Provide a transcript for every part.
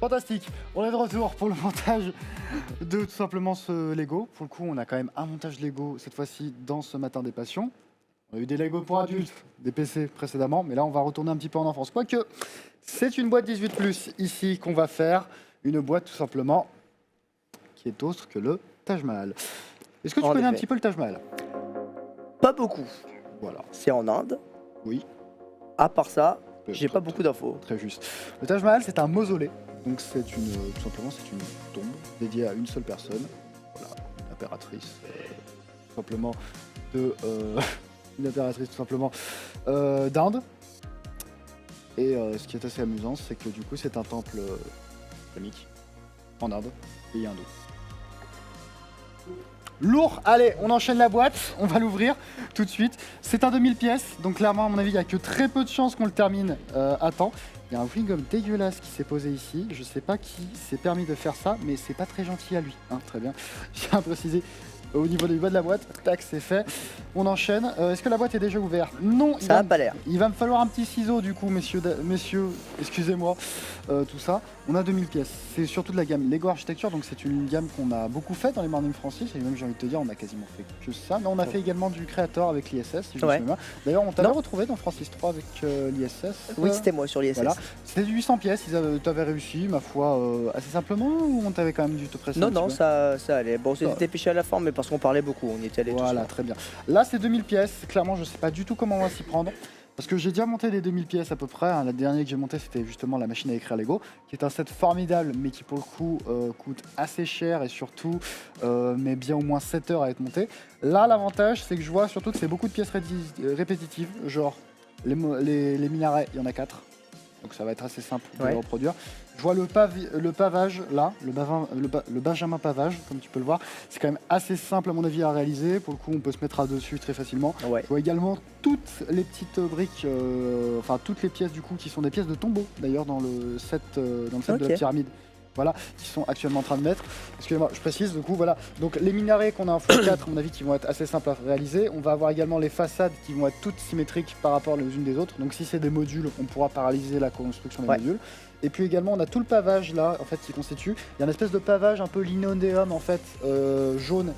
Fantastique. On est de retour pour le montage de tout simplement ce Lego. Pour le coup, on a quand même un montage Lego cette fois-ci dans ce matin des passions. On a eu des Lego pour adultes, des PC précédemment, mais là on va retourner un petit peu en enfance. Quoique, c'est une boîte 18+ ici qu'on va faire. Une boîte tout simplement qui est autre que le Taj Mahal. Est-ce que tu connais un petit peu le Taj Mahal? Pas beaucoup. Voilà. C'est en Inde. Oui. À part ça, j'ai pas beaucoup d'infos. Très juste. Le Taj Mahal, c'est un mausolée. Donc tout simplement, c'est une tombe dédiée à une seule personne. Voilà, une impératrice, tout simplement une impératrice tout simplement d'Inde. Et ce qui est assez amusant, c'est que du coup, c'est un temple islamique en Inde, pays hindou. Lourd, allez, on enchaîne la boîte, on va l'ouvrir tout de suite. C'est un 2000 pièces, donc clairement à mon avis il n'y a que très peu de chances qu'on le termine à temps. Il y a un Winggum dégueulasse qui s'est posé ici, je sais pas qui s'est permis de faire ça, mais c'est pas très gentil à lui, hein, très bien. Je tiens à préciser au niveau du bas de la boîte, tac c'est fait. On enchaîne, est-ce que la boîte est déjà ouverte? Non, ça n'a pas l'air. Il va me falloir un petit ciseau du coup, messieurs, excusez-moi, tout ça. On a 2000 pièces, c'est surtout de la gamme Lego Architecture, donc c'est une gamme qu'on a beaucoup faite dans les Morning Francis, et même j'ai envie de te dire, on a quasiment fait que ça, mais on a fait également du Creator avec l'ISS, si je me souviens bien. D'ailleurs, on t'avait retrouvé dans Francis 3 avec l'ISS. Oui, c'était moi sur l'ISS. Voilà. C'était du 800 pièces, tu avais réussi, ma foi, assez simplement, ou on t'avait quand même dû te presser? Non, ça allait. Bon, c'était péché à la fin, mais parce qu'on parlait beaucoup, on y était allé tous. Voilà, très bien. Là, c'est 2000 pièces, clairement, je sais pas du tout comment on va s'y prendre. Parce que j'ai déjà monté des 2000 pièces à peu près. La dernière que j'ai montée, c'était justement la machine à écrire Lego, qui est un set formidable, mais qui pour le coup coûte assez cher et surtout met bien au moins 7 heures à être monté. Là, l'avantage, c'est que je vois surtout que c'est beaucoup de pièces répétitives, genre les minarets, il y en a 4. Donc ça va être assez simple de les reproduire. Je vois le pavage là, le Benjamin pavage, comme tu peux le voir. C'est quand même assez simple à mon avis à réaliser. Pour le coup, on peut se mettre à dessus très facilement. Ouais. Je vois également toutes les petites briques, enfin toutes les pièces du coup qui sont des pièces de tombeau d'ailleurs dans le set, de la pyramide. Voilà, qui sont actuellement en train de mettre. Excusez-moi, je précise, du coup, voilà. Donc les minarets qu'on a en x4, à mon avis, qui vont être assez simples à réaliser. On va avoir également les façades qui vont être toutes symétriques par rapport les unes des autres. Donc si c'est des modules, on pourra paralyser la construction des modules. Et puis également, on a tout le pavage là, en fait, qui constitue. Il y a une espèce de pavage un peu linoléum, en fait, jaune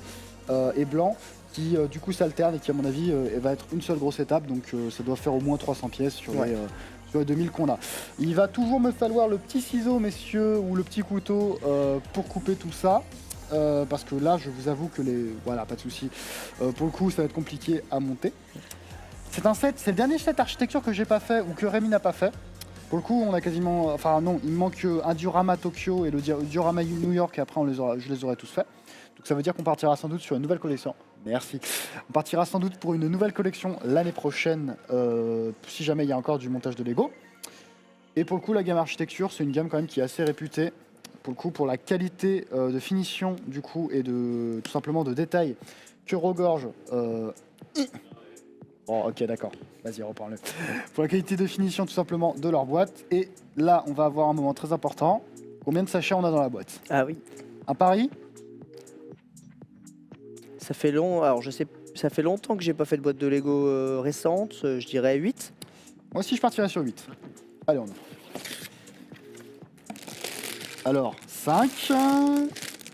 et blanc, qui du coup s'alterne et qui, à mon avis, va être une seule grosse étape. Donc ça doit faire au moins 300 pièces sur les 2000 qu'on a. Il va toujours me falloir le petit ciseau, messieurs, ou le petit couteau pour couper tout ça. Parce que là, je vous avoue que voilà, pas de souci. Pour le coup, ça va être compliqué à monter. C'est le dernier set architecture que j'ai pas fait ou que Rémi n'a pas fait. Pour le coup, on a quasiment... Enfin non, il me manque un diorama Tokyo et le diorama New York, et après je les aurai tous faits. Donc ça veut dire qu'on partira sans doute sur une nouvelle collection. Merci. On partira sans doute pour une nouvelle collection l'année prochaine, si jamais il y a encore du montage de Lego. Et pour le coup, la gamme architecture, c'est une gamme quand même qui est assez réputée. Pour le coup, pour la qualité de finition du coup et de tout simplement de détail que regorge. Bon, ok, d'accord. Vas-y, reprends-le. Pour la qualité de finition tout simplement de leur boîte. Et là, on va avoir un moment très important. Combien de sachets on a dans la boîte? Ah oui. Un pari? Ça fait ça fait longtemps que j'ai pas fait de boîte de Lego récente, je dirais 8. Moi aussi je partirais sur 8. Allez, on ouvre. Alors, 5.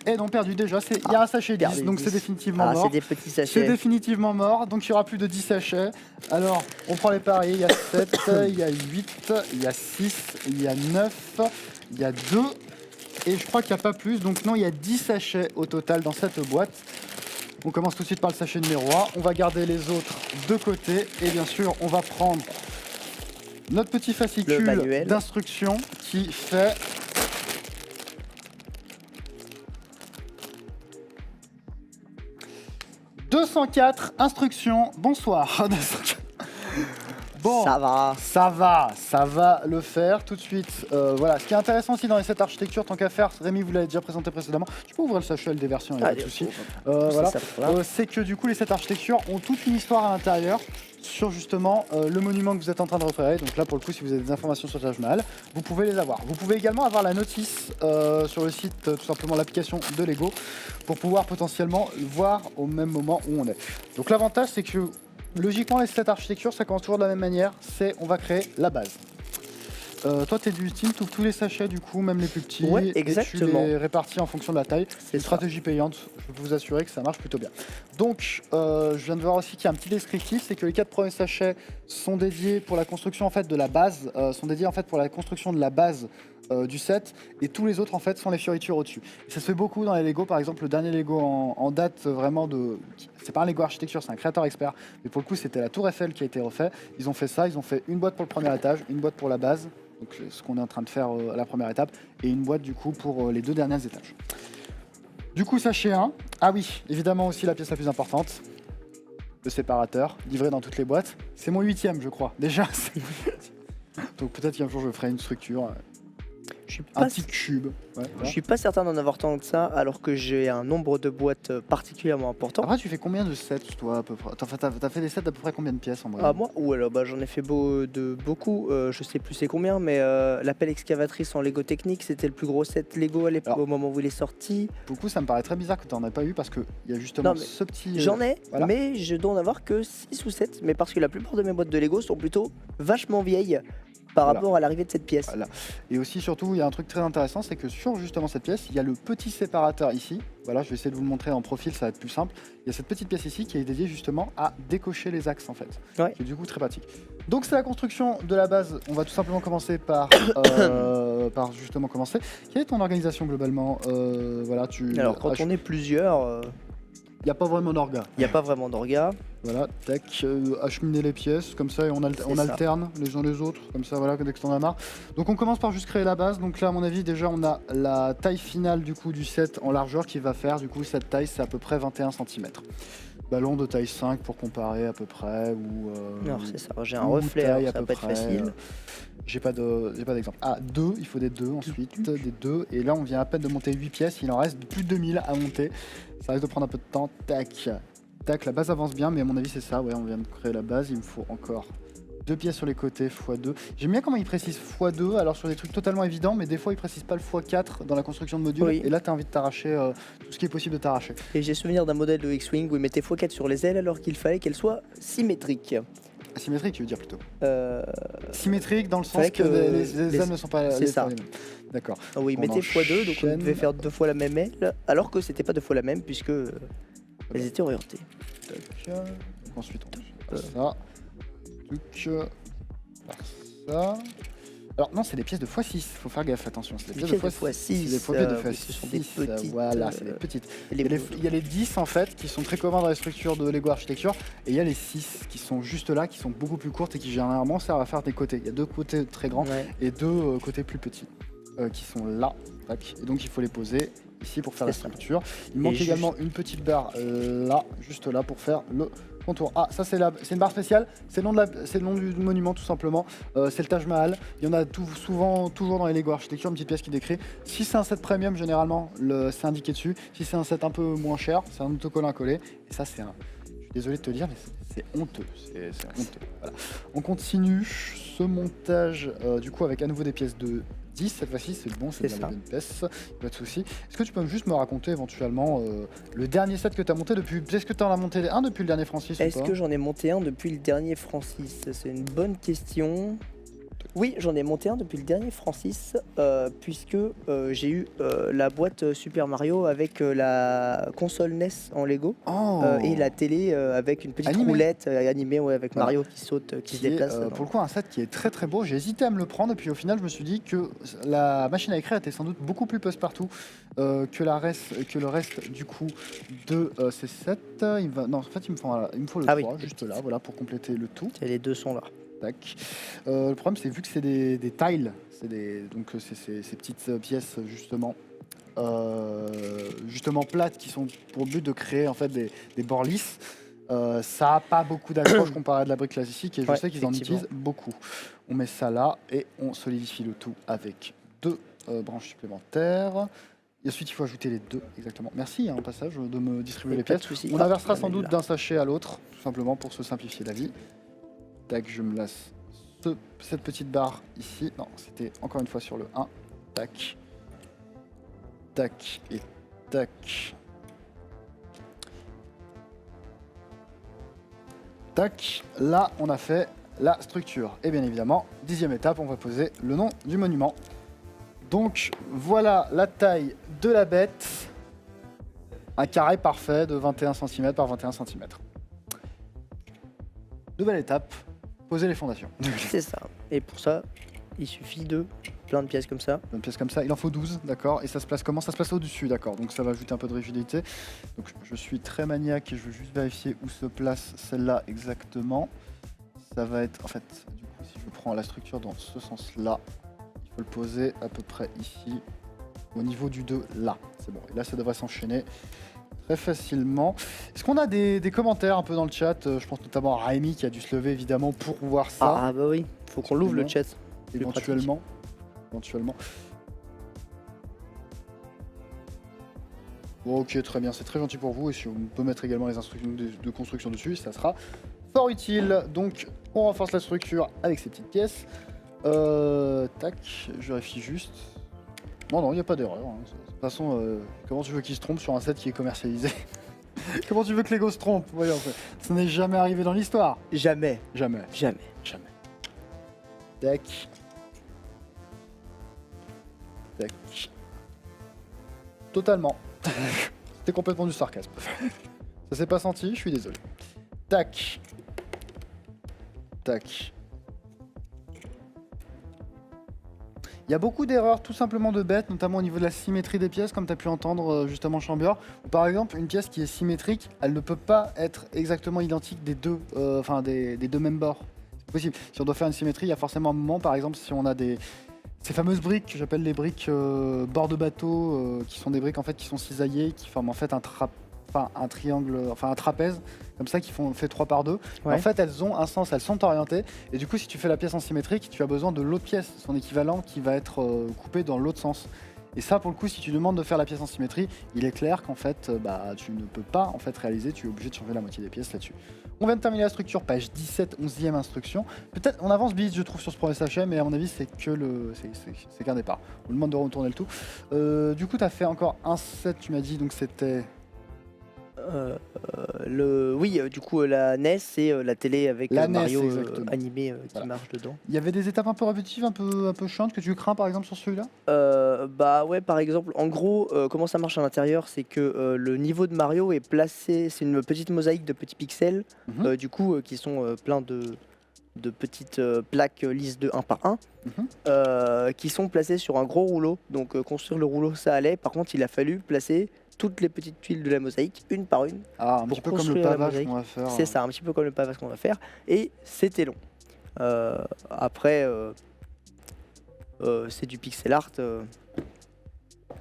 Et non, perdu déjà, il y a un sachet 10, donc c'est définitivement mort. C'est des petits sachets. C'est définitivement mort, donc il n'y aura plus de 10 sachets. Alors, on prend les paris, il y a 7, il y a 8, il y a 6, il y a 9, il y a 2. Et je crois qu'il n'y a pas plus, donc non, il y a 10 sachets au total dans cette boîte. On commence tout de suite par le sachet numéro 1. On va garder les autres de côté. Et bien sûr, on va prendre notre petit fascicule d'instruction qui fait... « 204 instructions. » Bonsoir. Bon, ça va le faire tout de suite. Voilà, ce qui est intéressant aussi dans les sets architecture, tant qu'à faire, Rémi vous l'avez déjà présenté précédemment, je peux ouvrir le sachet des versions, il n'y a pas de souci. Voilà. C'est que du coup les sets architecture ont toute une histoire à l'intérieur sur justement le monument que vous êtes en train de repérer. Donc là pour le coup, si vous avez des informations sur le Taj Mahal, vous pouvez les avoir. Vous pouvez également avoir la notice sur le site, tout simplement l'application de Lego, pour pouvoir potentiellement voir au même moment où on est. Donc l'avantage c'est que logiquement, les sets architecture, ça commence toujours de la même manière, on va créer la base. toi t'es du style, tous les sachets du coup, même les plus petits, Ouais, et tu exactement. les répartis en fonction de la taille. C'est C'est une ça. stratégie payante, je peux vous assurer que ça marche plutôt bien. Donc je viens de voir aussi qu'il y a un petit descriptif, c'est que les 4 premiers sachets sont dédiés pour la construction en fait de la base, sont dédiés en fait pour la construction de la base du set, et tous les autres en fait sont les fioritures au-dessus. Et ça se fait beaucoup dans les Lego, par exemple le dernier Lego en date vraiment de... C'est pas un Lego architecture, c'est un créateur expert, mais pour le coup c'était la tour Eiffel qui a été refait. Ils ont fait ça, ils ont fait une boîte pour le premier étage, une boîte pour la base, donc ce qu'on est en train de faire à la première étape, et une boîte du coup pour les 2 derniers étages. Du coup sachet 1, ah oui, évidemment aussi la pièce la plus importante, le séparateur, livré dans toutes les boîtes. C'est mon 8e je crois, déjà. Donc peut-être qu'un jour je ferai une structure, Je suis un pas, petit cube. Ouais, je voilà. suis pas certain d'en avoir tant que ça, alors que j'ai un nombre de boîtes particulièrement important. Après tu fais combien de sets toi à peu près? T'as fait des sets d'à peu près combien de pièces en moyenne? Ah moi? Ou alors bah, j'en ai fait beaucoup, je sais plus c'est combien, mais la pelle excavatrice en Lego Technique, c'était le plus gros set Lego Alors, au moment où il est sorti. Beaucoup ça me paraît très bizarre que tu n'en aies pas eu parce qu'il y a justement Non, mais ce petit... J'en ai, voilà. mais je dois en avoir que 6 ou 7, mais parce que la plupart de mes boîtes de Lego sont plutôt vachement vieilles par Voilà. rapport à l'arrivée de cette pièce. Voilà. Et aussi surtout il y a un truc très intéressant, c'est que sur justement cette pièce, il y a le petit séparateur ici. Voilà, je vais essayer de vous le montrer en profil, ça va être plus simple. Il y a cette petite pièce ici qui est dédiée justement à décocher les axes en fait. Ouais. Qui est du coup très pratique. Donc c'est la construction de la base. On va tout simplement commencer par, par justement commencer. Quelle est ton organisation globalement? Voilà, Alors quand on est plusieurs, il n'y a pas vraiment d'orga. il n'y a pas vraiment d'orga. Voilà, tac, acheminer les pièces, comme ça, et on C'est ça. alterne les uns les autres, comme ça, voilà, dès que t'en as marre. Donc on commence par juste créer la base. Donc là, à mon avis, déjà, on a la taille finale du coup du set en largeur qui va faire, du coup, cette taille, c'est à peu près 21 cm. Ballon de taille 5 pour comparer à peu près, ou... Alors c'est ça, j'ai un ou reflet, taille alors à ça va peu pas être près, facile. j'ai pas d'exemple. Ah, 2, il faut des 2 ensuite, des 2. Et là, on vient à peine de monter 8 pièces, il en reste plus de 2000 à monter. Ça risque de prendre un peu de temps, tac. Tac, la base avance bien, mais à mon avis c'est ça, ouais, on vient de créer la base, il me faut encore 2 pièces sur les côtés, x2. J'aime bien comment il précise x2, alors sur des trucs totalement évidents, mais des fois il précise pas le x4 dans la construction de modules, Oui. et là tu as envie de t'arracher tout ce qui est possible de t'arracher. Et j'ai souvenir d'un modèle de X-Wing où il mettait x4 sur les ailes alors qu'il fallait qu'elles soient symétriques. Asymétrique, tu veux dire plutôt. Euh, Symétrique dans le sens fallait que que les ailes ne sont pas c'est ça. les mêmes. D'accord. Oui, il On mettait x2, donc on enchaîne. devait faire 2 fois la même aile, alors que c'était pas 2 fois la même puisque elles étaient orientées. Tac. Donc ensuite on fait ça. Tuc. Par ça. Alors non, c'est des pièces de x6, faut faire gaffe, attention. C'est des pièces de x6. C'est des C'est des pièces pièces de oui, ce sont des x6. petites, Voilà, c'est des petites. et Il y a les 10 en fait qui sont très communs dans les structures de Lego Architecture, et il y a les 6 qui sont juste là, qui sont beaucoup plus courtes et qui généralement servent à faire des côtés. Il y a 2 côtés très grands Ouais, et 2 côtés plus petits qui sont là. Tac. Et donc il faut les poser ici pour faire la C'est ça. structure. Il manque juste- également une petite barre là, juste là pour faire le contour. Ah, ça c'est une barre spéciale, c'est le nom du monument tout simplement. C'est le Taj Mahal. Il y en a souvent, toujours dans les Lego Architecture, une petite pièce qui décrit. Si c'est un set premium, généralement, c'est indiqué dessus. Si c'est un set un peu moins cher, c'est un autocollant à coller. Et ça, c'est un... Je suis désolé de te le dire, mais c'est honteux. C'est honteux. Voilà. On continue ce montage, du coup, avec à nouveau des pièces de 10 cette fois-ci, c'est bon, c'est C'est bien ça. les bonnes pièces, pas de souci. Est-ce que tu peux juste me raconter éventuellement le dernier set que tu as monté depuis... Est-ce que tu en as monté un depuis le dernier Francis ou Est-ce pas? que j'en ai monté un depuis le dernier Francis? C'est une bonne question. Oui, j'en ai monté un depuis le dernier Francis, puisque j'ai eu la boîte Super Mario avec la console NES en Lego Oh et la télé avec une petite Animée. roulette animée ouais, avec Voilà. Mario qui saute, qui se qui est, déplace. pour le coup un set qui est très très beau. J'ai hésité à me le prendre et puis au final je me suis dit que la machine à écrire était sans doute beaucoup plus passe-partout que le reste du coup de ces sets. Non, en fait il me faut le Ah oui, 3 les juste petites. là, voilà, pour compléter le tout. Les deux sont là. Tac. Le problème c'est vu que c'est des tiles, donc c'est ces petites pièces justement plates qui sont pour but de créer en fait des bords lisses. Ça a pas beaucoup d'accroche comparé à de la brique classique et je Ouais, sais qu'ils en effectivement. utilisent beaucoup. On met ça là et on solidifie le tout avec 2 branches supplémentaires. Et ensuite il faut ajouter les 2 exactement. Merci en passage de me distribuer les Pas de pièces. souci. On Ah, inversera on sans met doute là. d'un sachet à l'autre, tout simplement pour se simplifier la vie. Tac, je me laisse cette petite barre ici. Non, c'était encore une fois sur le 1. Tac. Tac et tac. Tac. Là, on a fait la structure. Et bien évidemment, 10e étape, on va poser le nom du monument. Donc voilà la taille de la bête. Un carré parfait de 21 cm par 21 cm. Nouvelle étape, poser les fondations. C'est ça. Et pour ça, il suffit de plein de pièces comme ça. Une pièce comme ça, il en faut 12, d'accord. Et ça se place comment? Ça se place au-dessus, d'accord. Donc ça va ajouter un peu de rigidité. Donc je suis très maniaque et je veux juste vérifier où se place celle-là exactement. Ça va être, en fait, du coup, si je prends la structure dans ce sens-là, il faut le poser à peu près ici, au niveau du 2, là. C'est bon. Et là, ça devrait s'enchaîner très facilement. Est-ce qu'on a des commentaires un peu dans le chat? Je pense notamment à Raimi qui a dû se lever évidemment pour voir ça. Ah bah oui, faut qu'on l'ouvre le chat. Éventuellement. Bon, ok, très bien, c'est très gentil pour vous. Et si on peut mettre également les instructions de construction dessus, ça sera fort utile. Donc, on renforce la structure avec ces petites pièces. Tac, je vérifie juste. Non, il n'y a pas d'erreur. Hein. De toute façon, comment tu veux qu'il se trompe sur un set qui est commercialisé? Comment tu veux que Lego se trompe? Voyons, ça n'est jamais arrivé dans l'histoire. Jamais. Jamais. Jamais. Jamais. Tac. Tac. Totalement. C'était complètement du sarcasme. Ça s'est pas senti, je suis désolé. Tac. Tac. Il y a beaucoup d'erreurs tout simplement de bêtes, notamment au niveau de la symétrie des pièces, comme tu as pu entendre justement Chambior. Par exemple, une pièce qui est symétrique, elle ne peut pas être exactement identique des deux, des deux mêmes bords. C'est possible. Si on doit faire une symétrie, il y a forcément un moment, par exemple, si on a ces fameuses briques que j'appelle les briques bord de bateau, qui sont des briques en fait qui sont cisaillées, qui forment en fait un triangle, enfin un trapèze, comme ça, qui fait 3 par 2. Ouais. En fait, elles ont un sens, elles sont orientées. Et du coup, si tu fais la pièce en symétrique, tu as besoin de l'autre pièce, son équivalent, qui va être coupé dans l'autre sens. Et ça, pour le coup, si tu demandes de faire la pièce en symétrie, il est clair qu'en fait, tu ne peux pas en fait réaliser, tu es obligé de changer la moitié des pièces là-dessus. On vient de terminer la structure, page 17, 11e instruction. Peut-être, on avance vite, je trouve, sur ce premier sachet, mais à mon avis, c'est qu'un départ. On demande de retourner le tout. Du coup, tu as fait encore un set, tu m'as dit, donc c'était... Oui, du coup, la NES et la télé avec La NES, Mario exactement. animé qui Voilà. marche dedans. Il y avait des étapes un peu répétitives, un peu chiantes que tu crains par exemple sur celui-là? Bah ouais, par exemple, en gros, comment ça marche à l'intérieur, c'est que le niveau de Mario est placé, c'est une petite mosaïque de petits pixels, Mhm. du coup, qui sont plein de petites plaques lisses de 1 par 1, qui sont placées sur un gros rouleau. Donc construire le rouleau, ça allait. Par contre, il a fallu placer toutes les petites tuiles de la mosaïque, une par une. Ah, un Pour petit peu comme le construire la pavage mosaïque. qu'on va faire. C'est ça, un petit peu comme le pavage qu'on va faire. Et c'était long. Après, c'est du pixel art.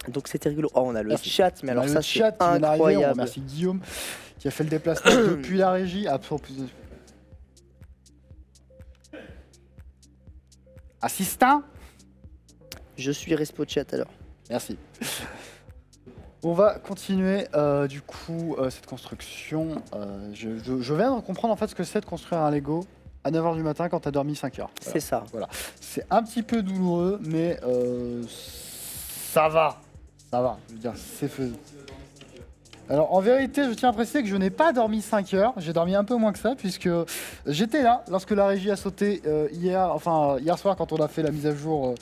Donc c'était rigolo. Oh, on a le Merci. chat, mais alors On a ça le chat c'est qui vient d'arriver, on incroyable. remercie Guillaume qui a fait le déplacement depuis la régie. Assistant. Je suis respo chat alors. Merci. On va continuer du coup cette construction. Je viens de comprendre en fait ce que c'est de construire un Lego à 9h du matin quand tu as dormi 5 heures. C'est ça. C'est un petit peu douloureux, mais ça va. Ça va. Je veux dire, c'est faisable. Alors en vérité, je tiens à préciser que je n'ai pas dormi 5 heures. J'ai dormi un peu moins que ça, puisque j'étais là lorsque la régie a sauté hier soir quand on a fait la mise à jour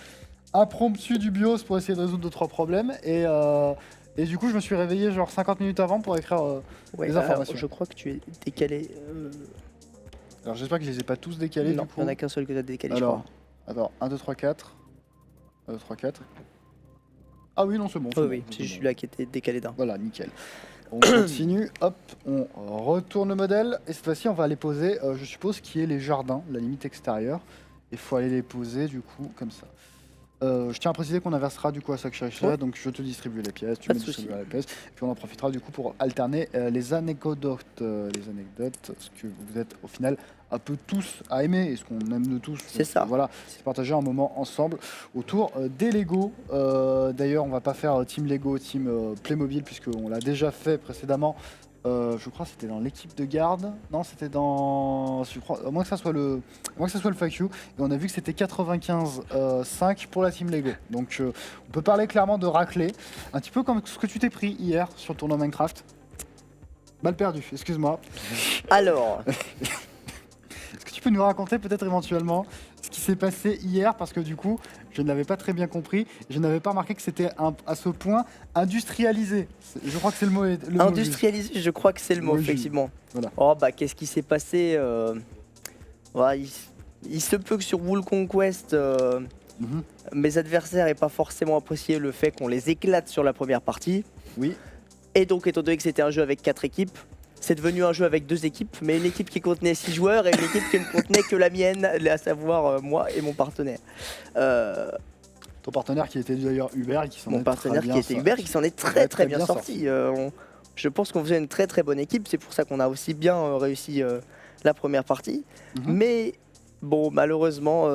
impromptue du BIOS pour essayer de résoudre 2-3 problèmes. Et du coup, je me suis réveillé genre 50 minutes avant pour écrire les informations. Je crois que tu es décalé. Alors j'espère que je les ai pas tous décalés Non, du coup. il n'y en a qu'un seul que tu as décalé, Alors, attends, 1, 2, 3, 4. 1, 2, 3, 4. Ah oui, non, c'est bon. Oui, bon, oui, c'est c'est bon. celui-là qui était décalé d'un. Voilà, nickel. On continue, hop, on retourne le modèle. Et cette fois-ci, on va aller poser, je suppose, qui est les jardins, la limite extérieure. Il faut aller les poser du coup, comme ça. Je tiens à préciser qu'on inversera du coup à chaque chaque, Ouais. donc je te distribue les pièces, tu Pas me de souci. distribueras les pièces, et puis on en profitera du coup pour alterner les anecdotes, ce que vous êtes au final un peu tous à aimer, et ce qu'on aime de tous. C'est Donc, ça. Voilà, c'est partager un moment ensemble autour des Lego. D'ailleurs, on va pas faire Team Lego, Team Playmobil, puisqu'on l'a déjà fait précédemment. Je crois que c'était dans l'équipe de garde. Non, c'était dans. Je crois, à moins que ça soit le FAQ. Et on a vu que c'était 95-5 pour la team Lego. Donc on peut parler clairement de raclée. Un petit peu comme ce que tu t'es pris hier sur le tournoi Minecraft. Balle perdue, excuse-moi. Alors, Est-ce que tu peux nous raconter peut-être éventuellement ce qui s'est passé hier parce que du coup, je ne l'avais pas très bien compris. Je n'avais pas remarqué que c'était à ce point industrialisé. Je crois que c'est le mot. Industrialisé, je crois que c'est le mot, Oui, effectivement. voilà. Oh, bah, qu'est-ce qui s'est passé ouais, il se peut que sur Wool Conquest, Mhm. mes adversaires n'aient pas forcément apprécié le fait qu'on les éclate sur la première partie. Oui. Et donc, étant donné que c'était un jeu avec 4 équipes, c'est devenu un jeu avec 2 équipes, mais une équipe qui contenait 6 joueurs et une équipe qui ne contenait que la mienne, à savoir moi et mon partenaire. Ton partenaire qui était d'ailleurs Hubert et qui s'en est Mon partenaire très bien qui était Hubert, qui s'en est très bien sorti. Je pense qu'on faisait une très bonne équipe, c'est pour ça qu'on a aussi bien réussi la première partie. Mhm. Mais bon, malheureusement,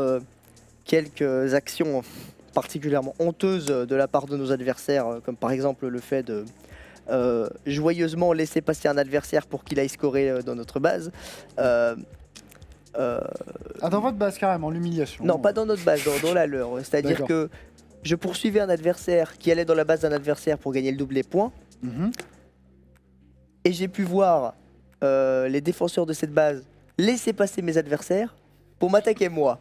quelques actions particulièrement honteuses de la part de nos adversaires, comme par exemple le fait de joyeusement laisser passer un adversaire pour qu'il aille scorer dans notre base. Ah, dans votre base carrément, l'humiliation. Non, pas dans notre base, dans la leur. C'est-à-dire D'accord. que je poursuivais un adversaire qui allait dans la base d'un adversaire pour gagner le double des points. Mhm. Et j'ai pu voir les défenseurs de cette base laisser passer mes adversaires pour m'attaquer moi.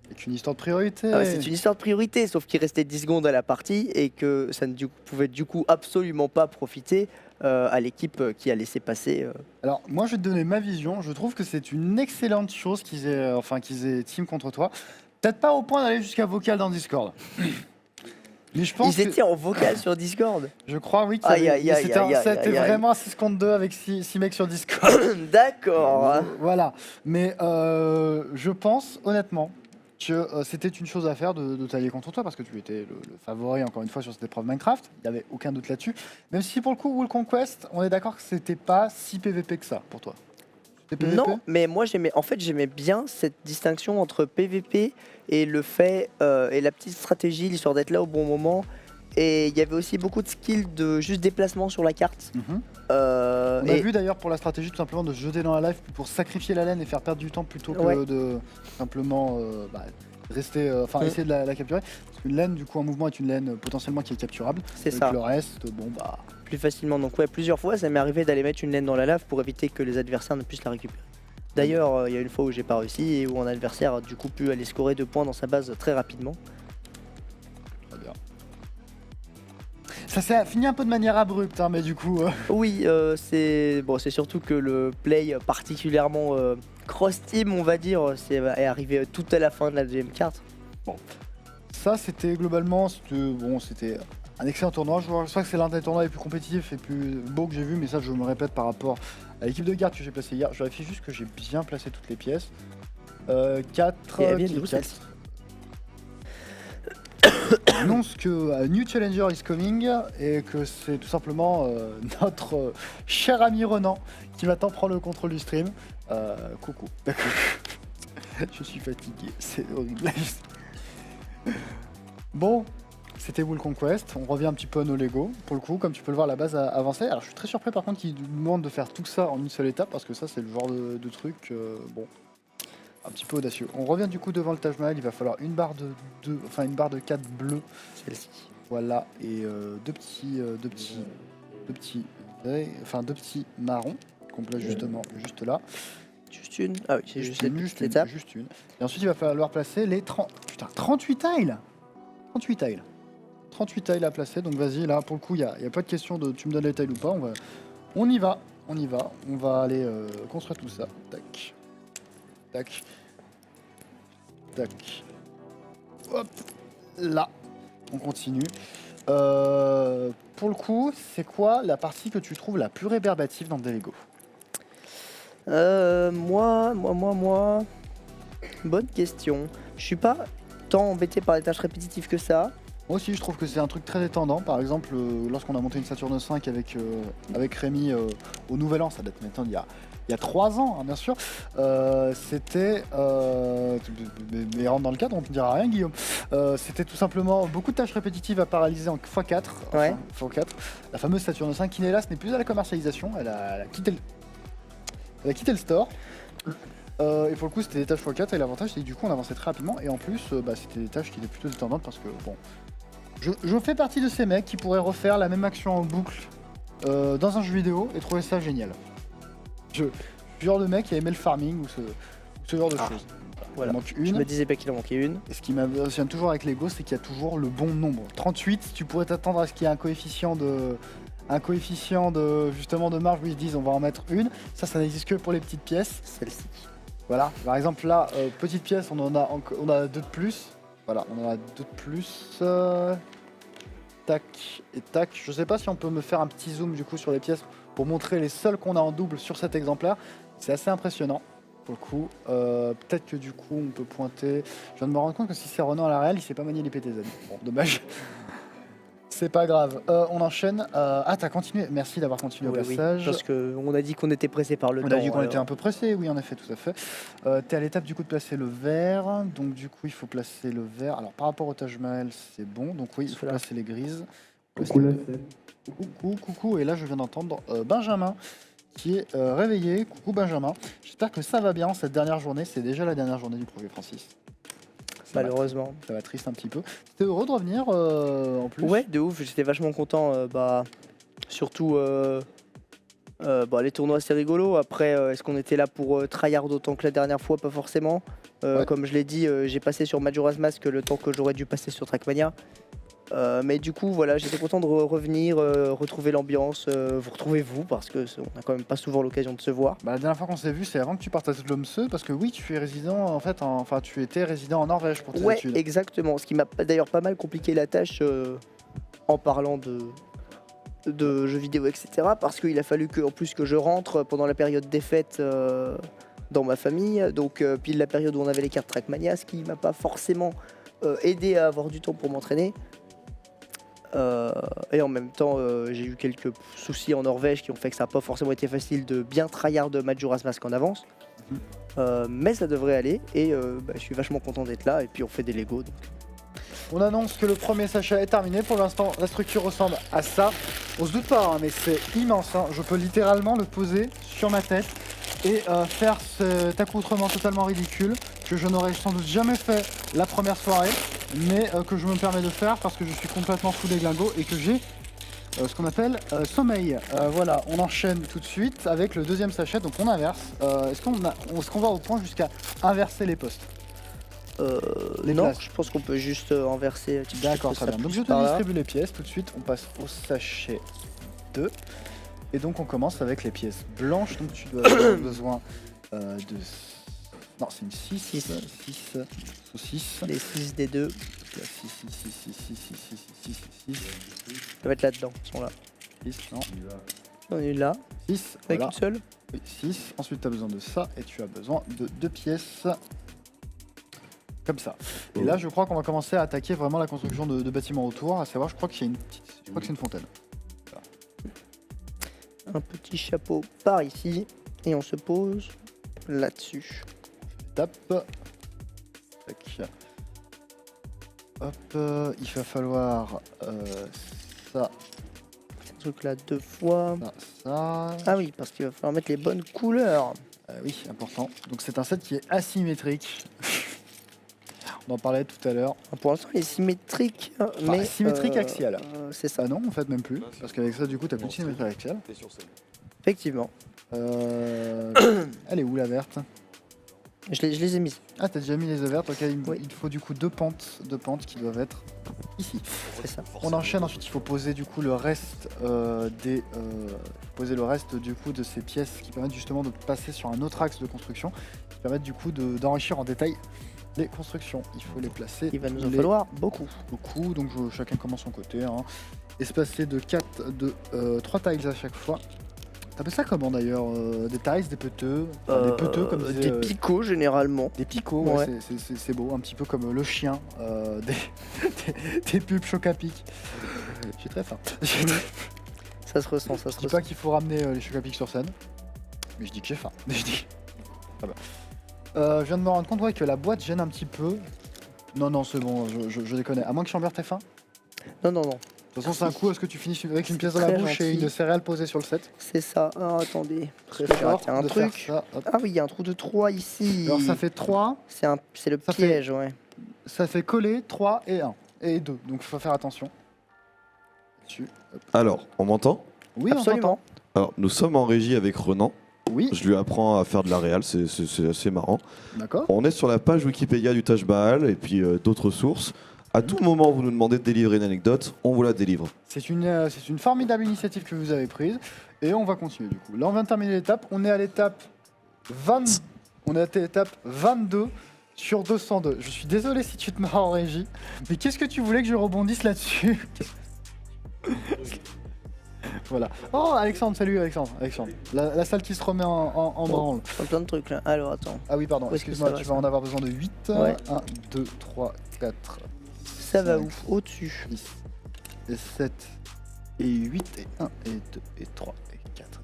C'est une histoire de priorité. Ah ouais, c'est une histoire de priorité, sauf qu'il restait 10 secondes à la partie et que ça ne pouvait du coup absolument pas profiter à l'équipe qui a laissé passer. Alors, moi, je vais te donner ma vision. Je trouve que c'est une excellente chose qu'ils aient team contre toi. Peut-être pas au point d'aller jusqu'à vocal dans Discord. Mais je pense Ils étaient en vocal sur Discord. Je crois, oui, que Aïe, aïe, aïe, c'était aïe, aïe, c'était aïe, aïe. vraiment un 6 contre 2 avec 6 mecs sur Discord. D'accord. Voilà. Mais je pense, honnêtement, que c'était une chose à faire de t'allier contre toi parce que tu étais le favori, encore une fois, sur cette épreuve Minecraft. Il n'y avait aucun doute là-dessus. Même si, pour le coup, Wool Conquest, on est d'accord que c'était pas si PVP que ça pour toi. C'était PVP? Non, mais moi j'aimais bien cette distinction entre PVP et le fait et la petite stratégie, l'histoire d'être là au bon moment. Et il y avait aussi beaucoup de skills de juste déplacement sur la carte. Mhm. On a Et vu d'ailleurs pour la stratégie tout simplement de se jeter dans la live pour sacrifier la laine et faire perdre du temps plutôt que Ouais. de simplement rester, essayer de la capturer. Parce qu'une laine, du coup, en mouvement est une laine potentiellement qui est capturable. c'est Donc ça, le reste, bon bah. plus facilement. Donc ouais, plusieurs fois ça m'est arrivé d'aller mettre une laine dans la lave pour éviter que les adversaires ne puissent la récupérer. D'ailleurs, il y a une fois où j'ai pas réussi et où un adversaire a du coup pu aller scorer 2 points dans sa base très rapidement. Très bien. Ça s'est fini un peu de manière abrupte, hein, mais du coup. Oui, c'est surtout que le play particulièrement cross-team, on va dire, est arrivé tout à la fin de la deuxième carte. Ça, c'était globalement. C'était un excellent tournoi. Je crois que c'est l'un des tournois les plus compétitifs et plus beaux que j'ai vu, mais ça, je me répète par rapport à l'équipe de garde que j'ai placée hier. Je vérifie juste que j'ai bien placé toutes les pièces. 4. Et elle vient d'où, celle-ci ? Annonce que a new challenger is coming et que c'est tout simplement notre cher ami Renan qui va t'en prendre le contrôle du stream. Coucou. D'accord. Je suis fatigué, c'est horrible. Bon, c'était Wool Conquest. On revient un petit peu à nos Lego. Pour le coup, comme tu peux le voir, la base a avancé. Alors je suis très surpris par contre qu'ils nous demandent de faire tout ça en une seule étape parce que ça c'est le genre de truc bon. Un petit peu audacieux. On revient du coup devant le Taj Mahal, il va falloir une barre de 4 bleus, Celle-ci. voilà, et deux petits marrons qu'on place justement juste là. Juste une. Ah oui, c'est juste juste cette étape. juste une. Et ensuite il va falloir placer les 38 tiles. 38 tiles. 38 tiles à placer, donc vas-y, là pour le coup il y a pas de question de tu me donnes les tiles ou pas, on y va, on va aller construire tout ça. Tac. Tac. Tac. Hop. Là. On continue. Pour le coup, c'est quoi la partie que tu trouves la plus rébarbative dans des Lego? Moi. Bonne question. Je suis pas tant embêté par les tâches répétitives que ça. Moi aussi, je trouve que c'est un truc très étendant. Par exemple, lorsqu'on a monté une Saturn 5 avec Rémi au Nouvel An, ça date maintenant il y a 3 ans, hein, bien sûr. C'était. Mais rentre dans le cadre, on ne te dira rien, Guillaume. C'était tout simplement beaucoup de tâches répétitives à paralyser en x4. Ouais. x4. La fameuse Saturn 5 qui, hélas, n'est plus à la commercialisation. Elle a quitté le store. Et pour le coup, c'était des tâches x4. Et l'avantage, c'est que du coup, on avançait très rapidement. Et en plus, c'était des tâches qui étaient plutôt étendantes parce que, bon. Je fais partie de ces mecs qui pourraient refaire la même action en boucle dans un jeu vidéo et trouver ça génial. Je suis le genre de mec qui a aimé le farming ce genre de Ah, choses. voilà. Il manque Je une. me disais pas qu'il en manquait une. Et ce qui m'impressionne toujours avec Lego, c'est qu'il y a toujours le bon nombre. 38, tu pourrais t'attendre à ce qu'il y ait un coefficient de justement de marge où ils se disent on va en mettre une. Ça n'existe que pour les petites pièces. Celle-ci. Voilà. Par exemple là, petite pièce, on a deux de plus. Voilà, on en a deux de plus. Tac et tac. Je sais pas si on peut me faire un petit zoom du coup sur les pièces pour montrer les seules qu'on a en double sur cet exemplaire. C'est assez impressionnant. Pour le coup, peut-être que du coup on peut pointer. Je viens de me rendre compte que si c'est Renan à la réelle, il sait pas manier les PTZ. Bon, dommage. C'est pas grave. On enchaîne. Ah, t'as continué. Merci d'avoir continué au passage. parce qu'on a dit qu'on était pressé par le On temps. a dit qu'on alors. était un peu pressé, oui, en effet, tout à fait. T'es à l'étape du coup de placer le vert. Donc du coup, il faut placer le vert. Alors par rapport au Taj Mahal, c'est bon. Donc oui, il faut Cela. placer les grises. Coucou la Coucou. Et là, je viens d'entendre Benjamin qui est réveillé. Coucou Benjamin. J'espère que ça va bien cette dernière journée. C'est déjà la dernière journée du projet Francis. Malheureusement. Ça va triste un petit peu. C'était heureux de revenir en plus. Ouais, de ouf, j'étais vachement content. Surtout, les tournois, c'est rigolo. Après, est-ce qu'on était là pour tryhard autant que la dernière fois? Pas forcément. Ouais. Comme je l'ai dit, j'ai passé sur Majora's Mask le temps que j'aurais dû passer sur Trackmania. Mais du coup, voilà, j'étais content de revenir, retrouver l'ambiance, vous retrouver vous, parce que on a quand même pas souvent l'occasion de se voir. Bah, la dernière fois qu'on s'est vu, c'est avant que tu partes à Tromsø, parce que oui, tu es résident en fait, tu étais résident en Norvège pour tes Ouais, études. exactement. Ce qui m'a d'ailleurs pas mal compliqué la tâche en parlant de jeux vidéo, etc. Parce qu'il a fallu en plus que je rentre pendant la période des fêtes dans ma famille, donc pile la période où on avait les cartes Trackmania, ce qui m'a pas forcément aidé à avoir du temps pour m'entraîner. Et en même temps, j'ai eu quelques soucis en Norvège qui ont fait que ça n'a pas forcément été facile de bien tryhard de Majora's Mask en avance. Mais ça devrait aller et je suis vachement content d'être là et puis on fait des Lego. Donc. On annonce que le premier sachet est terminé. Pour l'instant, la structure ressemble à ça. On se doute pas, hein, mais c'est immense. Hein. Je peux littéralement le poser sur ma tête et faire cet accoutrement totalement ridicule que je n'aurais sans doute jamais fait la première soirée, mais que je me permets de faire parce que je suis complètement fou des glingos et que j'ai ce qu'on appelle sommeil. Voilà, on enchaîne tout de suite avec le deuxième sachet, donc on inverse. Est-ce qu'on va au point jusqu'à inverser les postes? Les Non, places. je pense qu'on peut juste inverser. D'accord, très bien. Donc je te par là. distribue les pièces. Tout de suite, on passe au sachet 2. Et donc on commence avec les pièces blanches. Donc tu dois avoir besoin de... Non, c'est une 6. 6 saucisses. Les 6 des deux 6. doivent être là-dedans, ils sont là. 6, non. On est là, 6, avec voilà. une seule. Oui, 6. Ensuite, tu as besoin de ça et tu as besoin de 2 pièces. Comme ça. Et là, je crois qu'on va commencer à attaquer vraiment la construction de bâtiments autour. À savoir, je crois que c'est une fontaine. Un petit chapeau par ici et on se pose là-dessus. Tape. Tac. Hop, il va falloir ça, Ce truc-là 2 fois. ça. Ah oui, parce qu'il va falloir mettre les bonnes couleurs. Oui, important. Donc c'est un set qui est asymétrique. On en parlait tout à l'heure. Pour l'instant, il est symétrique, mais symétrique axial. c'est ça, Ah non, en fait, même plus. Parce qu'avec ça, du coup, t'as plus de symétrie axiale. effectivement. Elle est où la verte? Je les ai mises. Ah, t'as déjà mis les œufs vertes. Ok, Oui. il faut du coup deux pentes qui doivent être ici. C'est ça. On enchaîne ensuite. Il faut poser du coup le reste du coup de ces pièces qui permettent justement de passer sur un autre axe de construction, qui permettent du coup d'enrichir en détail les constructions. Il faut les placer. Il va nous en falloir beaucoup. Beaucoup. Donc chacun commence son côté. Hein. Espacé de 3 tiles à chaque fois. T'appelles ça comment d'ailleurs? Des tiles, des peteux, des peteux comme disait, des picots généralement. des picots, Ouais. ouais, c'est beau, un petit peu comme le chien des pubs Chocapic. Je suis très fin. Ça se ressent, ça Je se dis ressent. pas qu'il faut ramener les Chocapic sur scène, mais je dis que j'ai faim. Je dis. Ah bah. Je viens de me rendre compte que la boîte gêne un petit peu. Non, c'est bon, je déconne. À moins que Chambert t'ait faim. Non. De toute façon, c'est un coup à ce que tu finisses avec une pièce dans la Très bouche et gentil. une céréale posée sur le set. C'est ça. Ah, attendez. J'ai Alors, raté un de faire truc. ça, hop. Ah oui, il y a un trou de 3 ici. Alors ça fait 3, C'est le ça piège, ouais. ça fait coller 3 et 1. Et 2, donc il faut faire attention. Dessus. Hop. Alors, on m'entend? Oui, on Absolument. t'entend. Alors, nous sommes en régie avec Renan. Oui, Je lui apprends à faire de la réal, c'est assez marrant. d'accord. On est sur la page Wikipédia du Taj Mahal et puis d'autres sources. À tout moment, vous nous demandez de délivrer une anecdote, on vous la délivre. C'est une formidable initiative que vous avez prise. Et on va continuer du coup. Là, on vient de terminer l'étape. On est à l'étape 20... On est à l'étape 22 sur 202. Je suis désolé si tu te marres en régie. Mais qu'est-ce que tu voulais que je rebondisse là-dessus? Voilà. Oh, Alexandre, salut Alexandre. La salle qui se remet en branle. Je prends plein de trucs là. Alors attends. Ah oui, pardon, Où est-ce que excuse-moi, ça va, tu ça vas en avoir besoin de 8. Ouais. 1, 2, 3, 4, Ça va 5, où? Au-dessus. 6, et 7, et 8, et 1, et 2, et 3, et 4, 5,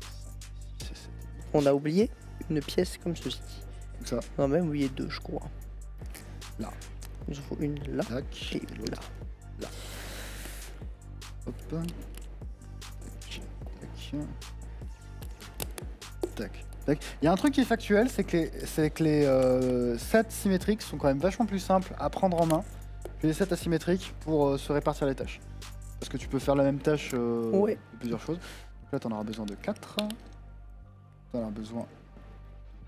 6, et 7. On a oublié une pièce comme ceci. Comme ça, On a même oublié 2, je crois. Là. Il nous en faut une là tac, et et l'autre là. hop. Tac, tac. Il y a un truc qui est factuel, c'est que les sets symétriques sont quand même vachement plus simples à prendre en main que les sets asymétriques pour se répartir les tâches. Parce que tu peux faire la même tâche Ouais. de plusieurs choses. Donc là, tu en auras besoin de 4. Tu en auras besoin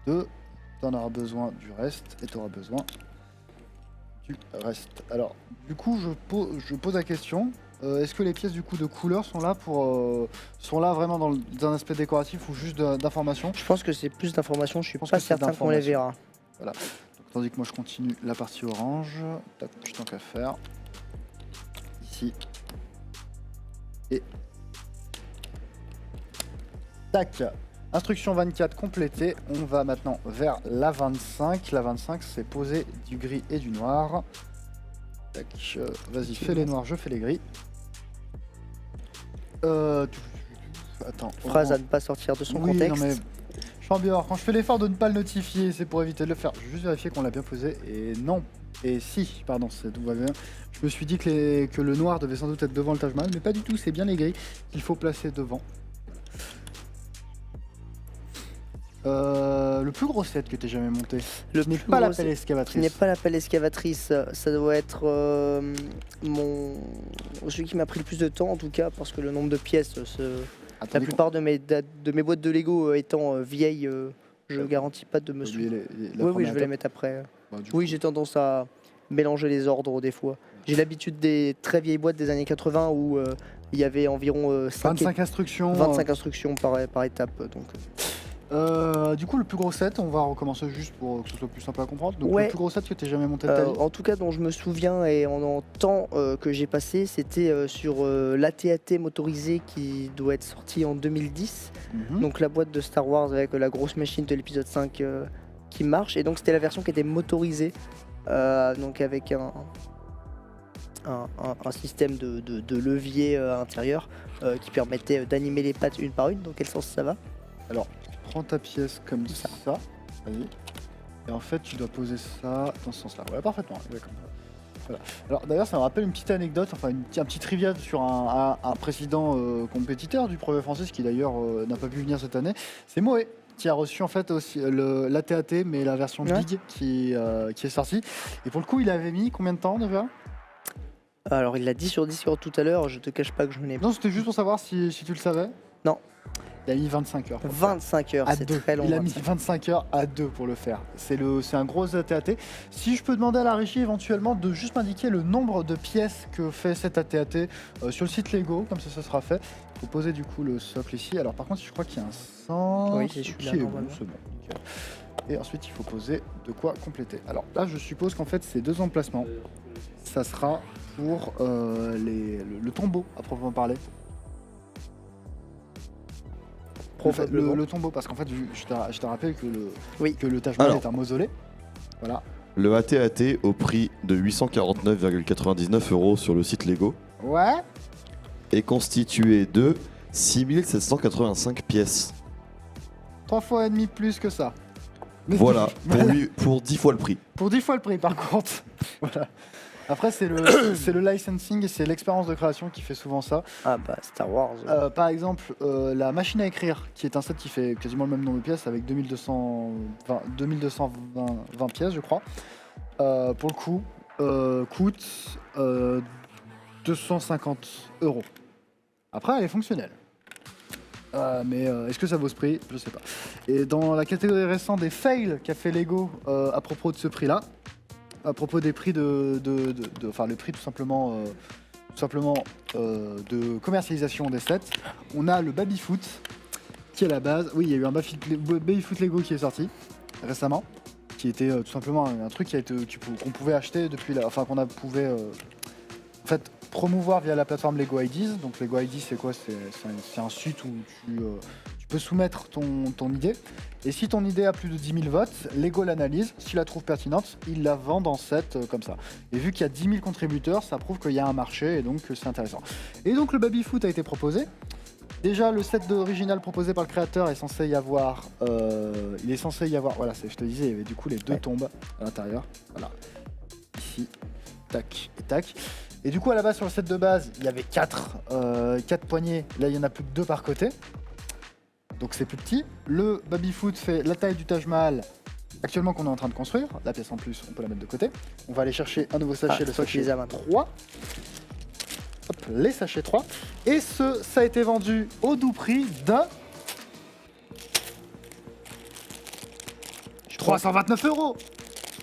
de 2. Tu en auras besoin du reste. Et tu auras besoin du reste. Alors, du coup, je pose la question. Est-ce que les pièces du coup de couleur sont là vraiment dans un aspect décoratif ou juste d'information? Je pense que c'est plus d'informations, je suis pense pas que c'est certain qu'on les verra. Donc, tandis que moi je continue la partie orange. Tac, tant qu'à faire. Ici. Et. Tac. Instruction 24 complétée. On va maintenant vers la 25. La 25, c'est poser du gris et du noir. Tac. Vas-y, fais les noirs, je fais les gris. Attends. Phrase à ne pas sortir de son Oui, contexte. non mais je suis bien. Quand je fais l'effort de ne pas le notifier, c'est pour éviter de le faire. Je vais juste vérifier qu'on l'a bien posé. Et non. Et si, pardon, tout va bien. Je me suis dit que le noir devait sans doute être devant le Taj Mahal, mais pas du tout. C'est bien les gris qu'il faut placer devant. Le plus gros set que t'aies jamais monté. Le Ce n'est plus pas la gros pelle set excavatrice. qui n'est pas la pelle excavatrice, ça doit être celui qui m'a pris le plus de temps en tout cas, parce que le nombre de pièces, la Attendez, plupart de mes boîtes de Lego étant vieilles, je garantis pas de me oublier souvenir. la Oui, première je vais les étape. mettre après. Bah, du Oui, coup, j'ai tendance à mélanger les ordres des fois. J'ai l'habitude des très vieilles boîtes des années 80 où il y avait environ 25 instructions. 25 instructions par étape. Donc. Du coup, le plus gros set, on va recommencer juste pour que ce soit plus simple à comprendre. Donc, Ouais. le plus gros set que t'aies jamais monté de ta vie. En tout cas, dont je me souviens et en temps que j'ai passé, c'était sur l'AT-AT motorisé qui doit être sorti en 2010. Mhm. Donc la boîte de Star Wars avec la grosse machine de l'épisode 5 qui marche. Et donc c'était la version qui était motorisée, donc avec un système de levier à l'intérieur qui permettait d'animer les pattes une par une. Dans quel sens ça va? Alors, tu prends ta pièce comme ça. Vas-y. Et en fait, tu dois poser ça dans ce sens-là. Voilà, parfaitement. Ouais, comme ça. Voilà. Alors, d'ailleurs, ça me rappelle une petite anecdote, enfin, un petit trivia sur un précédent compétiteur du Brevet français, qui d'ailleurs n'a pas pu venir cette année. C'est Moé qui a reçu en fait aussi l'AT-AT, mais la version Ouais. Big qui est sortie. Et pour le coup, il avait mis combien de temps déjà? Alors il l'a dit sur Discord tout à l'heure, je te cache pas que je n'ai pas. Non, c'était juste pour savoir si tu le savais. Non. Il a mis 25 heures. 25 heures, À c'est 2. très long. Il a mis 25. 25 heures à 2 pour le faire. C'est un gros AT-AT. Si je peux demander à la régie éventuellement de juste m'indiquer le nombre de pièces que fait cet AT-AT sur le site Lego, comme ça sera fait. Il faut poser du coup le socle ici. Alors par contre, je crois qu'il y a un sens. Oui, c'est celui-là, qui est bon, normalement. c'est bon, nickel. Et ensuite, il faut poser de quoi compléter. Alors là, je suppose qu'en fait, ces deux emplacements, ça sera pour le tombeau à proprement parler. Probablement. Le tombeau, parce qu'en fait, je te rappelle que Oui. que le Taj Mahal Alors. est un mausolée. Voilà. Le AT-AT au prix de 849,99 € sur le site Lego Ouais. est constitué de 6785 pièces. 3 fois et demi plus que ça. Mais Voilà, pour 10 fois le prix. Pour 10 fois le prix, par contre. Voilà. Après, c'est le licensing et c'est l'expérience de création qui fait souvent ça. Ah bah Star Wars. Par exemple, la machine à écrire, qui est un set qui fait quasiment le même nombre de pièces, avec 2220 pièces, je crois. Pour le coup, coûte 250 €. Après, elle est fonctionnelle. Mais est-ce que ça vaut ce prix? Je sais pas. Et dans la catégorie récente des fails qu'a fait Lego à propos de ce prix-là, à propos des prix enfin le prix tout simplement de commercialisation des sets, on a le Babyfoot qui est la base. Oui, il y a eu un Babyfoot Lego qui est sorti récemment, qui était tout simplement un truc qu'on pouvait acheter depuis enfin qu'on pouvait en fait promouvoir via la plateforme Lego Ideas. Donc Lego Ideas c'est quoi? C'est un site où tu peux soumettre ton idée. Et si ton idée a plus de 10 000 votes, Lego l'analyse, s'il la trouve pertinente, il la vend dans set comme ça. Et vu qu'il y a 10 000 contributeurs, ça prouve qu'il y a un marché et donc c'est intéressant. Et donc le Babyfoot a été proposé. Déjà le set original proposé par le créateur est censé y avoir, voilà, je te disais, il y avait du coup les deux tombes à l'intérieur. Voilà, ici, tac et tac. Et du coup à la base sur le set de base, il y avait 4 poignées, là il y en a plus que 2 par côté. Donc c'est plus petit. Le Babyfoot fait la taille du Taj Mahal actuellement qu'on est en train de construire. La pièce en plus, on peut la mettre de côté. On va aller chercher un nouveau sachet, le sachet 3. Hop, les sachets 3. Et ça a été vendu au doux prix de 329 €.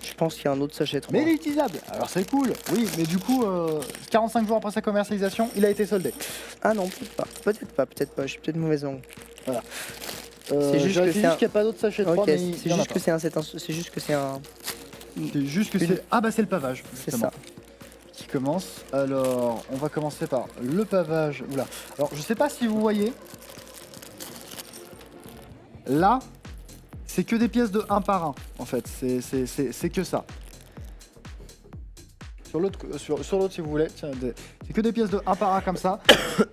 Je pense qu'il y a un autre sachet 3. Mais il est utilisable. Alors c'est cool. Oui, mais du coup, 45 jours après sa commercialisation, il a été soldé. Ah non, peut-être pas. Je suis peut-être mauvaise langue. Voilà. C'est juste qu'il n'y a pas d'autres sachets 3. Okay, c'est juste que c'est un. C'est juste que c'est un. C'est juste que c'est. Ah bah c'est le pavage. C'est ça. Qui commence. Alors, on va commencer par le pavage. Oula. Alors, je sais pas si vous voyez. Là, c'est que des pièces de 1 par 1 en fait. C'est que ça. Sur l'autre, si vous voulez, c'est que des pièces de 1 par 1 comme ça.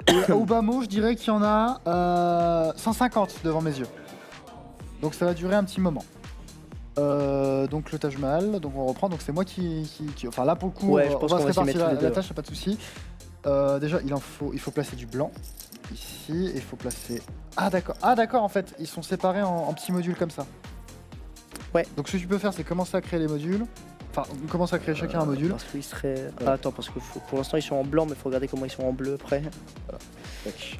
Et au bas mot, je dirais qu'il y en a 150 devant mes yeux. Donc ça va durer un petit moment. Donc le Taj Mahal, donc on reprend. Donc c'est moi qui enfin là pour le coup, ouais, je pense on va se répartir la tâche, pas de souci. Déjà, il faut placer du blanc ici. Il faut placer. Ah d'accord. En fait, ils sont séparés en petits modules comme ça. Ouais. Donc ce que tu peux faire, c'est commencer à créer les modules. Enfin, commence à créer chacun un module. Parce qu'ils seraient. Ah, attends, parce que pour l'instant ils sont en blanc, mais il faut regarder comment ils sont en bleu après.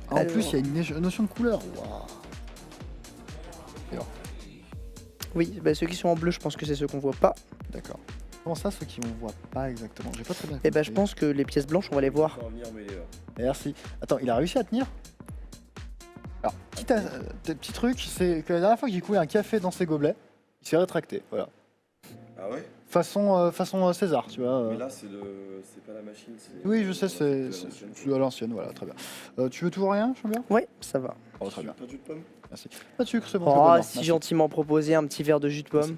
Voilà. En plus, il y a une notion de couleur. Wow. Oui, bah, ceux qui sont en bleu, je pense que c'est ceux qu'on voit pas. D'accord. Comment ça, ceux qui on voit pas exactement? J'ai pas très bien. Et bah, je pense que les pièces blanches, on va les voir. Merci. Attends, il a réussi à tenir? Alors, petit truc, c'est que la dernière fois que j'ai coulé un café dans ses gobelets, il s'est rétracté. Voilà. Ah ouais? Façon César, tu vois. Mais là, c'est pas la machine. Oui, je sais, c'est à l'ancienne, voilà, très bien. Tu veux toujours rien, Chambert? Oui, ça va. Oh, très bien. Pas de jus de pomme? Merci. Pas de sucre, c'est bon. Oh, si gentiment proposé un petit verre de jus de pomme.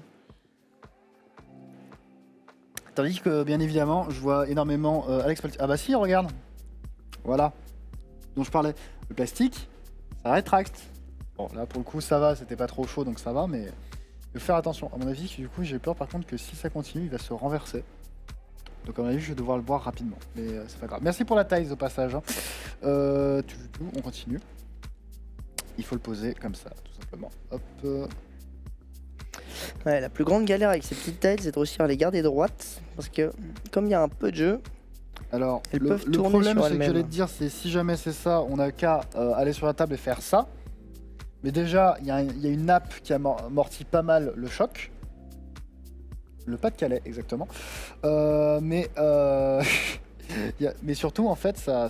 Tandis que, bien évidemment, je vois énormément Alex Palti. Ah bah si, regarde. Voilà. Dont je parlais. Le plastique, ça rétracte. Bon, là, pour le coup, ça va, c'était pas trop chaud, donc ça va, mais il faut faire attention. À mon avis, du coup, j'ai peur par contre que si ça continue, il va se renverser. Donc à mon avis, je vais devoir le boire rapidement. Mais c'est pas grave. Merci pour la taille au passage. Hein. On continue. Il faut le poser comme ça, tout simplement. Hop. Ouais, la plus grande galère avec ces petites tailles, c'est de réussir à les garder droites. Parce que comme il y a un peu de jeu, alors elles peuvent le tourner problème, sur c'est que elles-mêmes. j'allais te dire, c'est si jamais c'est ça, on n'a qu'à aller sur la table et faire ça. Mais déjà, il y a une nappe qui amortit pas mal le choc. Le Pas-de-Calais, exactement. Mais surtout, en fait, ça,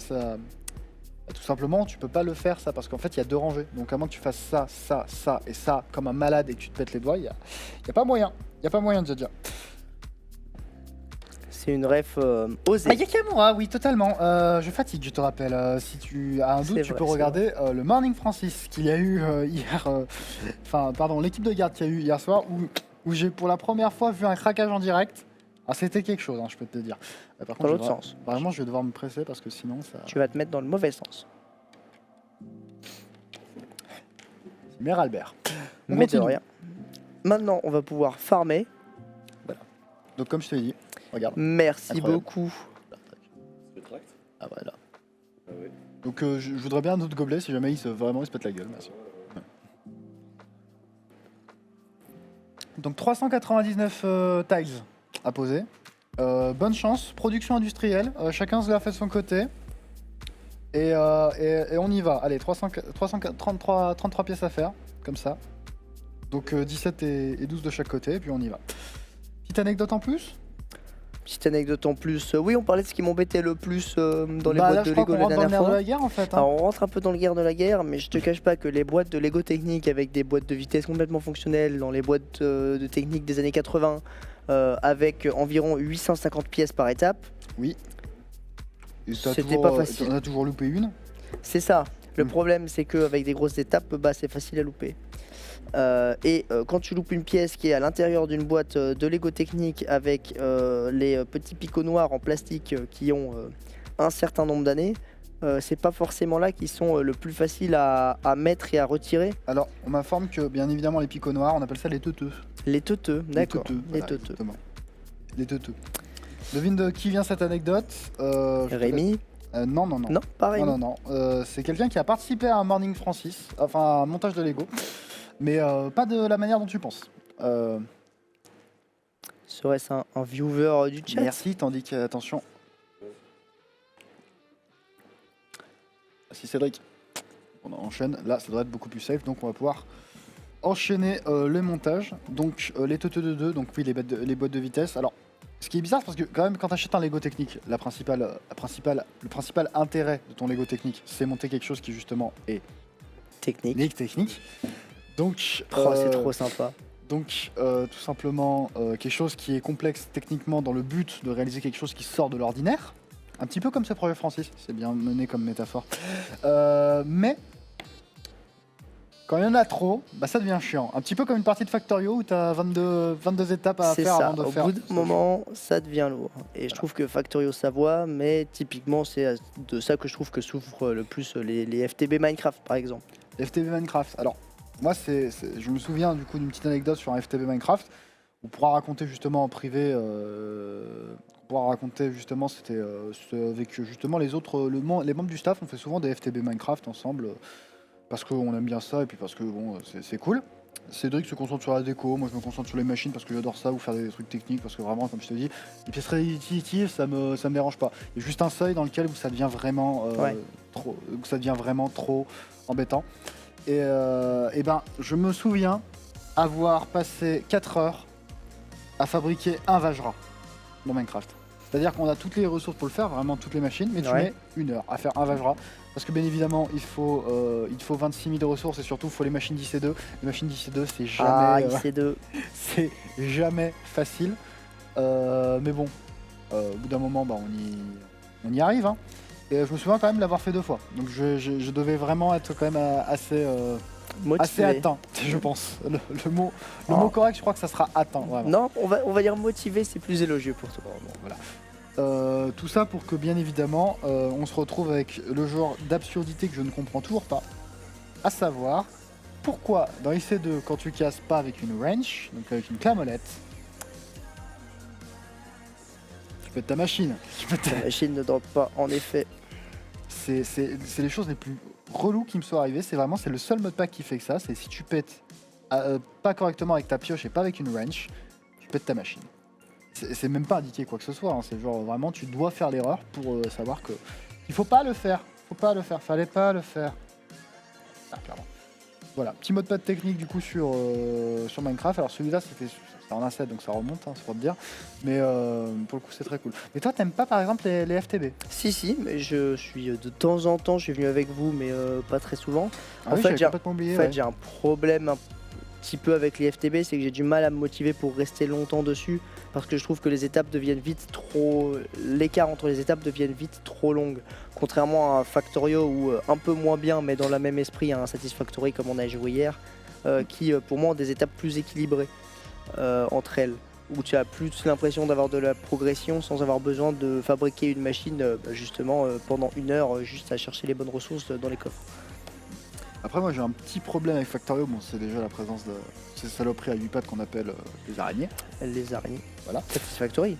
tout simplement, tu peux pas le faire, ça, parce qu'en fait, il y a 2 rangées. Donc, à moins que tu fasses ça et ça, comme un malade et que tu te pètes les doigts, il y a pas moyen. Il y a pas moyen, Jaja. C'est une ref osée. Ah, Yakamura, oui, totalement. Je fatigue, je te rappelle. Si tu as un doute, tu peux regarder le Morning Francis qu'il y a eu hier. L'équipe de garde qu'il y a eu hier soir, où j'ai pour la première fois vu un craquage en direct. Ah, c'était quelque chose, hein, je peux te dire. Par contre, dans l'autre sens. Vraiment, je vais devoir me presser parce que sinon ça. Tu vas te mettre dans le mauvais sens. C'est Mère Albert. Mais de rien. Maintenant, on va pouvoir farmer. Voilà. Donc, comme je te l'ai dit, regarde. Merci Incroyable. beaucoup. Ah, voilà. Ah ouais. Donc, je voudrais bien un autre gobelet si jamais il se pète la gueule. Merci. Ouais. Donc, 399 tiles à poser. Bonne chance, production industrielle, chacun se l'a fait de son côté. Et on y va. Allez, 33 pièces à faire, comme ça. Donc 17 et 12 de chaque côté, et puis on y va. Petite anecdote en plus? Petite anecdote en plus, oui, on parlait de ce qui m'embêtait le plus dans les Bah là, boîtes je de crois Lego qu'on la rentre dans le dernière nerf de fois. la guerre en fait. Alors, on rentre un peu dans le guerre de la guerre, mais je te cache pas que les boîtes de Lego technique avec des boîtes de vitesse complètement fonctionnelles, dans les boîtes de technique des années 80, avec environ 850 pièces par étape, Oui. Et t'as c'était toujours, pas facile. On a toujours loupé une. C'est ça. Le Mm. problème, c'est qu'avec des grosses étapes, bah, c'est facile à louper. Quand tu loupes une pièce qui est à l'intérieur d'une boîte de Lego technique avec les petits picots noirs en plastique qui ont un certain nombre d'années, c'est pas forcément là qu'ils sont le plus facile à mettre et à retirer. Alors, on m'informe que bien évidemment les picots noirs, on appelle ça les teuteux. Les teuteux, d'accord. Les teuteux. Les Voilà, teuteux. exactement. Les teuteux. Devine de qui vient cette anecdote? Rémi? Non, non, non. Non, pas Rémi. Non, non, non. C'est quelqu'un qui a participé à un Morning Francis, enfin un montage de Lego, mais pas de la manière dont tu penses. Serait-ce un viewer du chat? Merci, tandis que, attention. Si Cédric, on enchaîne, là ça doit être beaucoup plus safe, donc on va pouvoir enchaîner le montage. Donc les teuteux de 2, donc oui, les boîtes de vitesse. Alors, ce qui est bizarre, c'est parce que quand même, quand tu achètes un Lego technique, le principal intérêt de ton Lego technique, c'est monter quelque chose qui justement est Technique. technique. Donc, Oh, c'est trop sympa. donc tout simplement quelque chose qui est complexe techniquement dans le but de réaliser quelque chose qui sort de l'ordinaire. Un petit peu comme ce projet Francis, c'est bien mené comme métaphore. Mais quand il y en a trop, bah ça devient chiant. Un petit peu comme une partie de Factorio où tu as 22 étapes à C'est faire ça, avant de au faire. bout d'un moment, ça devient lourd. Et je trouve que Factorio Savoie, mais typiquement, c'est de ça que je trouve que souffrent le plus les FTB Minecraft, par exemple. FTB Minecraft. Alors, moi, je me souviens du coup d'une petite anecdote sur un FTB Minecraft. On pourra raconter justement en privé. On pourra raconter justement, c'était avec justement les autres, les membres du staff. On fait souvent des FTB Minecraft ensemble parce qu'on aime bien ça et puis parce que bon, c'est cool. Cédric se concentre sur la déco, moi je me concentre sur les machines parce que j'adore ça, ou faire des trucs techniques parce que vraiment, comme je te dis, les pièces répétitives, ça me dérange pas. Il y a juste un seuil dans lequel où ça devient vraiment trop embêtant. Et ben, je me souviens avoir passé 4 heures à fabriquer un Vajra dans Minecraft. C'est-à-dire qu'on a toutes les ressources pour le faire, vraiment toutes les machines, mais tu Ouais. mets 1 heure à faire un Vajra. Parce que bien évidemment, il faut 26 000 ressources et surtout, il faut les machines d'IC2. Les machines d'IC2, c'est Ah, jamais, IC2. c'est jamais facile. Mais bon, au bout d'un moment, bah, on y arrive. Hein. Et je me souviens quand même de l'avoir fait 2 fois. Donc je devais vraiment être quand même assez Motivé. atteint, je pense. Le mot Oh. correct, je crois que ça sera atteint. Vraiment. Non, on va dire motivé, c'est plus élogieux pour toi. Bon, voilà. Tout ça pour que bien évidemment on se retrouve avec le genre d'absurdité que je ne comprends toujours pas, à savoir pourquoi dans IC2 quand tu casses pas avec une wrench, donc avec une clamolette, tu pètes ta machine. La machine ne drop pas, en effet. C'est les choses les plus reloues qui me sont arrivées, c'est le seul modpack qui fait que ça, c'est si tu pètes pas correctement avec ta pioche et pas avec une wrench, tu pètes ta machine. C'est même pas indiqué quoi que ce soit, hein. C'est genre vraiment tu dois faire l'erreur pour savoir que il faut pas le faire, fallait pas le faire. Ah, clairement. Voilà, petit modpad technique du coup sur Minecraft. Alors celui-là c'était en 1.7 donc ça remonte, hein, c'est pour te dire. Mais pour le coup c'est très cool. Mais toi t'aimes pas par exemple les FTB? Si, mais je suis de temps en temps, je suis venu avec vous, mais pas très souvent. Ah oui, fait, j'avais complètement oublié. Ouais. j'ai un problème un petit peu avec les FTB, c'est que j'ai du mal à me motiver pour rester longtemps dessus parce que je trouve que les étapes deviennent vite trop. L'écart entre les étapes deviennent vite trop longues. Contrairement à un Factorio où un peu moins bien, mais dans le même esprit, un Satisfactory comme on a joué hier, qui pour moi ont des étapes plus équilibrées entre elles, où tu as plus l'impression d'avoir de la progression sans avoir besoin de fabriquer une machine justement pendant 1 heure juste à chercher les bonnes ressources dans les coffres. Après moi j'ai un petit problème avec Factorio, bon c'est déjà la présence de ces saloperies à 8 pattes qu'on appelle les araignées. Les araignées. Voilà. Satisfactory.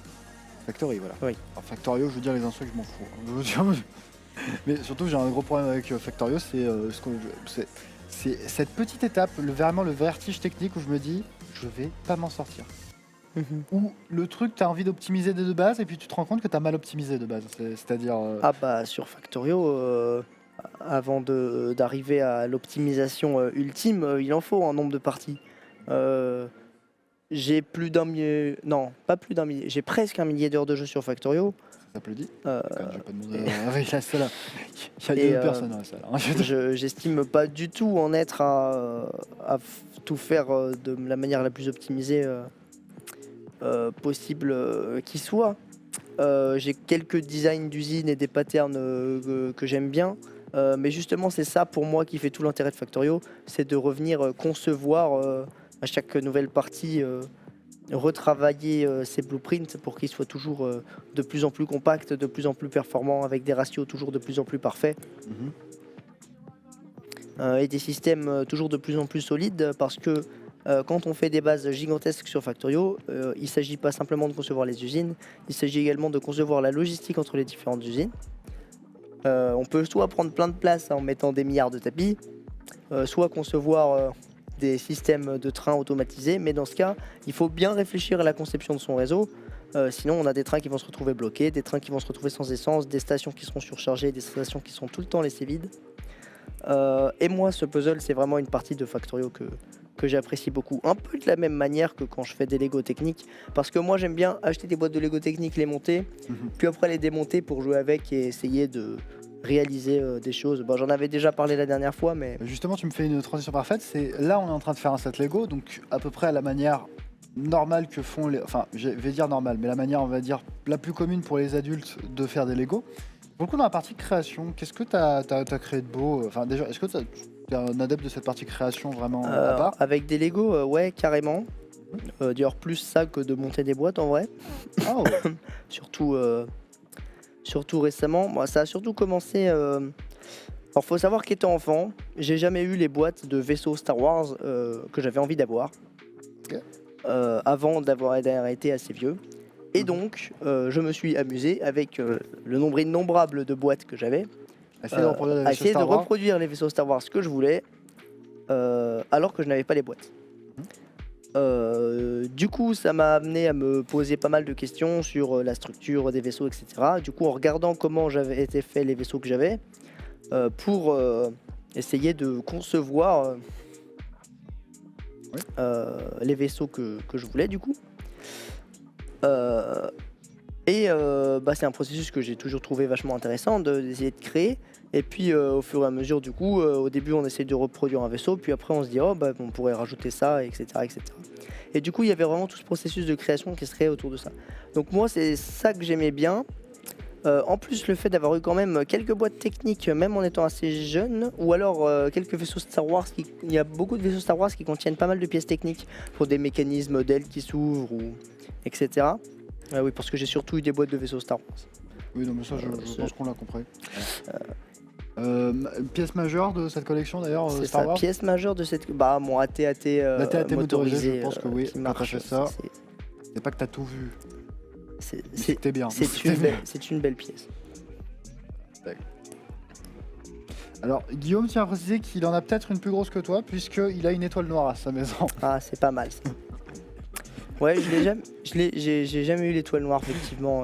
Factory, voilà. Oui. Alors, Factorio, je veux dire les insultes, je m'en fous. Je veux dire, mais surtout, j'ai un gros problème avec Factorio, c'est cette petite étape, vraiment le vertige technique où je me dis, je vais pas m'en sortir. ou le truc tu as envie d'optimiser de base et puis tu te rends compte que tu as mal optimisé de base. C'est-à-dire Ah bah sur Factorio, avant d'arriver à l'optimisation ultime, il en faut un nombre de parties. J'ai plus d'un millier, non pas plus d'un millier, j'ai presque 1 millier d'heures de jeu sur Factorio. ça t'applaudit. Euh, Quand même, je vais pas demander avec la salle. Il y a Et, deux personnes dans la salle. Hein. J'estime pas du tout en être à tout faire de la manière la plus optimisée possible qui soit. J'ai quelques designs d'usine et des patterns que j'aime bien. Mais justement, c'est ça pour moi qui fait tout l'intérêt de Factorio, c'est de revenir concevoir à chaque nouvelle partie, retravailler ces blueprints pour qu'ils soient toujours de plus en plus compacts, de plus en plus performants, avec des ratios toujours de plus en plus parfaits. Et des systèmes toujours de plus en plus solides, parce que quand on fait des bases gigantesques sur Factorio, il ne s'agit pas simplement de concevoir les usines, il s'agit également de concevoir la logistique entre les différentes usines. On peut soit prendre plein de place en mettant des milliards de tapis, soit concevoir des systèmes de trains automatisés, mais dans ce cas, il faut bien réfléchir à la conception de son réseau. Sinon, on a des trains qui vont se retrouver bloqués, des trains qui vont se retrouver sans essence, des stations qui seront surchargées, des stations qui sont tout le temps laissées vides. Et moi, ce puzzle, c'est vraiment une partie de Factorio que j'apprécie beaucoup. Un peu de la même manière que quand je fais des Lego techniques, parce que moi, j'aime bien acheter des boîtes de Lego techniques, les monter, puis après les démonter pour jouer avec et essayer de réaliser des choses. Bon, j'en avais déjà parlé la dernière fois, mais Justement, tu me fais une transition parfaite. C'est là, on est en train de faire un set Lego, donc à peu près à la manière normale que font les. Enfin, je vais dire normale, mais la manière, on va dire, la plus commune pour les adultes de faire des Lego. Pour le coup, dans la partie création, qu'est-ce que tu as créé de beau? Enfin, déjà, est-ce que tu es un adepte de cette partie création vraiment à part? avec des Lego, ouais, carrément. D'ailleurs, plus ça que de monter des boîtes en vrai. Ah ouais. Surtout récemment. Moi, ça a surtout commencé. Alors, faut savoir qu'étant enfant, j'ai jamais eu les boîtes de vaisseaux Star Wars que j'avais envie d'avoir. Ok. Avant d'avoir été assez vieux. Et donc, je me suis amusé avec le nombre innombrable de boîtes que j'avais Essayer de reproduire les à vaisseaux essayer de Star Wars. reproduire les vaisseaux Star Wars que je voulais, alors que je n'avais pas les boîtes. Du coup, ça m'a amené à me poser pas mal de questions sur la structure des vaisseaux, etc. Du coup, en regardant comment j'avais été fait les vaisseaux que j'avais, pour essayer de concevoir les vaisseaux que je voulais, du coup. C'est un processus que j'ai toujours trouvé vachement intéressant d'essayer de créer. Et puis au fur et à mesure, du coup, au début on essaie de reproduire un vaisseau, puis après on se dit on pourrait rajouter ça, etc., etc. Et du coup il y avait vraiment tout ce processus de création qui serait autour de ça. Donc moi c'est ça que j'aimais bien. En plus le fait d'avoir eu quand même quelques boîtes techniques, même en étant assez jeune, ou alors quelques vaisseaux Star Wars, il y a beaucoup de vaisseaux Star Wars qui contiennent pas mal de pièces techniques pour des mécanismes d'ailes qui s'ouvrent, etc. Oui, parce que j'ai surtout eu des boîtes de vaisseaux Star Wars. Oui, non, mais ça, je pense qu'on l'a compris. Pièce majeure de cette collection d'ailleurs, C'est Star ça, Wars. pièce majeure de cette. Bah, mon AT-AT L'AT-AT motorisé, motorisé, je pense que oui, qui quand marche. t'as fait ça, c'est pas que t'as tout vu, C'est mais c'était bien. c'est une belle pièce. Alors, Guillaume tient à préciser qu'il en a peut-être une plus grosse que toi, puisqu'il a une étoile noire à sa maison. Ah, c'est pas mal ça. Ouais, j'ai jamais eu l'étoile noire, effectivement.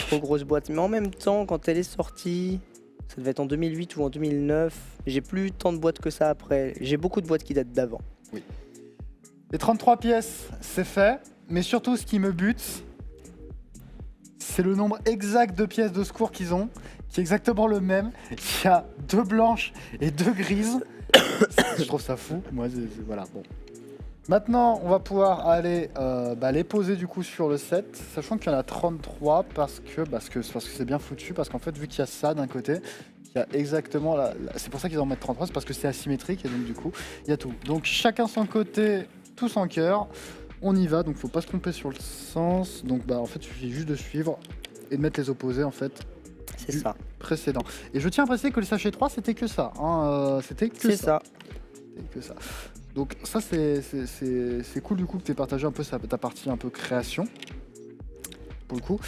Trop grosse boîte. Mais en même temps, quand elle est sortie, ça devait être en 2008 ou en 2009, j'ai plus eu tant de boîtes que ça après. J'ai beaucoup de boîtes qui datent d'avant. Les 33 pièces, c'est fait, mais surtout ce qui me bute, c'est le nombre exact de pièces de secours qu'ils ont, qui est exactement le même. Il y a 2 blanches et 2 grises. Je trouve ça fou. Moi, voilà, bon. Maintenant, on va pouvoir aller les poser du coup sur le set, sachant qu'il y en a 33 parce que c'est bien foutu, parce qu'en fait, vu qu'il y a ça d'un côté, il y a exactement c'est pour ça qu'ils en mettent 33, c'est parce que c'est asymétrique et donc du coup, il y a tout. Donc chacun son côté, tous en cœur. On y va, donc faut pas se tromper sur le sens. Donc en fait, il suffit juste de suivre et de mettre les opposés en fait. C'est ça. Précédent. Et je tiens à préciser que le sachet 3, c'était que ça. Hein, c'était que C'est ça. C'était que ça. Donc ça, c'est cool du coup que tu aies partagé un peu ta partie un peu création, pour le coup.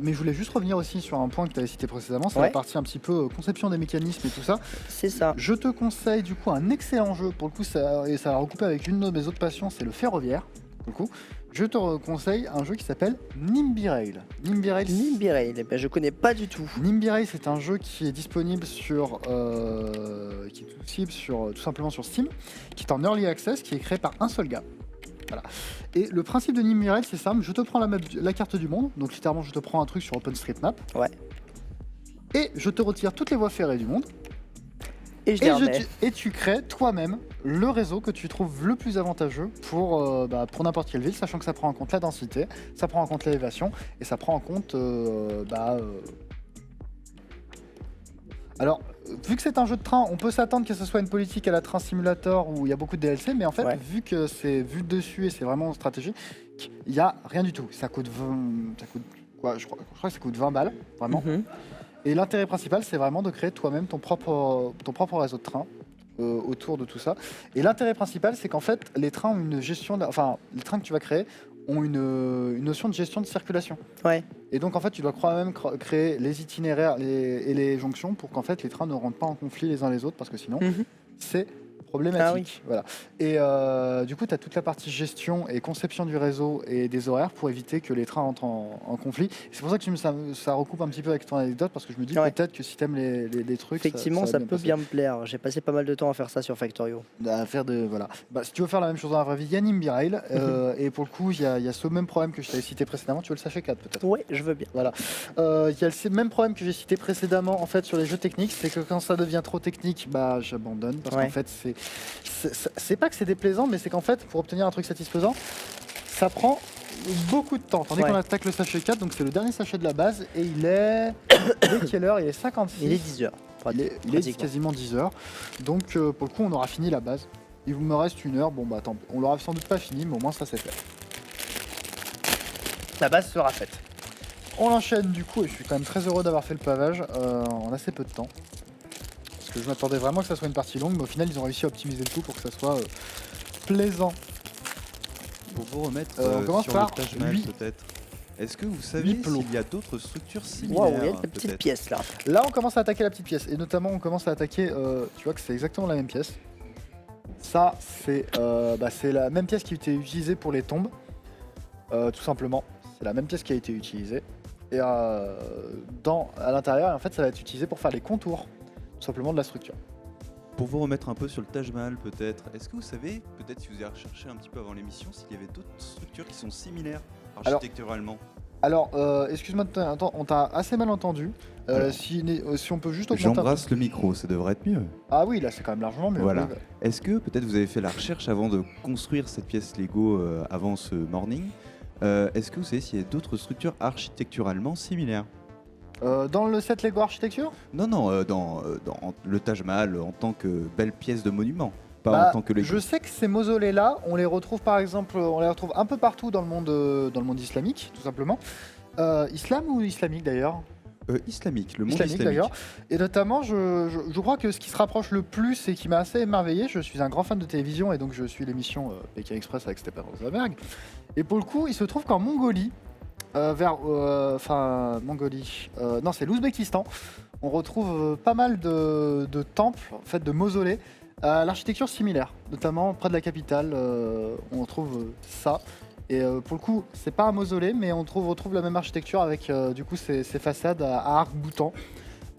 Mais je voulais juste revenir aussi sur un point que tu avais cité précédemment, c'est la partie un petit peu conception des mécanismes et tout ça. C'est ça. Je te conseille du coup un excellent jeu, pour le coup, et ça va recouper avec une de mes autres passions, c'est le ferroviaire. pour le coup, je te conseille un jeu qui s'appelle Nimby Rail. Nimby Rail, eh ben, je connais pas du tout. Nimby Rail, c'est un jeu qui est disponible sur, tout simplement sur Steam, qui est en early access, qui est créé par un seul gars. Voilà. Et le principe de Nimby Rail, c'est simple, je te prends la carte du monde, donc littéralement je te prends un truc sur OpenStreetMap. Ouais. Et je te retire toutes les voies ferrées du monde. Et tu crées toi-même le réseau que tu trouves le plus avantageux pour n'importe quelle ville, sachant que ça prend en compte la densité, ça prend en compte l'élévation et ça prend en compte. Alors, vu que c'est un jeu de train, on peut s'attendre que ce soit une politique à la Train Simulator où il y a beaucoup de DLC, mais en fait, vu que c'est vu de dessus et c'est vraiment stratégique, il n'y a rien du tout. Ça coûte 20. Ça coûte quoi je crois que ça coûte 20 balles, vraiment. Et l'intérêt principal, c'est vraiment de créer toi-même ton propre réseau de trains autour de tout ça. Et l'intérêt principal, c'est qu'en fait, les trains ont une gestion, les trains que tu vas créer ont une notion de gestion de circulation. Ouais. Et donc, en fait, tu dois quand même créer les itinéraires et les jonctions pour qu'en fait, les trains ne rentrent pas en conflit les uns les autres, parce que sinon, c'est problématique. Voilà. Et du coup, tu as toute la partie gestion et conception du réseau et des horaires pour éviter que les trains entrent en conflit. C'est pour ça que ça recoupe un petit peu avec ton anecdote, parce que je me dis peut-être que si tu aimes les trucs... Effectivement, ça peut bien me plaire. J'ai passé pas mal de temps à faire ça sur Factorio. Si tu veux faire la même chose dans la vraie vie, il y a Nimby Rail. Et pour le coup, il y a ce même problème que je t'avais cité précédemment. Tu veux le sachet 4 peut-être? Ouais, je veux bien. Voilà. Il y a le même problème que j'ai cité précédemment en fait sur les jeux techniques, c'est que quand ça devient trop technique, j'abandonne, parce qu'en fait c'est pas que c'est déplaisant, mais c'est qu'en fait pour obtenir un truc satisfaisant, ça prend beaucoup de temps. Tandis qu'on attaque le sachet 4, donc c'est le dernier sachet de la base, et il est quelle heure? Il est 56. Il est 10h. Il est quasiment 10h. Donc pour le coup on aura fini la base. Il me reste 1 heure, tant pis. On l'aura sans doute pas fini, mais au moins ça c'est fait. La base sera faite. On enchaîne du coup, et je suis quand même très heureux d'avoir fait le pavage en assez peu de temps. Parce que je m'attendais vraiment que ça soit une partie longue, mais au final ils ont réussi à optimiser le tout pour que ça soit plaisant. Pour vous remettre on commence sur par le Taj Mahal 8. peut-être. Est-ce que vous savez s'il y a d'autres structures similaires? Waouh, il y a une petite pièce là. Là on commence à attaquer la petite pièce, et notamment on commence à attaquer, tu vois que c'est exactement la même pièce. Ça c'est la même pièce qui a été utilisée pour les tombes, tout simplement. C'est la même pièce qui a été utilisée. Et à l'intérieur, en fait, ça va être utilisé pour faire les contours, tout simplement, de la structure. Pour vous remettre un peu sur le Taj Mahal peut-être, est-ce que vous savez, peut-être si vous avez recherché un petit peu avant l'émission, s'il y avait d'autres structures qui sont similaires architecturalement? Alors, excuse-moi, on t'a assez mal entendu. Si on peut juste augmenter... J'embrasse le micro, ça devrait être mieux. Ah oui, là c'est quand même largement mieux. Voilà. Oui. Est-ce que peut-être vous avez fait la recherche avant de construire cette pièce Lego avant ce morning? Est-ce que vous savez s'il y a d'autres structures architecturalement similaires? Dans le set Lego Architecture? Non, dans le Taj Mahal en tant que belle pièce de monument, pas en tant que Lego. Je sais que ces mausolées-là, on les retrouve par exemple, un peu partout dans le monde islamique, tout simplement. Islam ou islamique d'ailleurs? Islamique, le monde islamique. D'ailleurs. Et notamment, je crois que ce qui se rapproche le plus et qui m'a assez émerveillé, je suis un grand fan de télévision et donc je suis l'émission Pékin Express avec Stéphane Rosenberg. Et pour le coup, il se trouve qu'en Mongolie, c'est l'Ouzbékistan, on retrouve pas mal de temples, en fait, de mausolées, à l'architecture similaire, notamment près de la capitale, on retrouve ça. Et pour le coup, c'est pas un mausolée, mais on retrouve la même architecture avec du coup ces façades à arc boutant.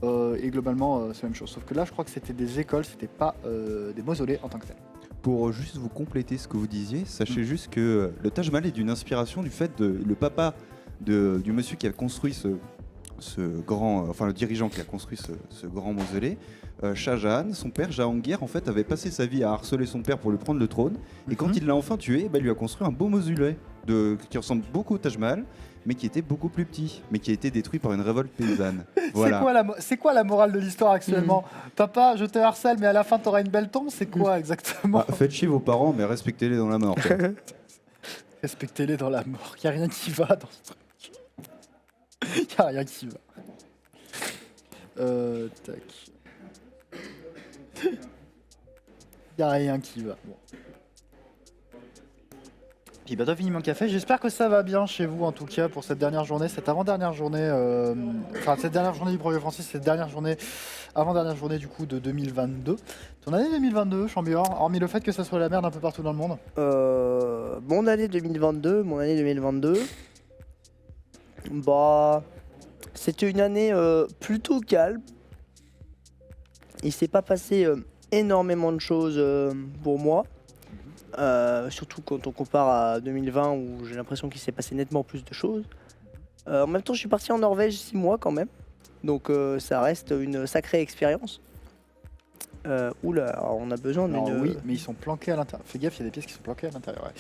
Et globalement, c'est la même chose. Sauf que là, je crois que c'était des écoles, c'était pas des mausolées en tant que tels. Pour juste vous compléter ce que vous disiez, sachez juste que le Taj Mahal est d'une inspiration du fait de le papa du monsieur qui a construit le dirigeant qui a construit ce grand mausolée, Shah Jahan, son père Jahangir en fait avait passé sa vie à harceler son père pour lui prendre le trône, et quand il l'a enfin tué, il lui a construit un beau mausolée qui ressemble beaucoup au Taj Mahal, mais qui était beaucoup plus petit, mais qui a été détruit par une révolte paysanne. Voilà. C'est quoi la morale de l'histoire actuellement? Papa, je te harcèle, mais à la fin t'auras une belle tombe, c'est quoi exactement? Faites chier vos parents, mais respectez-les dans la mort. Respectez-les dans la mort, y a rien qui va dans ce truc. Y a rien qui va. Tac. Y a rien qui va. Bon. J'ai bientôt fini mon café. J'espère que ça va bien chez vous en tout cas pour cette dernière journée, cette avant-dernière journée, cette dernière journée du Brevet Francis, cette dernière journée avant-dernière journée du coup de 2022. Ton année 2022, Chambior, hormis le fait que ça soit la merde un peu partout dans le monde. Mon année 2022, bah, c'était une année plutôt calme. Il s'est pas passé énormément de choses pour moi. Surtout quand on compare à 2020 où j'ai l'impression qu'il s'est passé nettement plus de choses. En même temps, je suis parti en Norvège 6 mois quand même. Donc ça reste une sacrée expérience. Oula, alors on a besoin d'une... Alors oui, mais ils sont planqués à l'intérieur. Fais gaffe, il y a des pièces qui sont planquées à l'intérieur. Ouais.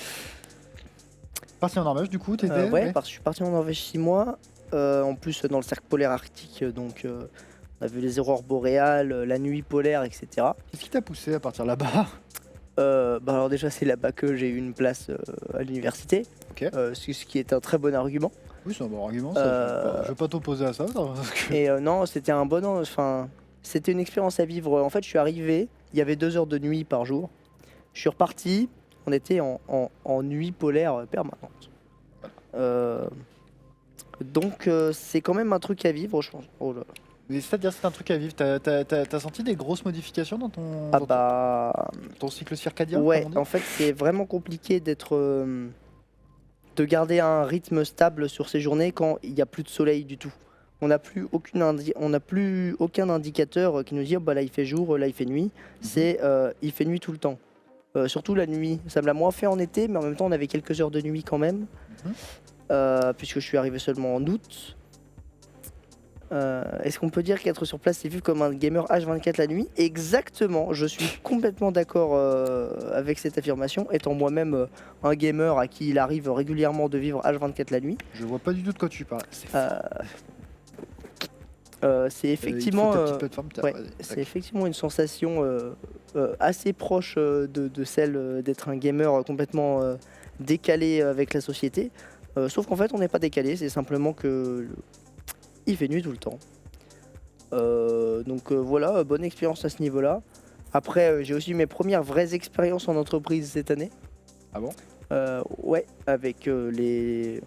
Parti en Norvège, du coup, t'étais ouais, parce que je suis parti en Norvège 6 mois. En plus, dans le cercle polaire arctique, donc on a vu les aurores boréales, la nuit polaire, etc. Qu'est-ce qui t'a poussé à partir là-bas? Bah alors déjà, c'est là-bas que j'ai eu une place à l'université, Ok. ce qui est un très bon argument. Oui, c'est un bon argument. Ça, je vais pas t'opposer à ça. Parce que... Et non, c'était un bon enfin, c'était une expérience à vivre. En fait, je suis arrivé, il y avait 2 heures de nuit par jour. Je suis reparti, on était en nuit polaire permanente. Donc c'est quand même un truc à vivre, je pense. Oh là là. Mais c'est-à-dire c'est un truc à vivre. T'as senti des grosses modifications dans ton, Ah dans bah ton cycle circadien? ouais, comme on dit en fait c'est vraiment compliqué de garder un rythme stable sur ces journées quand il n'y a plus de soleil du tout. On n'a plus aucun indicateur qui nous dit oh, bah là il fait jour, là il fait nuit. C'est il fait nuit tout le temps. Surtout la nuit. Ça me l'a moins fait en été, mais en même temps on avait quelques heures de nuit quand même. Puisque je suis arrivé seulement en août. Est-ce qu'on peut dire qu'être sur place c'est vu comme un gamer H24 la nuit? Exactement, je suis complètement d'accord avec cette affirmation, étant moi-même un gamer à qui il arrive régulièrement de vivre H24 la nuit. Je vois pas du tout de quoi tu parles. C'est effectivement, ouais, c'est effectivement une sensation assez proche de celle d'être un gamer complètement décalé avec la société. Sauf qu'en fait on n'est pas décalé, c'est simplement que il fait nuit tout le temps. Donc voilà, bonne expérience à ce niveau-là. Après, j'ai aussi eu mes premières vraies expériences en entreprise cette année. Ah bon? Ouais, avec les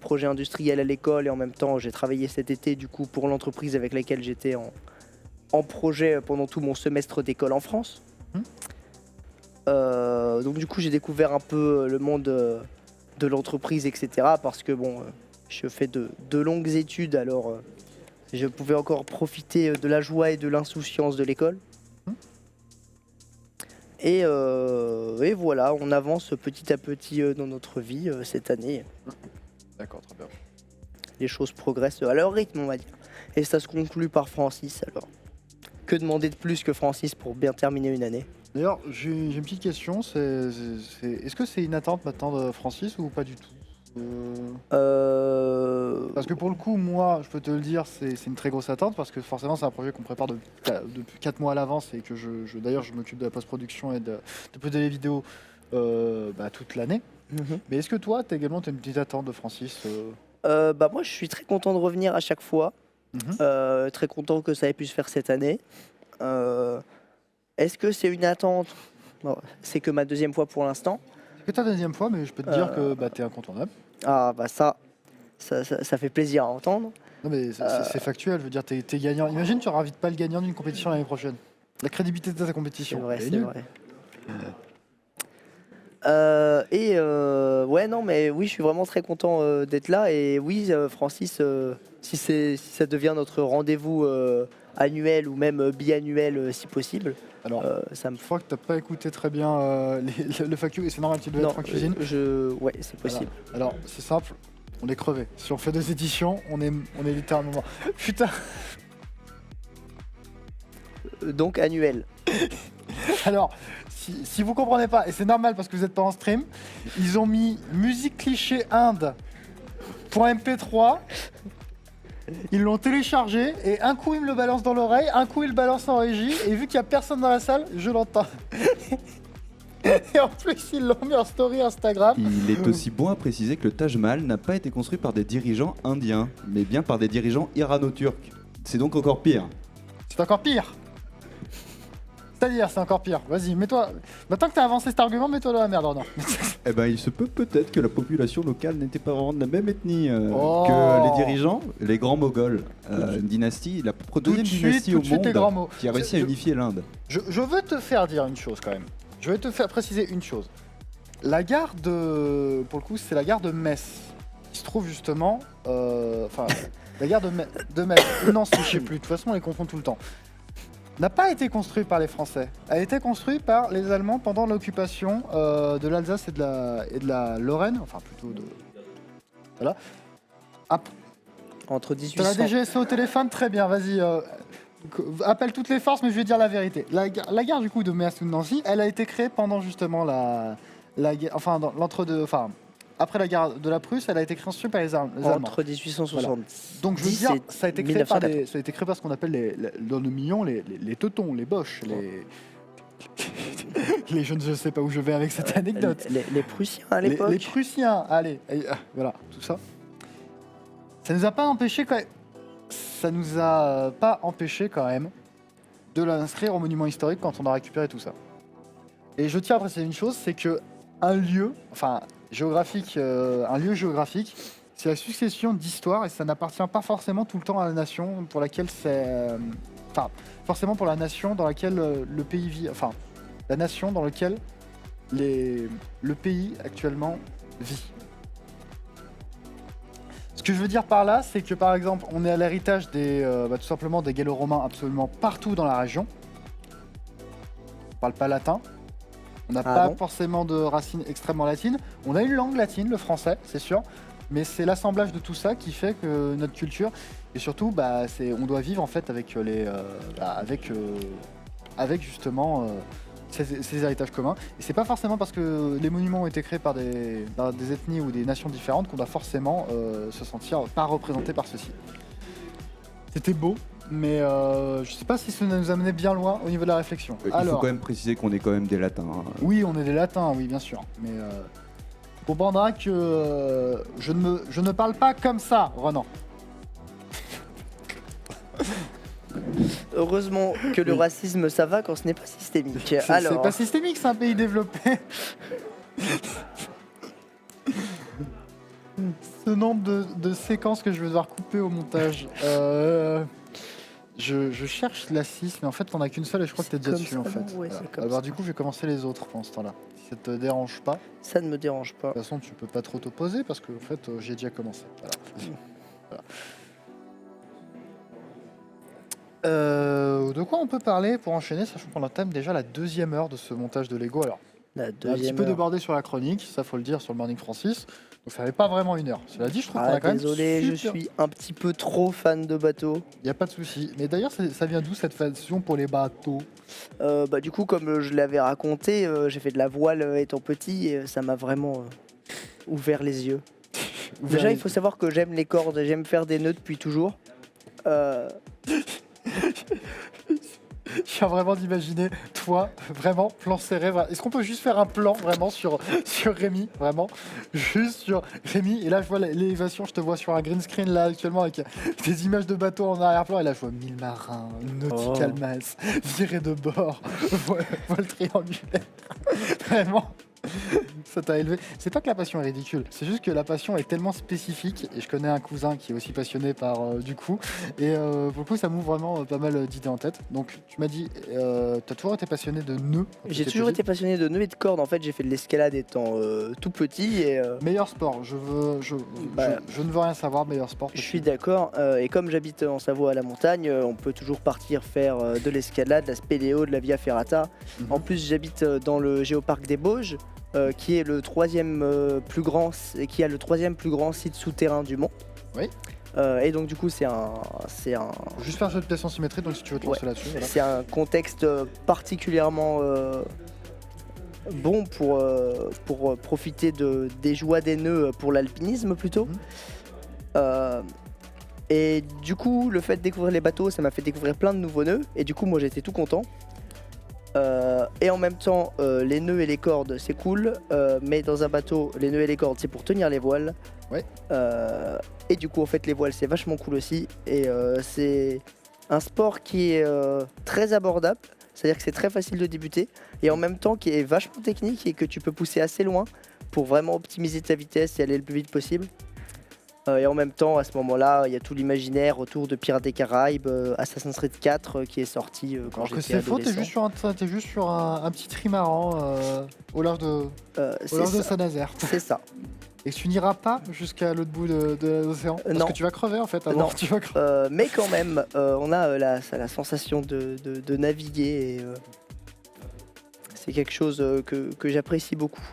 projets industriels à l'école et en même temps j'ai travaillé cet été du coup pour l'entreprise avec laquelle j'étais en projet pendant tout mon semestre d'école en France. Donc du coup j'ai découvert un peu le monde de l'entreprise, etc. Parce que bon, je fais de longues études, alors je pouvais encore profiter de la joie et de l'insouciance de l'école. Et voilà, on avance petit à petit dans notre vie cette année. D'accord, très bien. Les choses progressent à leur rythme, on va dire. Et ça se conclut par Francis, alors. Que demander de plus que Francis pour bien terminer une année? D'ailleurs, j'ai une petite question. Est-ce que c'est une attente maintenant de Francis ou pas du tout? Parce que pour le coup, moi, je peux te le dire, c'est une très grosse attente parce que forcément, c'est un projet qu'on prépare depuis 4 mois à l'avance et que d'ailleurs, je m'occupe de la post-production et de poser les vidéos toute l'année. Mais est-ce que toi, également, tu as une petite attente de Francis Bah moi, je suis très content de revenir à chaque fois. Très content que ça ait pu se faire cette année. Est-ce que c'est une attente? Bon, c'est que ma deuxième fois pour l'instant. C'est ta deuxième fois, mais je peux te dire que t'es incontournable. Ah bah ça fait plaisir à entendre. Non mais c'est factuel, je veux dire, t'es gagnant. Imagine, tu ravites pas le gagnant d'une compétition l'année prochaine. La crédibilité de ta compétition. C'est vrai. Ouais, non, mais oui, je suis vraiment très content d'être là. Et oui, Francis, si ça devient notre rendez-vous annuel ou même biannuel si possible. Alors, ça me... je crois que t'as pas écouté très bien le FAQ et c'est normal, tu devais être en cuisine. Ouais, c'est possible. Alors, c'est simple, on est crevé. Si on fait 2 éditions, on est littéralement... Putain. Donc annuel. Alors, si vous comprenez pas, et c'est normal parce que vous êtes pas en stream, ils ont mis musique cliché Inde pour MP3. Ils l'ont téléchargé et un coup il me le balance dans l'oreille, un coup il le balance en régie et vu qu'il y a personne dans la salle, je l'entends. Et en plus ils l'ont mis en story Instagram. Il est aussi bon à préciser que le Taj Mahal n'a pas été construit par des dirigeants indiens, mais bien par des dirigeants irano-turcs. C'est donc encore pire. C'est encore pire. C'est-à-dire, c'est encore pire. Vas-y, mets-toi. Maintenant que t'as avancé cet argument, mets-toi dans la merde, non. Eh ben, il se peut peut-être que la population locale n'était pas vraiment de la même ethnie Oh. que les dirigeants, les grands Moghols. Une dynastie, la deuxième dynastie tout au de suite, les grands mots. monde qui a réussi à unifier l'Inde. Je veux te faire dire une chose quand même. Je vais te faire préciser une chose. La gare de. Pour le coup, c'est la gare de Metz. Qui se trouve justement. Enfin, la gare de Metz. Non, je sais plus. De toute façon, on les confond tout le temps. N'a pas été construite par les Français. Elle a été construite par les Allemands pendant l'occupation de l'Alsace et de la Lorraine. Enfin, plutôt de. Voilà. Entre Tu 1800. as la DGSE au téléphone, très bien, vas-y. Appelle toutes les forces, mais je vais dire la vérité. La gare du coup de Metz ou de Nancy, elle a été créée pendant justement enfin, dans l'entre-deux. Enfin, après la guerre de la Prusse, elle a été créée ensuite par les Allemands. Entre 1860. Donc je veux dire, ça a été créé par ce qu'on appelle dans nos millions les teutons, les boches, les jeunes, je sais pas où je vais avec cette anecdote. Les Prussiens à l'époque. Les Prussiens, allez, voilà, tout ça. Ça nous a pas empêché quand même. Ça nous a pas empêché quand même de l'inscrire au monument historique quand on a récupéré tout ça. Et je tiens à préciser une chose, c'est que un lieu géographique, c'est la succession d'histoires et ça n'appartient pas forcément tout le temps à la nation pour laquelle c'est, forcément pour la nation dans laquelle le pays vit, enfin la nation dans laquelle le pays actuellement vit. Ce que je veux dire par là, c'est que par exemple, on est à l'héritage tout simplement des gallo-romains absolument partout dans la région. On parle pas latin. On n'a pas forcément de racines extrêmement latines. On a une langue latine, le français, c'est sûr. Mais c'est l'assemblage de tout ça qui fait que notre culture, et surtout, on doit vivre en fait avec avec justement ces héritages communs. Et c'est pas forcément parce que les monuments ont été créés par des ethnies ou des nations différentes qu'on doit forcément se sentir pas représenté par ceci. C'était beau, mais je sais pas si ça nous amenait bien loin au niveau de la réflexion. Il faut quand même préciser qu'on est quand même des latins. Oui, on est des latins, oui, bien sûr. Mais tu comprendras que je ne parle pas comme ça, Renan. Heureusement que le racisme ça va quand ce n'est pas systémique. C'est pas systémique, c'est un pays développé. Ce nombre de séquences que je vais devoir couper au montage. Je cherche la 6, mais en fait, t'en as qu'une seule et je crois que t'es déjà dessus en fait. Ouais, voilà. Alors, du coup, je vais commencer les autres pendant ce temps-là. Si ça te dérange pas. Ça ne me dérange pas. De toute façon, tu peux pas trop t'opposer parce que en fait, j'ai déjà commencé. Voilà. De quoi on peut parler pour enchaîner, sachant qu'on entame déjà la deuxième heure de ce montage de Lego. Alors, on a un petit peu débordé sur la chronique, ça faut le dire, sur le Morning Francis. Donc ça n'avait pas vraiment une heure. Cela dit, je trouve qu'on a quand même. Désolé, je suis un petit peu trop fan de bateaux. Il n'y a pas de souci. Mais d'ailleurs, ça vient d'où cette passion pour les bateaux? Du coup, comme je l'avais raconté, j'ai fait de la voile étant petit et ça m'a vraiment ouvert les yeux. Déjà, il faut savoir que j'aime les cordes, j'aime faire des nœuds depuis toujours. Je viens vraiment d'imaginer, toi, vraiment, plan serré. Est-ce qu'on peut juste faire un plan vraiment sur Rémi, vraiment? Juste sur Rémi. Et là, je vois l'élévation, je te vois sur un green screen là actuellement avec des images de bateaux en arrière-plan. Et là, je vois 1000 marins, nautical mass, viré de bord, vol triangulaire. Vraiment. Ça t'a élevé. C'est pas que la passion est ridicule, c'est juste que la passion est tellement spécifique. Et je connais un cousin qui est aussi passionné par du coup. Et pour le coup, ça m'ouvre vraiment pas mal d'idées en tête. Donc, tu m'as dit, t'as toujours été passionné de nœuds? J'ai toujours été passionné de nœuds et de cordes. En fait, j'ai fait de l'escalade étant tout petit. Et, meilleur sport, je ne veux rien savoir, meilleur sport. Je suis d'accord. Et comme j'habite en Savoie à la montagne, on peut toujours partir faire de l'escalade, de la spéléo, de la via ferrata. En plus, j'habite dans le géoparc des Bauges. Qui est le troisième plus grand site souterrain du monde. Oui. Et donc du coup c'est un. Juste faire un jeu de pièces en symétrie, donc si tu veux te lancer là-dessus. Voilà. C'est un contexte particulièrement bon pour profiter des joies des nœuds pour l'alpinisme plutôt. Et du coup le fait de découvrir les bateaux, ça m'a fait découvrir plein de nouveaux nœuds. Et du coup moi j'étais tout content. Et en même temps, les nœuds et les cordes, c'est cool, mais dans un bateau, les nœuds et les cordes, c'est pour tenir les voiles. Ouais. Et du coup, en fait, les voiles, c'est vachement cool aussi. Et c'est un sport qui est très abordable. C'est-à-dire que c'est très facile de débuter et en même temps qui est vachement technique et que tu peux pousser assez loin pour vraiment optimiser ta vitesse et aller le plus vite possible. Et en même temps, à ce moment-là, il y a tout l'imaginaire autour de Pirates des Caraïbes, Assassin's Creed 4 qui est sorti quand Alors que j'étais c'est faux, adolescent. t'es juste sur un petit trimaran au large de C'est ça. Saint-Nazaire. C'est ça. Et tu n'iras pas jusqu'à l'autre bout de l'océan. Parce Non. que tu vas crever en fait avant. Non. Tu vas crever. Mais quand même, on a la sensation de naviguer et c'est quelque chose que j'apprécie beaucoup.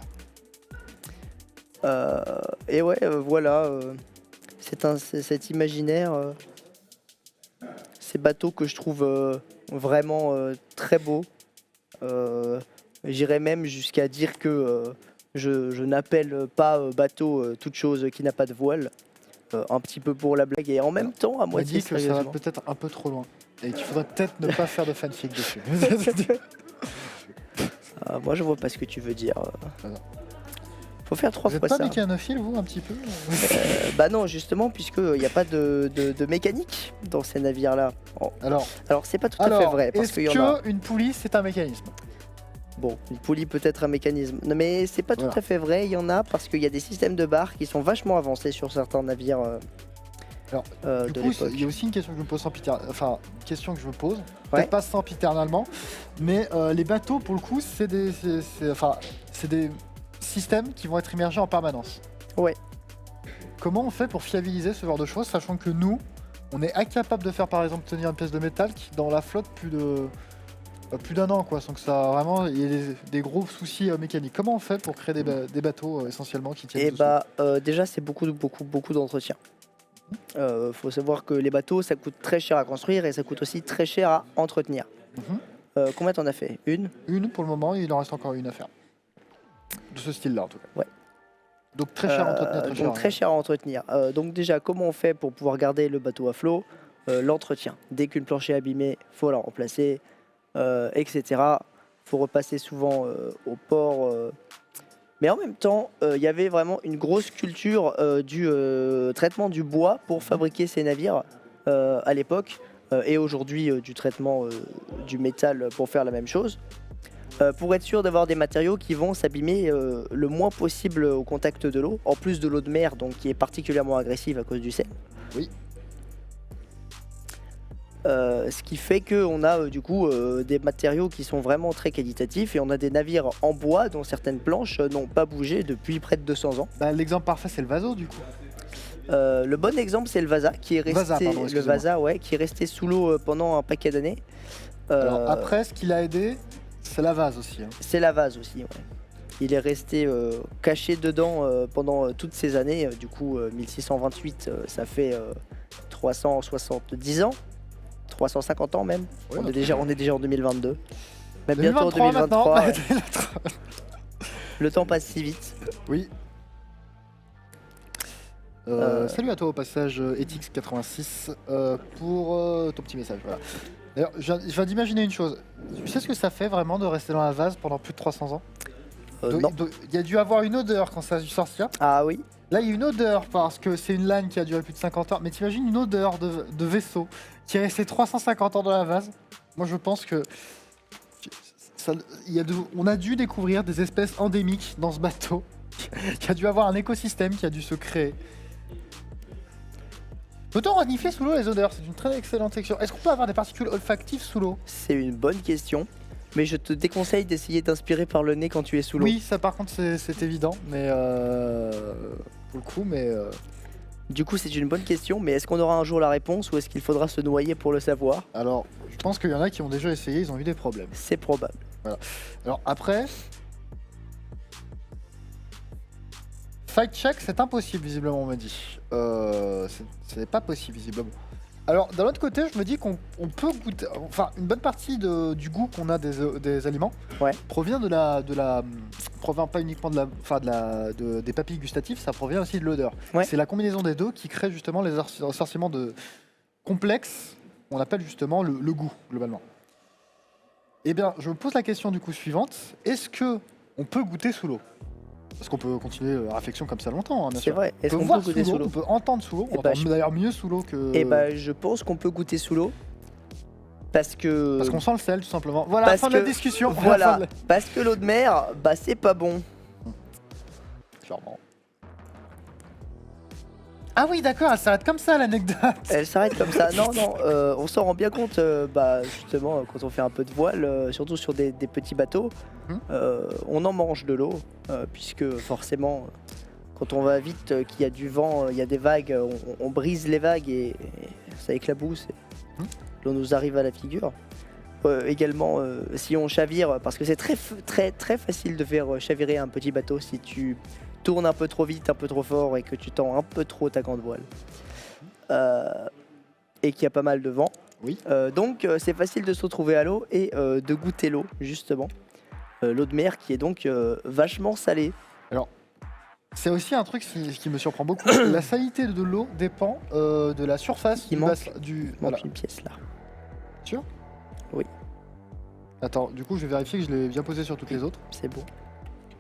Et ouais, voilà, c'est cet imaginaire, ces bateaux que je trouve vraiment très beaux. J'irais même jusqu'à dire que je n'appelle pas bateau toute chose qui n'a pas de voile. Un petit peu pour la blague et en même temps à On m'a moitié dit que ça va sérieusement. peut-être un peu trop loin. Et qu'il faudrait peut-être ne pas faire de fanfic dessus. Moi je vois pas ce que tu veux dire. Voilà. Faut faire 3 Vous fois êtes pas ça. mécanophile vous un petit peu? Bah non justement puisqu'il n'y a pas de mécanique dans ces navires là. Alors Alors c'est pas tout à fait vrai parce est-ce qu'il y en a. qu'une poulie c'est un mécanisme? Bon, une poulie peut être un mécanisme. Non, mais c'est pas tout Voilà. à fait vrai, il y en a parce qu'il y a des systèmes de barres qui sont vachement avancés sur certains navires Alors, Du de coup, l'époque. il y a aussi une question que je me pose une question que je me pose, Ouais. peut-être pas sempiternalement, mais les bateaux, pour le coup, c'est des systèmes qui vont être immergés en permanence. Ouais. Comment on fait pour fiabiliser ce genre de choses, sachant que nous, on est incapable de faire, par exemple, tenir une pièce de métal qui, dans la flotte, plus d'un an, quoi, sans que ça vraiment, il y ait des gros soucis mécaniques. Comment on fait pour créer des bateaux essentiellement qui tiennent Et dessous? bah déjà c'est beaucoup d'entretien. Faut savoir que les bateaux ça coûte très cher à construire et ça coûte aussi très cher à entretenir. Mhm. Combien t'en as fait? Une? Une pour le moment, il en reste encore une à faire. De ce style-là, en tout cas. Ouais. Donc très cher à entretenir, très cher. Donc très cher à entretenir. Donc déjà comment on fait pour pouvoir garder le bateau à flot? L'entretien. Dès qu'une planche est abîmée, faut la remplacer, etc. Faut repasser souvent au port. Mais en même temps, il y avait vraiment une grosse culture du traitement du bois pour fabriquer ces navires à l'époque, et aujourd'hui du traitement du métal pour faire la même chose. Pour être sûr d'avoir des matériaux qui vont s'abîmer le moins possible au contact de l'eau, en plus de l'eau de mer donc qui est particulièrement agressive à cause du sel. Oui. Ce qui fait qu'on a du coup des matériaux qui sont vraiment très qualitatifs et on a des navires en bois dont certaines planches n'ont pas bougé depuis près de 200 ans. Bah, l'exemple parfait, c'est le Vaso, du coup. Le bon exemple c'est le Vasa qui est resté, Vasa, pardon, le excusez-moi. Vasa ouais, qui est resté sous l'eau pendant un paquet d'années. Alors après, ce qui l'a aidé, c'est la vase aussi. Hein. C'est la vase aussi. Ouais. Il est resté caché dedans pendant toutes ces années. Du coup, 1628, ça fait 370 ans, 350 ans même. Ouais, on est déjà en 2022. Même bientôt en 2023 maintenant. 2023. Le temps passe si vite. Oui. Salut à toi au passage Etix86 pour ton petit message. Voilà. D'ailleurs, je viens d'imaginer une chose. Tu sais ce que ça fait vraiment de rester dans la vase pendant plus de 300 ans? Non. Il y a dû avoir une odeur quand ça a dû sortir. Ah oui. Là, il y a une odeur parce que c'est une laine qui a duré plus de 50 ans. Mais t'imagines une odeur de vaisseau qui est resté 350 ans dans la vase? Moi, je pense que on a dû découvrir des espèces endémiques dans ce bateau. Il y a dû avoir un écosystème qui a dû se créer. Peut-on renifler sous l'eau les odeurs? C'est une très excellente question. Est-ce qu'on peut avoir des particules olfactives sous l'eau? C'est une bonne question. Mais je te déconseille d'essayer d'inspirer par le nez quand tu es sous l'eau. Oui, ça par contre c'est évident, mais pour le coup, Du coup, c'est une bonne question, mais est-ce qu'on aura un jour la réponse ou est-ce qu'il faudra se noyer pour le savoir? alors je pense qu'il y en a qui ont déjà essayé, ils ont eu des problèmes. C'est probable. Alors après, fact check, c'est impossible visiblement, on m'a dit. C'est pas possible visiblement. Alors d'un autre côté, je me dis qu'on peut goûter, enfin une bonne partie du goût qu'on a des aliments Ouais. provient provient pas uniquement des papilles gustatives, ça provient aussi de l'odeur. Ouais. C'est la combinaison des deux qui crée justement les ressortiments complexes, on appelle justement le goût globalement. Eh bien, je me pose la question du coup suivante, est-ce que on peut goûter sous l'eau? Parce qu'on peut continuer la réflexion comme ça longtemps, hein, bien C'est sûr. vrai. On Est-ce peut qu'on voir peut goûter sous sous l'eau, l'eau? on peut entendre sous l'eau, Eh on bah, entend d'ailleurs mieux sous l'eau que... Eh bah, je pense qu'on peut goûter sous l'eau. Parce que. Parce qu'on sent le sel, tout simplement. Voilà, Parce fin de la que- discussion. Voilà, parce que l'eau de mer, bah c'est pas bon. Clairement. Ah oui, d'accord, elle s'arrête comme ça l'anecdote. Elle s'arrête comme ça. Non, non, on s'en rend bien compte, bah, justement, quand on fait un peu de voile, surtout sur des petits bateaux, on en mange de l'eau, puisque forcément, quand on va vite, qu'il y a du vent, il y a des vagues, on brise les vagues et ça éclabousse. Et l'eau nous arrive à la figure. Également, si on chavire, parce que c'est très facile de faire chavirer un petit bateau si tu tournes un peu trop vite, un peu trop fort et que tu tends un peu trop ta grande voile. Et qu'il y a pas mal de vent. Oui. Donc c'est facile de se retrouver à l'eau et de goûter l'eau, justement. L'eau de mer qui est donc vachement salée. C'est aussi un truc qui me surprend beaucoup. La salinité de l'eau dépend de la surface Il du manque- bassin. Il manque Voilà. une pièce là. Sûr? Oui. Attends, du coup, je vais vérifier que je l'ai bien posé sur toutes les autres. C'est bon.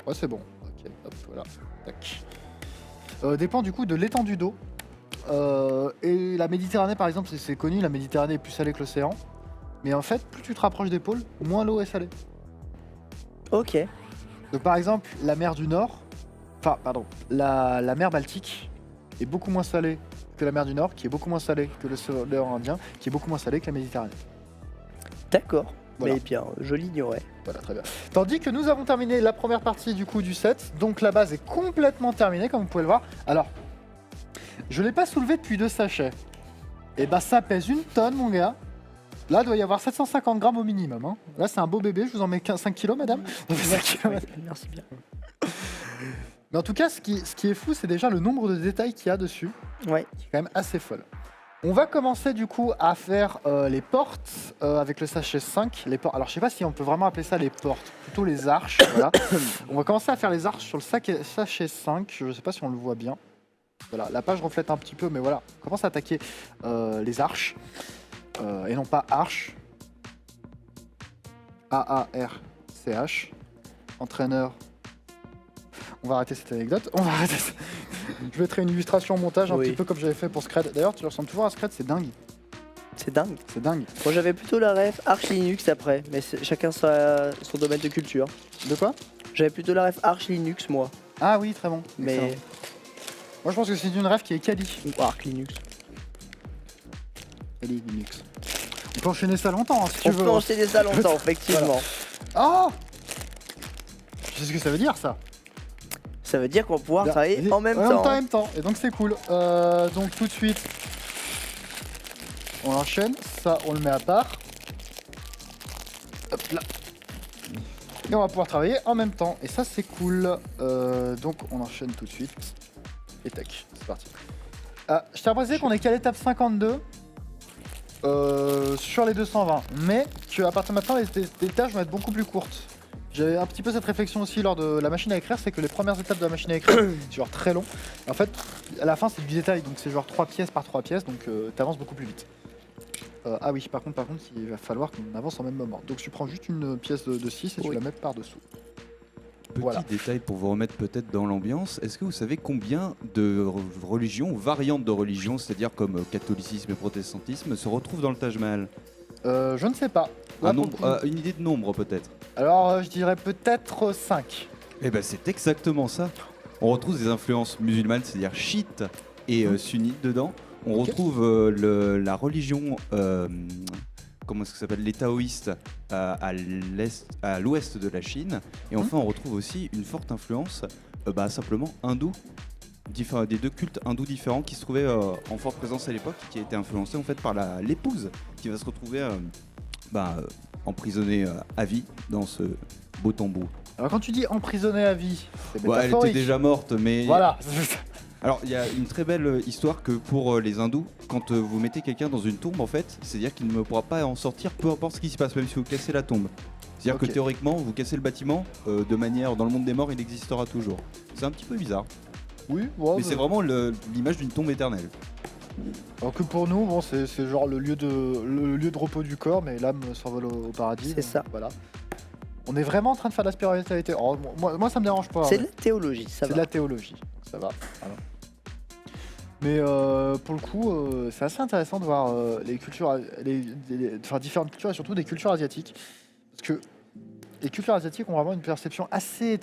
Ouais, c'est bon. Ok, hop, voilà. Tac. Dépend du coup de l'étendue d'eau. Et la Méditerranée, par exemple, c'est connu, la Méditerranée est plus salée que l'océan. Mais en fait, plus tu te rapproches des pôles, moins l'eau est salée. Ok. Donc, par exemple, la mer du Nord, enfin, pardon, la mer Baltique est beaucoup moins salée que la mer du Nord, qui est beaucoup moins salée que l'océan Indien, qui est beaucoup moins salée que la Méditerranée. D'accord. Voilà. Mais bien, je l'ignorais. Voilà, très bien. Tandis que nous avons terminé la première partie du coup du set, donc la base est complètement terminée, comme vous pouvez le voir. Alors, je l'ai pas soulevé depuis 2 sachets. Et bah ça pèse 1 tonne, mon gars. Là, il doit y avoir 750 grammes au minimum. Hein. Là, c'est un beau bébé, je vous en mets 5 kilos, madame. Ça fait 5 kilos, madame. Merci bien. Mais en tout cas, ce qui est fou, c'est déjà le nombre de détails qu'il y a dessus, Ouais. qui est quand même assez folle. On va commencer du coup à faire les portes avec le sachet 5. Alors je sais pas si on peut vraiment appeler ça les portes, plutôt les arches. Voilà. On va commencer à faire les arches sur le sachet 5. Je sais pas si on le voit bien. Voilà, la page reflète un petit peu, mais voilà. On commence à attaquer les arches. Et non pas arches. A-A-R-C-H. Entraîneur. On va arrêter cette anecdote. On va arrêter. Je mettrai une illustration au montage, un Oui. petit peu comme j'avais fait pour Scred. D'ailleurs, tu ressembles toujours à Scred, c'est dingue. C'est dingue. C'est dingue. Moi j'avais plutôt la ref Arch Linux après, mais chacun son domaine de culture. De quoi? J'avais plutôt la ref Arch Linux moi, Ah oui, très bon. mais Excellent. Moi, je pense que c'est une rêve qui est Kali. ou Arch Linux. Kali Linux. On peut enchaîner ça longtemps, hein, si tu On veux. peut enchaîner ça longtemps, effectivement. Oh, tu sais ce que ça veut dire, ça? Ça veut dire qu'on va pouvoir travailler Vas-y. en même Ouais, temps. En même temps. Et donc, c'est cool. Donc, tout de suite, on enchaîne. Ça, on le met à part. Hop là. Et on va pouvoir travailler en même temps. Et ça, c'est cool. Donc, on enchaîne tout de suite. Et tac, c'est parti. Je tiens à préciser qu'on est qu'à l'étape 52 sur les 220. Mais qu'à partir de maintenant, les tâches vont être beaucoup plus courtes. J'avais un petit peu cette réflexion aussi lors de la machine à écrire, c'est que les premières étapes de la machine à écrire, c'est genre très long. Et en fait, à la fin, c'est du détail, donc c'est genre 3 pièces par 3 pièces, donc t'avances beaucoup plus vite. Ah oui, par contre, il va falloir qu'on avance en même moment. Donc tu prends juste une pièce de 6 et tu Oui. la mets par-dessous. Petit Voilà. détail pour vous remettre peut-être dans l'ambiance, est-ce que vous savez combien de religions ou variantes de religions, c'est-à-dire comme catholicisme et protestantisme, se retrouvent dans le Taj Mahal? Je ne sais pas. Là, Un pour nombre, le coup- une idée de nombre peut-être? Alors, je dirais peut-être 5. Eh ben c'est exactement ça. On retrouve des influences musulmanes, c'est-à-dire chiites et sunnites dedans. On Ok. retrouve la religion, comment est-ce que ça s'appelle, les taoïstes à l'ouest de la Chine. Et enfin, on retrouve aussi une forte influence, simplement hindoue, des 2 cultes hindous différents qui se trouvaient en forte présence à l'époque, qui a été influencé en fait par l'épouse qui va se retrouver emprisonnée à vie dans ce beau tambour. Alors, quand tu dis emprisonné à vie, c'est Ouais, elle était métaphorique. déjà morte, mais Voilà. alors, il y a une très belle histoire que pour les hindous, quand vous mettez quelqu'un dans une tombe, en fait, c'est-à-dire qu'il ne pourra pas en sortir peu importe ce qui se passe, même si vous cassez la tombe. C'est-à-dire Ok. que théoriquement, vous cassez le bâtiment, de manière, dans le monde des morts, il existera toujours. C'est un petit peu bizarre, Oui, ouais, mais c'est vraiment l'image d'une tombe éternelle. Alors que pour nous, bon, c'est genre le lieu de repos du corps, mais l'âme s'envole au paradis. C'est donc ça. Voilà. On est vraiment en train de faire de la spiritualité. Oh, moi, ça me dérange pas. C'est mais de la théologie, ça c'est va. de la théologie. Ça va. Voilà. Mais pour le coup, c'est assez intéressant de voir les cultures, enfin, différentes cultures et surtout des cultures asiatiques. Parce que les cultures asiatiques ont vraiment une perception assez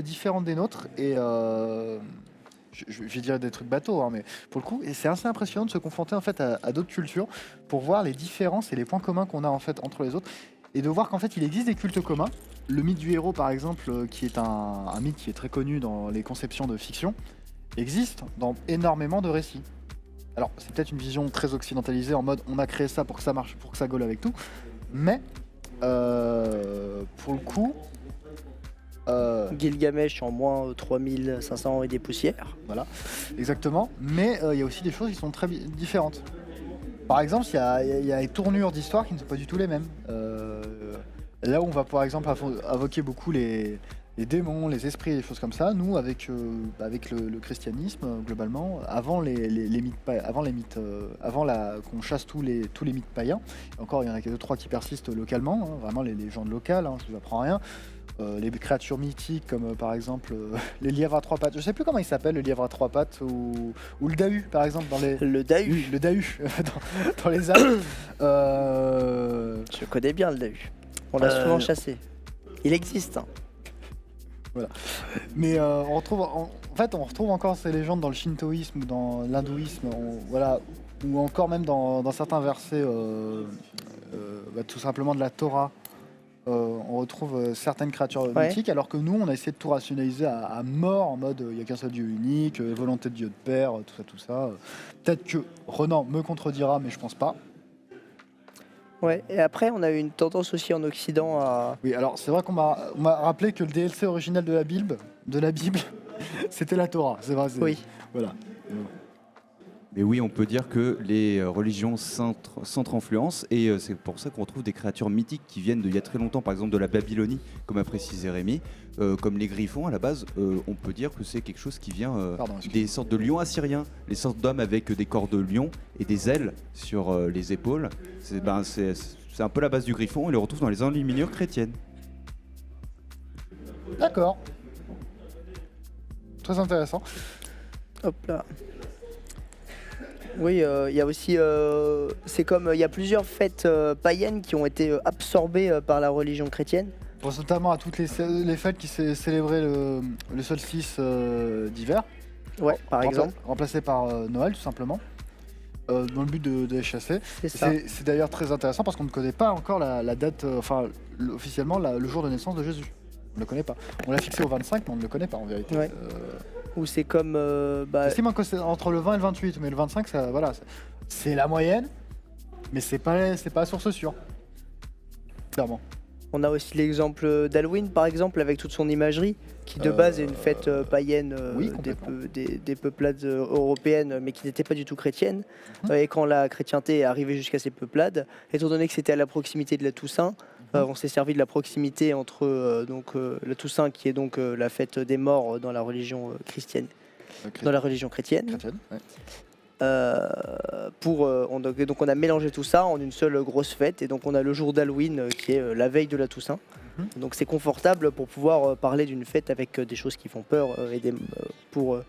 différente des nôtres. Et je vais dire des trucs bateaux, hein, mais pour le coup, et c'est assez impressionnant de se confronter en fait à d'autres cultures pour voir les différences et les points communs qu'on a en fait entre les autres. Et de voir qu'en fait il existe des cultes communs. Le mythe du héros par exemple, qui est un mythe qui est très connu dans les conceptions de fiction, existe dans énormément de récits. Alors c'est peut-être une vision très occidentalisée en mode on a créé ça pour que ça marche, pour que ça gaule avec tout, mais pour le coup, Gilgamesh en moins 3500 et des poussières. voilà, exactement, mais il y a aussi des choses qui sont très différentes. Par exemple, il y a des tournures d'histoire qui ne sont pas du tout les mêmes. Là où on va par exemple invoquer beaucoup les démons, les esprits, des choses comme ça, nous avec le christianisme globalement, avant qu'on chasse tous les mythes païens, encore il y en a que 2-3 qui persistent localement, hein, vraiment les légendes locales, hein, je vous apprends rien. Les créatures mythiques comme par exemple les lièvres à trois pattes, je sais plus comment il s'appelle, le lièvre à trois pattes ou le dahu par exemple dans les... Le dahu. Oui, le dahu dans les Alpes. Je connais bien le dahu. On l'a souvent chassé. Il existe. Hein. Mais on retrouve encore ces légendes dans le shintoïsme ou dans l'hindouisme, voilà, ou encore même dans certains versets tout simplement de la Torah. On retrouve certaines créatures mythiques, alors que nous on a essayé de tout rationaliser à mort en mode il n'y a qu'un seul dieu unique, volonté de Dieu de Père, tout ça. Peut-être que Renan me contredira, mais je pense pas. Ouais, et après on a eu une tendance aussi en Occident à... Oui, alors c'est vrai qu'on m'a rappelé que le DLC original de la Bible, c'était la Torah. C'est vrai. Oui. Voilà. Mais oui, on peut dire que les religions s'entre-influencent et c'est pour ça qu'on retrouve des créatures mythiques qui viennent d'il y a très longtemps, par exemple de la Babylonie, comme a précisé Rémi, comme les griffons à la base. On peut dire que c'est quelque chose qui vient des sortes de lions assyriens, les sortes d'hommes avec des corps de lion et des ailes sur les épaules. C'est un peu la base du griffon et on le retrouve dans les enluminures chrétiennes. D'accord. Très intéressant. Hop là. Oui, il y a aussi, c'est comme il y a plusieurs fêtes païennes qui ont été absorbées par la religion chrétienne. Je pense notamment à toutes les fêtes qui célébraient le solstice d'hiver. Ouais, par exemple. Remplacé par Noël, tout simplement. Dans le but de les chasser. C'est d'ailleurs très intéressant parce qu'on ne connaît pas encore la date, officiellement le jour de naissance de Jésus. On ne le connaît pas. On l'a fixé au 25, mais on ne le connaît pas en vérité. Ouais. Ou c'est comme... J'estime que c'est entre le 20 et le 28, mais le 25, c'est la moyenne, mais c'est pas source sûre. Clairement. On a aussi l'exemple d'Halloween, par exemple, avec toute son imagerie, qui de base est une fête païenne des peuplades européennes, mais qui n'était pas du tout chrétienne. Et quand la chrétienté est arrivée jusqu'à ces peuplades, étant donné que c'était à la proximité de la Toussaint, on s'est servi de la proximité entre la Toussaint, qui est donc la fête des morts dans la religion chrétienne. Dans la religion chrétienne. Ouais. Donc on a mélangé tout ça en une seule grosse fête, et donc on a le jour d'Halloween qui est la veille de la Toussaint. Donc c'est confortable pour pouvoir parler d'une fête avec des choses qui font peur pour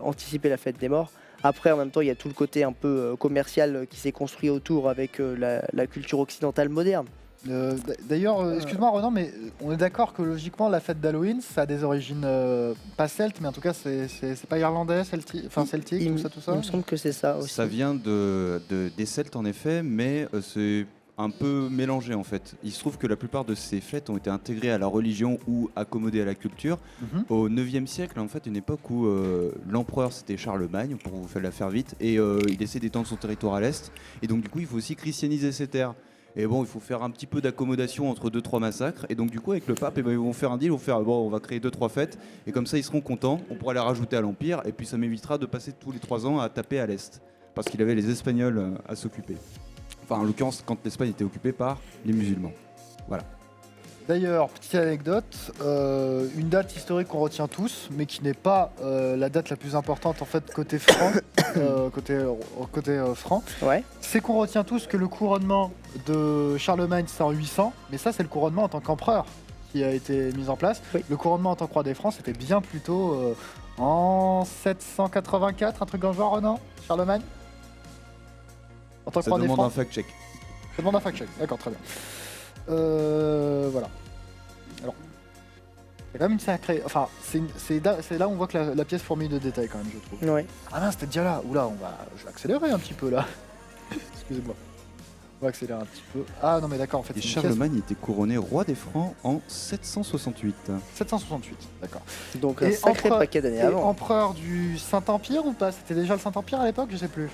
anticiper la fête des morts. Après, en même temps, il y a tout le côté un peu commercial qui s'est construit autour avec la culture occidentale moderne. D'ailleurs, excuse-moi Renan, mais on est d'accord que logiquement la fête d'Halloween, ça a des origines pas celtes, mais en tout cas c'est pas irlandais, celtique, tout ça. Il me semble que c'est ça aussi. Ça vient des Celtes en effet, mais c'est un peu mélangé en fait. Il se trouve que la plupart de ces fêtes ont été intégrées à la religion ou accommodées à la culture au 9e siècle, en fait, une époque où l'empereur c'était Charlemagne, pour vous la faire vite, et il essaie d'étendre son territoire à l'est, et donc du coup il faut aussi christianiser ces terres. Et bon, il faut faire un petit peu d'accommodation entre 2-3 massacres. Et donc du coup avec le pape, ils vont faire un deal, on va créer 2-3 fêtes. Et comme ça ils seront contents, on pourra les rajouter à l'Empire. Et puis ça m'évitera de passer tous les 3 ans à taper à l'Est. Parce qu'il avait les Espagnols à s'occuper. Enfin en l'occurrence quand l'Espagne était occupée par les musulmans. Voilà. D'ailleurs, petite anecdote, une date historique qu'on retient tous, mais qui n'est pas la date la plus importante en fait côté franc, franc, c'est qu'on retient tous que le couronnement de Charlemagne c'est en 800, mais ça c'est le couronnement en tant qu'empereur qui a été mis en place. Oui. Le couronnement en tant que roi des Francs c'était bien plus tôt, En 784, un truc dans le genre, non Charlemagne En tant que Ça roi des demande un Francs. fact-check. Ça demande un fact-check, d'accord, très bien. Voilà. Alors, il y a quand même une sacrée... Enfin, c'est là où on voit que la pièce fourmille de détails quand même, je trouve. Ouais. Ah mince, c'était déjà là. Oula, je vais accélérer un petit peu là. Excusez-moi. On va accélérer un petit peu. Ah non mais d'accord, en fait, Et c'est une pièce Charlemagne était couronné roi des Francs en 768. 768, d'accord. Donc un Et sacré empereur- paquet d'années Et avant. empereur du Saint-Empire ou pas? C'était déjà le Saint-Empire à l'époque? Je sais plus.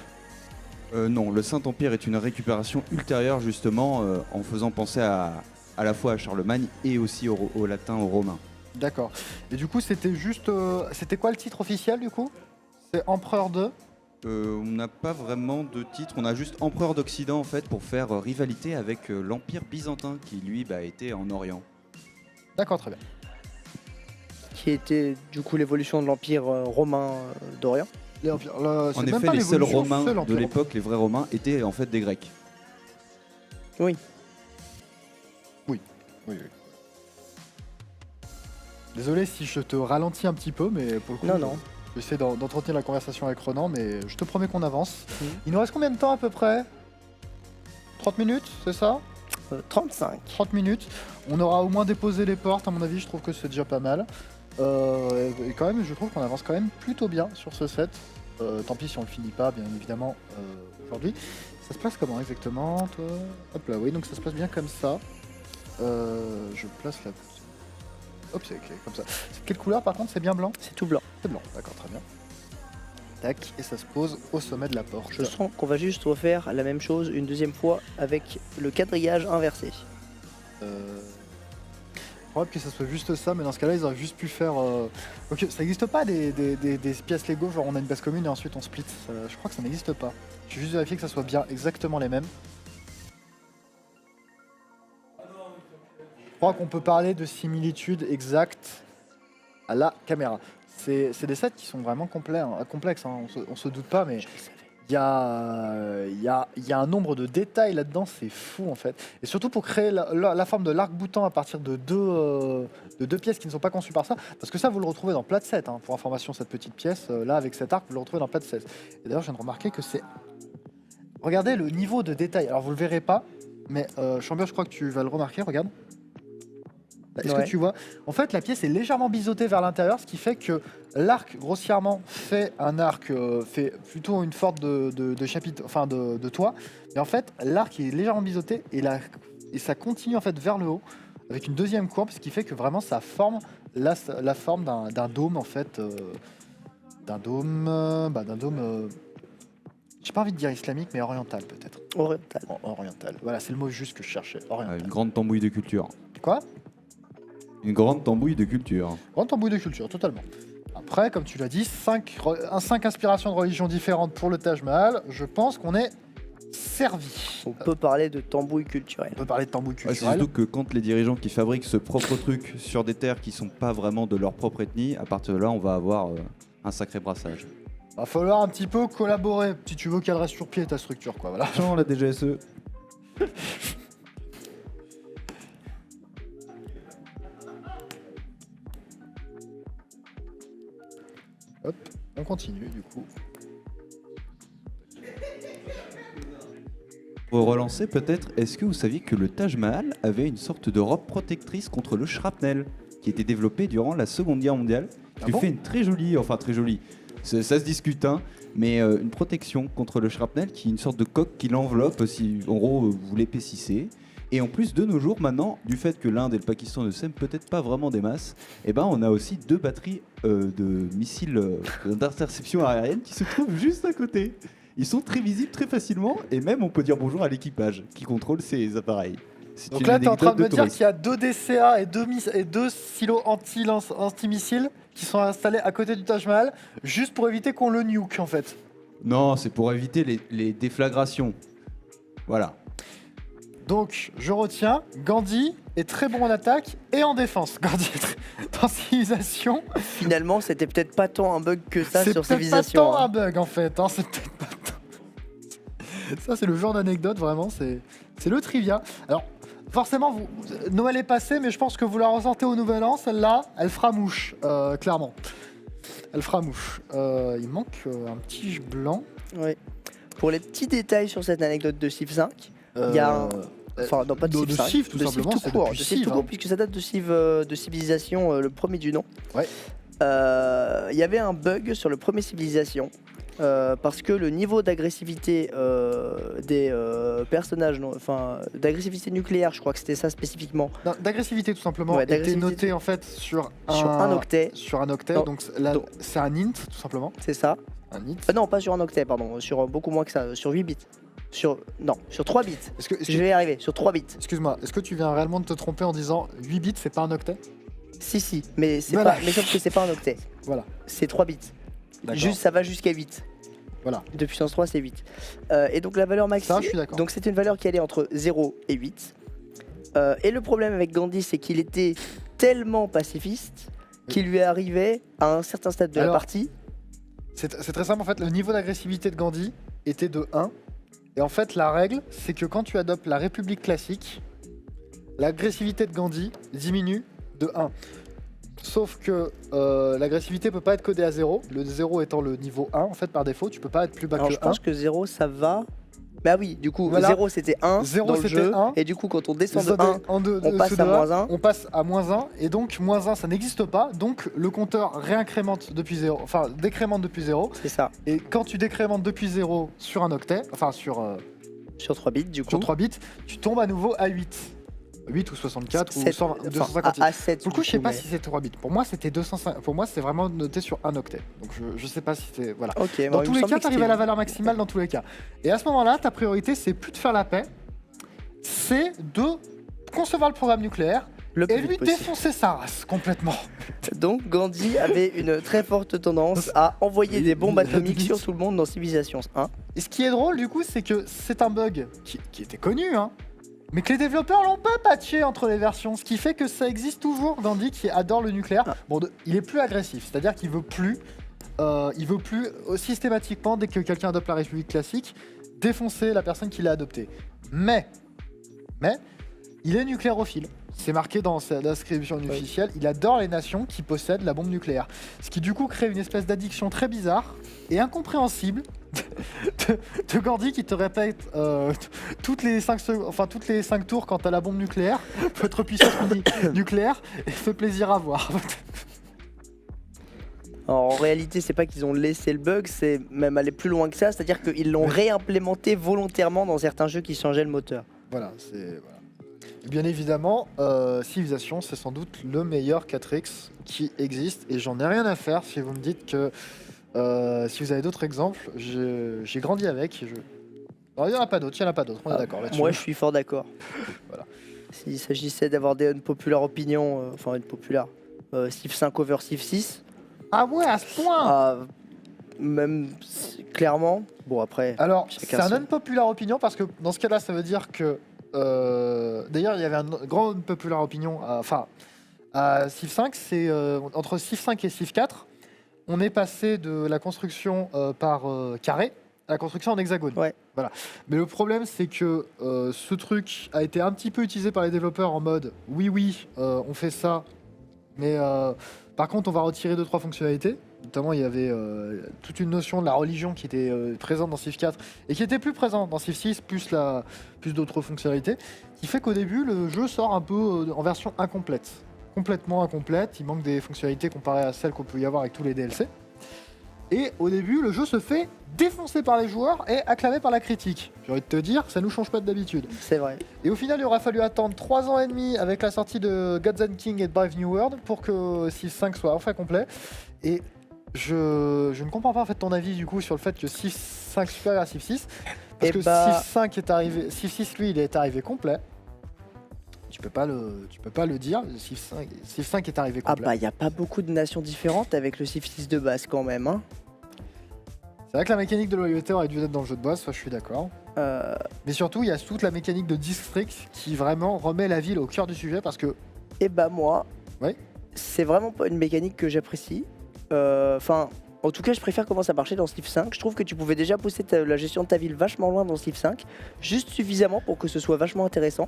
Non, le Saint-Empire est une récupération ultérieure justement en faisant penser à la fois à Charlemagne et aussi au latin, aux romains. D'accord. Et du coup, c'était juste... c'était quoi le titre officiel du coup? C'est empereur de... On n'a pas vraiment de titre, on a juste empereur d'Occident en fait pour faire rivalité avec l'Empire byzantin qui lui était en Orient. D'accord, très bien. Qui était du coup l'évolution de l'Empire romain d'Orient. Les empires, là, c'est En même effet, pas les seuls l'évolution, Romains c'est de l'Empire. l'époque, les vrais Romains, étaient en fait des Grecs. Oui, oui. Désolé si je te ralentis un petit peu, mais pour le coup... Non, non. J'essaie d'entretenir la conversation avec Ronan, mais je te promets qu'on avance. Mhm. Il nous reste combien de temps à peu près? 30 minutes, c'est ça? 35. 30 minutes. On aura au moins déposé les portes, à mon avis, je trouve que c'est déjà pas mal. Et quand même, je trouve qu'on avance quand même plutôt bien sur ce set. Tant pis si on le finit pas, bien évidemment, aujourd'hui. Ça se place comment exactement, toi? Hop là, oui, donc ça se place bien comme ça. Je place la... Hop, c'est comme ça. C'est quelle couleur par contre? C'est bien blanc? C'est tout blanc. C'est blanc, d'accord, très bien. Tac, et ça se pose au sommet de la porte. Je sens qu'on va juste refaire la même chose une deuxième fois avec le quadrillage inversé. Probable que ça soit juste ça, mais dans ce cas-là, ils auraient juste pu faire... Ok, ça n'existe pas des pièces Lego, genre on a une base commune et ensuite on split. Je crois que ça n'existe pas. Je vais juste vérifier que ça soit bien exactement les mêmes. Je crois qu'on peut parler de similitude exacte à la caméra. C'est des sets qui sont vraiment complexes, hein, on se doute pas, mais il y a un nombre de détails là-dedans, c'est fou en fait. Et surtout pour créer la forme de l'arc-boutant à partir de deux pièces qui ne sont pas conçues par ça, parce que ça vous le retrouvez dans Plat 7, hein, pour information, cette petite pièce, là avec cet arc, vous le retrouvez dans Plat 7. Et d'ailleurs, je viens de remarquer que c'est... Regardez le niveau de détail, alors vous le verrez pas, mais Chambert, je crois que tu vas le remarquer, regarde. Est-ce Ouais. que tu vois? En fait, la pièce est légèrement biseautée vers l'intérieur, ce qui fait que l'arc, grossièrement, fait un arc, fait plutôt une sorte de chapitre, enfin de toit. Mais en fait, l'arc est légèrement biseauté et ça continue en fait vers le haut avec une deuxième courbe, ce qui fait que vraiment ça forme la forme d'un dôme en fait, d'un dôme, j'ai pas envie de dire islamique, mais oriental peut-être. Oriental. Oriental. Voilà, c'est le mot juste que je cherchais. Oriental. Une grande tambouille de culture. Quoi? Une grande tambouille de culture. Grande tambouille de culture, totalement. Après, comme tu l'as dit, 5 inspirations de religions différentes pour le Taj Mahal. Je pense qu'on est servi. On peut parler de tambouille culturelle. On peut parler de tambouille Ouais, c'est culturelle. surtout que quand les dirigeants qui fabriquent ce propre truc sur des terres qui sont pas vraiment de leur propre ethnie, à partir de là, on va avoir un sacré brassage. Va falloir un petit peu collaborer si tu veux qu'elle reste sur pied ta structure, quoi. Voilà. Non, la DGSE. Hop, on continue du coup. Pour relancer peut-être, est-ce que vous saviez que le Taj Mahal avait une sorte de robe protectrice contre le shrapnel qui était développée durant la Seconde Guerre mondiale, qui Ah lui bon fait une très jolie, ça se discute, hein, mais une protection contre le shrapnel qui est une sorte de coque qui l'enveloppe si en gros vous l'épaississez. Et en plus, de nos jours, maintenant, du fait que l'Inde et le Pakistan ne s'aiment peut-être pas vraiment des masses, eh ben, on a aussi 2 batteries de missiles d'interception aérienne qui se trouvent juste à côté. Ils sont très visibles très facilement et même on peut dire bonjour à l'équipage qui contrôle ces appareils. C'est Donc une là, tu es en train de me anecdote dire touriste. qu'il y a 2 DCA et 2 silos anti-missiles qui sont installés à côté du Taj Mahal juste pour éviter qu'on le nuke en fait. Non, c'est pour éviter les déflagrations. Voilà. Donc, je retiens, Gandhi est très bon en attaque et en défense. Gandhi est très... dans civilisation. Finalement, c'était peut-être pas tant un bug que ça C'est sur peut-être pas civilisation. tant hein. un bug en fait. Hein, c'est peut-être pas tant... Ça, c'est le genre d'anecdote vraiment. C'est le trivia. Alors, forcément, Noël est passé, mais je pense que vous la ressentez au Nouvel An. Celle-là, elle fera mouche, clairement. Elle fera mouche. Il manque un petit blanc. Ouais. Pour les petits détails sur cette anecdote de Civ 5, il y a un... Enfin, non, pas de Civ 5, Civ, tout de simplement. Civ C'est tout court, depuis de Civ Civ, tout court, hein. puisque ça date de Civ de Civilisation, le premier du nom. Ouais. Il y avait un bug sur le premier Civilisation. Parce que le niveau d'agressivité des personnages, enfin d'agressivité nucléaire, je crois que c'était ça spécifiquement. Non, d'agressivité tout simplement. Ouais, était d'agressivité. noté en fait sur un octet. Sur un octet. Non, Donc là, donc- c'est un int tout simplement. C'est ça. Un int. Non, pas sur un octet, pardon, sur beaucoup moins que ça, sur 8 bits. Sur 3 bits. Je vais y arriver, sur 3 bits. Excuse-moi, est-ce que tu viens réellement de te tromper en disant 8 bits c'est pas un octet? Si, mais c'est Voilà. pas, mais sauf que c'est pas un octet. Voilà. C'est 3 bits. D'accord. Juste, ça va jusqu'à 8. Voilà. De puissance 3, c'est 8. Et donc la valeur maxi. Ça, je suis d'accord. Donc c'était une valeur qui allait entre 0 et 8. Et le problème avec Gandhi, c'est qu'il était tellement pacifiste qu'il lui arrivait à un certain stade de la Alors, partie. C'est très simple en fait, le niveau d'agressivité de Gandhi était de 1. Et en fait, la règle, c'est que quand tu adoptes la République classique, l'agressivité de Gandhi diminue de 1. Sauf que l'agressivité peut pas être codée à 0. Le 0 étant le niveau 1 en fait par défaut, tu peux pas être plus bas Alors que je 1. pense que 0 ça va. Bah oui, du coup, Voilà. 0 c'était 1 0, dans le c'était jeu. 1. Et du coup, quand on descend de 1, En deux- on passe dessous à de moins 1. On passe à moins 1 et donc moins 1 ça n'existe pas. Donc le compteur réincrémente depuis 0, enfin décrémente depuis 0. c'est ça. Et quand tu décrémentes depuis 0 sur un octet, enfin sur 3 bits, du coup. 3 bits, tu tombes à nouveau à 8. 8 ou 64 ou 256. À 7. Pour le coup, je sais pas si c'est 3 bits. Pour moi, c'était 205. Pour moi, c'est vraiment noté sur un octet. Donc je sais pas si c'est voilà. Ok, Dans tous les cas, tu arrives à la valeur maximale dans tous les cas. Et à ce moment-là, ta priorité, c'est plus de faire la paix, c'est de concevoir le programme nucléaire le plus et lui vite possible. défoncer sa race complètement. Donc Gandhi avait une très forte tendance à envoyer des bombes atomiques sur tout le monde dans Civilization 1. Et ce qui est drôle, du coup, c'est que c'est un bug qui était connu, hein, mais que les développeurs l'ont pas patché entre les versions, ce qui fait que ça existe toujours. Gandhi qui adore le nucléaire. Bon, il est plus agressif, c'est-à-dire qu'il veut plus systématiquement, dès que quelqu'un adopte la République classique, défoncer la personne qui l'a adoptée. Mais, il est nucléarophile. C'est marqué dans sa description officielle. Il adore les nations qui possèdent la bombe nucléaire. Ce qui du coup crée une espèce d'addiction très bizarre et incompréhensible de Gandhi qui te répète toutes les 5 tours quand t'as la bombe nucléaire. Votre puissance nucléaire et fait plaisir à voir. Alors, en réalité, c'est pas qu'ils ont laissé le bug, c'est même aller plus loin que ça, c'est-à-dire qu'ils l'ont réimplémenté volontairement dans certains jeux qui changeaient le moteur. Voilà, c'est... Voilà. Bien évidemment, Civilization, c'est sans doute le meilleur 4X qui existe. Et j'en ai rien à faire si vous me dites que... si vous avez d'autres exemples, j'ai grandi avec. Alors, il n'y en a pas d'autres, on est d'accord là-dessus. Moi, je suis fort d'accord. Voilà. S'il s'agissait d'avoir des unpopular opinions, enfin une populaire, Civ 5 over Civ 6, Ah ouais, à ce point même clairement, bon après... Alors, c'est chacun un son- unpopular opinion parce que dans ce cas-là, ça veut dire que... D'ailleurs, il y avait un grand unpopular opinion à Civ 5, c'est entre Civ 5 et Civ 4, on est passé de la construction par carré à la construction en hexagone. Ouais. Voilà. Mais le problème, c'est que ce truc a été un petit peu utilisé par les développeurs en mode oui, on fait ça, mais par contre, on va retirer 2-3 fonctionnalités. Notamment, il y avait toute une notion de la religion qui était présente dans Civ 4 et qui était plus présente dans Civ 6, plus d'autres fonctionnalités, qui fait qu'au début, le jeu sort un peu en version incomplète. Complètement incomplète, il manque des fonctionnalités comparées à celles qu'on peut y avoir avec tous les DLC. Et au début, le jeu se fait défoncer par les joueurs et acclamé par la critique. J'ai envie de te dire, ça nous change pas d'habitude. C'est vrai. Et au final, il aura fallu attendre 3 ans et demi avec la sortie de Gods and King et de Brave New World pour que Civ 5 soit enfin complet. Et je ne comprends pas en fait ton avis du coup sur le fait que Civ 5 supérieur à Civ 6. Parce que Civ 5 est arrivé, Civ 6 lui il est arrivé complet. Tu peux pas le dire, Civ 5 est arrivé Ah complet. bah il n'y a pas beaucoup de nations différentes avec le Civ 6 de base quand même. Hein. C'est vrai que la mécanique de loyauté aurait dû être dans le jeu de boss, ça je suis d'accord. Mais surtout il y a toute la mécanique de district qui vraiment remet la ville au cœur du sujet parce que... Et bah moi, Ouais. c'est vraiment pas une mécanique que j'apprécie. Enfin, en tout cas, je préfère comment ça marchait dans Civ 5. Je trouve que tu pouvais déjà pousser la gestion de ta ville vachement loin dans Civ 5, juste suffisamment pour que ce soit vachement intéressant,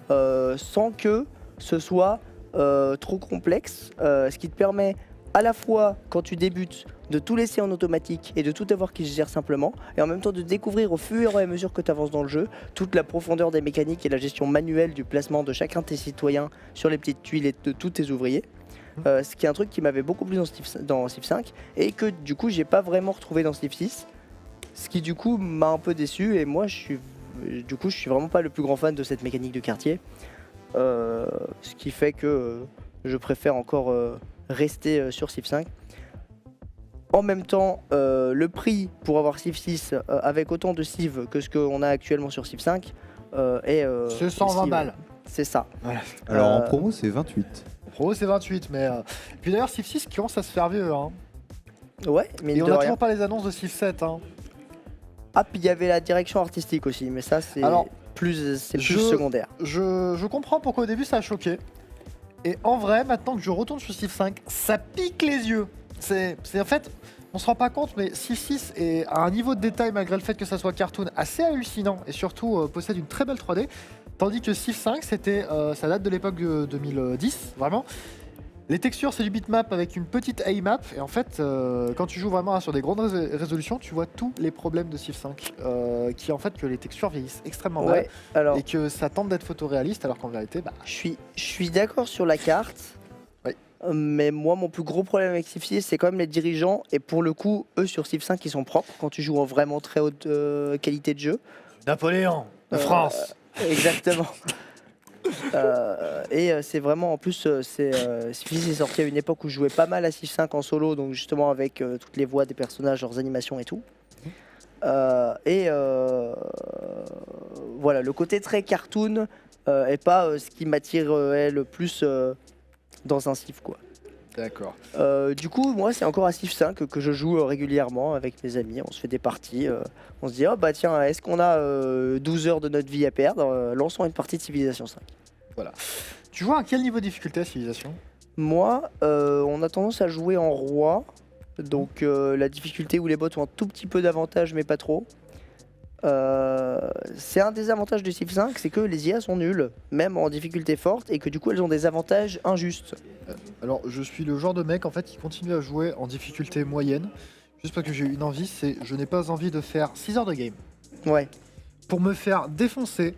sans que ce soit trop complexe, ce qui te permet à la fois quand tu débutes de tout laisser en automatique et de tout avoir qui se gère simplement, et en même temps de découvrir au fur et à mesure que tu avances dans le jeu toute la profondeur des mécaniques et la gestion manuelle du placement de chacun de tes citoyens sur les petites tuiles et de tous tes ouvriers. Ce qui est un truc qui m'avait beaucoup plu dans Civ 5 et que du coup j'ai pas vraiment retrouvé dans Civ 6, ce qui du coup m'a un peu déçu, et moi je suis vraiment pas le plus grand fan de cette mécanique de quartier, ce qui fait que je préfère encore rester sur Civ 5. En même temps, le prix pour avoir Civ 6 avec autant de Civ que ce qu'on a actuellement sur Civ 5 est... C'est 120 aussi, balles. c'est ça. Alors en Euh, promo, c'est 28. En pro, c'est 28, mais. Puis d'ailleurs, Civ 6 qui commence à se faire vieux. Hein. Ouais, mais Et on a toujours pas les annonces de Civ 7. Hein. Ah, puis il y avait la direction artistique aussi, mais ça c'est Alors, plus je- secondaire. Je comprends pourquoi au début ça a choqué. Et en vrai, maintenant que je retourne sur Civ 5, ça pique les yeux. C'est en fait, on se rend pas compte, mais Civ 6 est à un niveau de détail, malgré le fait que ça soit cartoon, assez hallucinant et surtout possède une très belle 3D. Tandis que Civ 5, c'était, ça date de l'époque de 2010, vraiment. Les textures, c'est du bitmap avec une petite AIMAP. Et en fait, quand tu joues vraiment sur des grandes résolutions, tu vois tous les problèmes de Civ 5. Qui est en fait que les textures vieillissent extrêmement mal. Ouais, alors Et que ça tente d'être photoréaliste, alors qu'en vérité, bah, je suis d'accord sur la carte. Oui. Mais moi, mon plus gros problème avec Civ 6, c'est quand même les dirigeants. Et pour le coup, eux sur Civ 5, ils sont propres quand tu joues en vraiment très haute qualité de jeu. Napoléon de Euh, France. Exactement. C'est vraiment, en plus, Civ 6 est sorti à une époque où je jouais pas mal à Civ 5 en solo, donc justement avec toutes les voix des personnages, leurs animations et tout. Voilà, le côté très cartoon est pas ce qui m'attire le plus dans un Civ, quoi. D'accord. Du coup, moi, c'est encore à Civ 5 que je joue régulièrement avec mes amis. On se fait des parties. On se dit, oh bah tiens, est-ce qu'on a 12 heures de notre vie à perdre? Lançons une partie de Civilization 5. Tu joues à quel niveau de difficulté à Civilisation? Moi, on a tendance à jouer en roi. Donc la difficulté où les bots ont un tout petit peu d'avantage, mais pas trop. C'est un des avantages de Civ 5, c'est que les IA sont nulles, même en difficulté forte, et que du coup elles ont des avantages injustes. Alors, je suis le genre de mec en fait qui continue à jouer en difficulté moyenne, juste parce que j'ai une envie, c'est je n'ai pas envie de faire 6 heures de game Ouais. pour me faire défoncer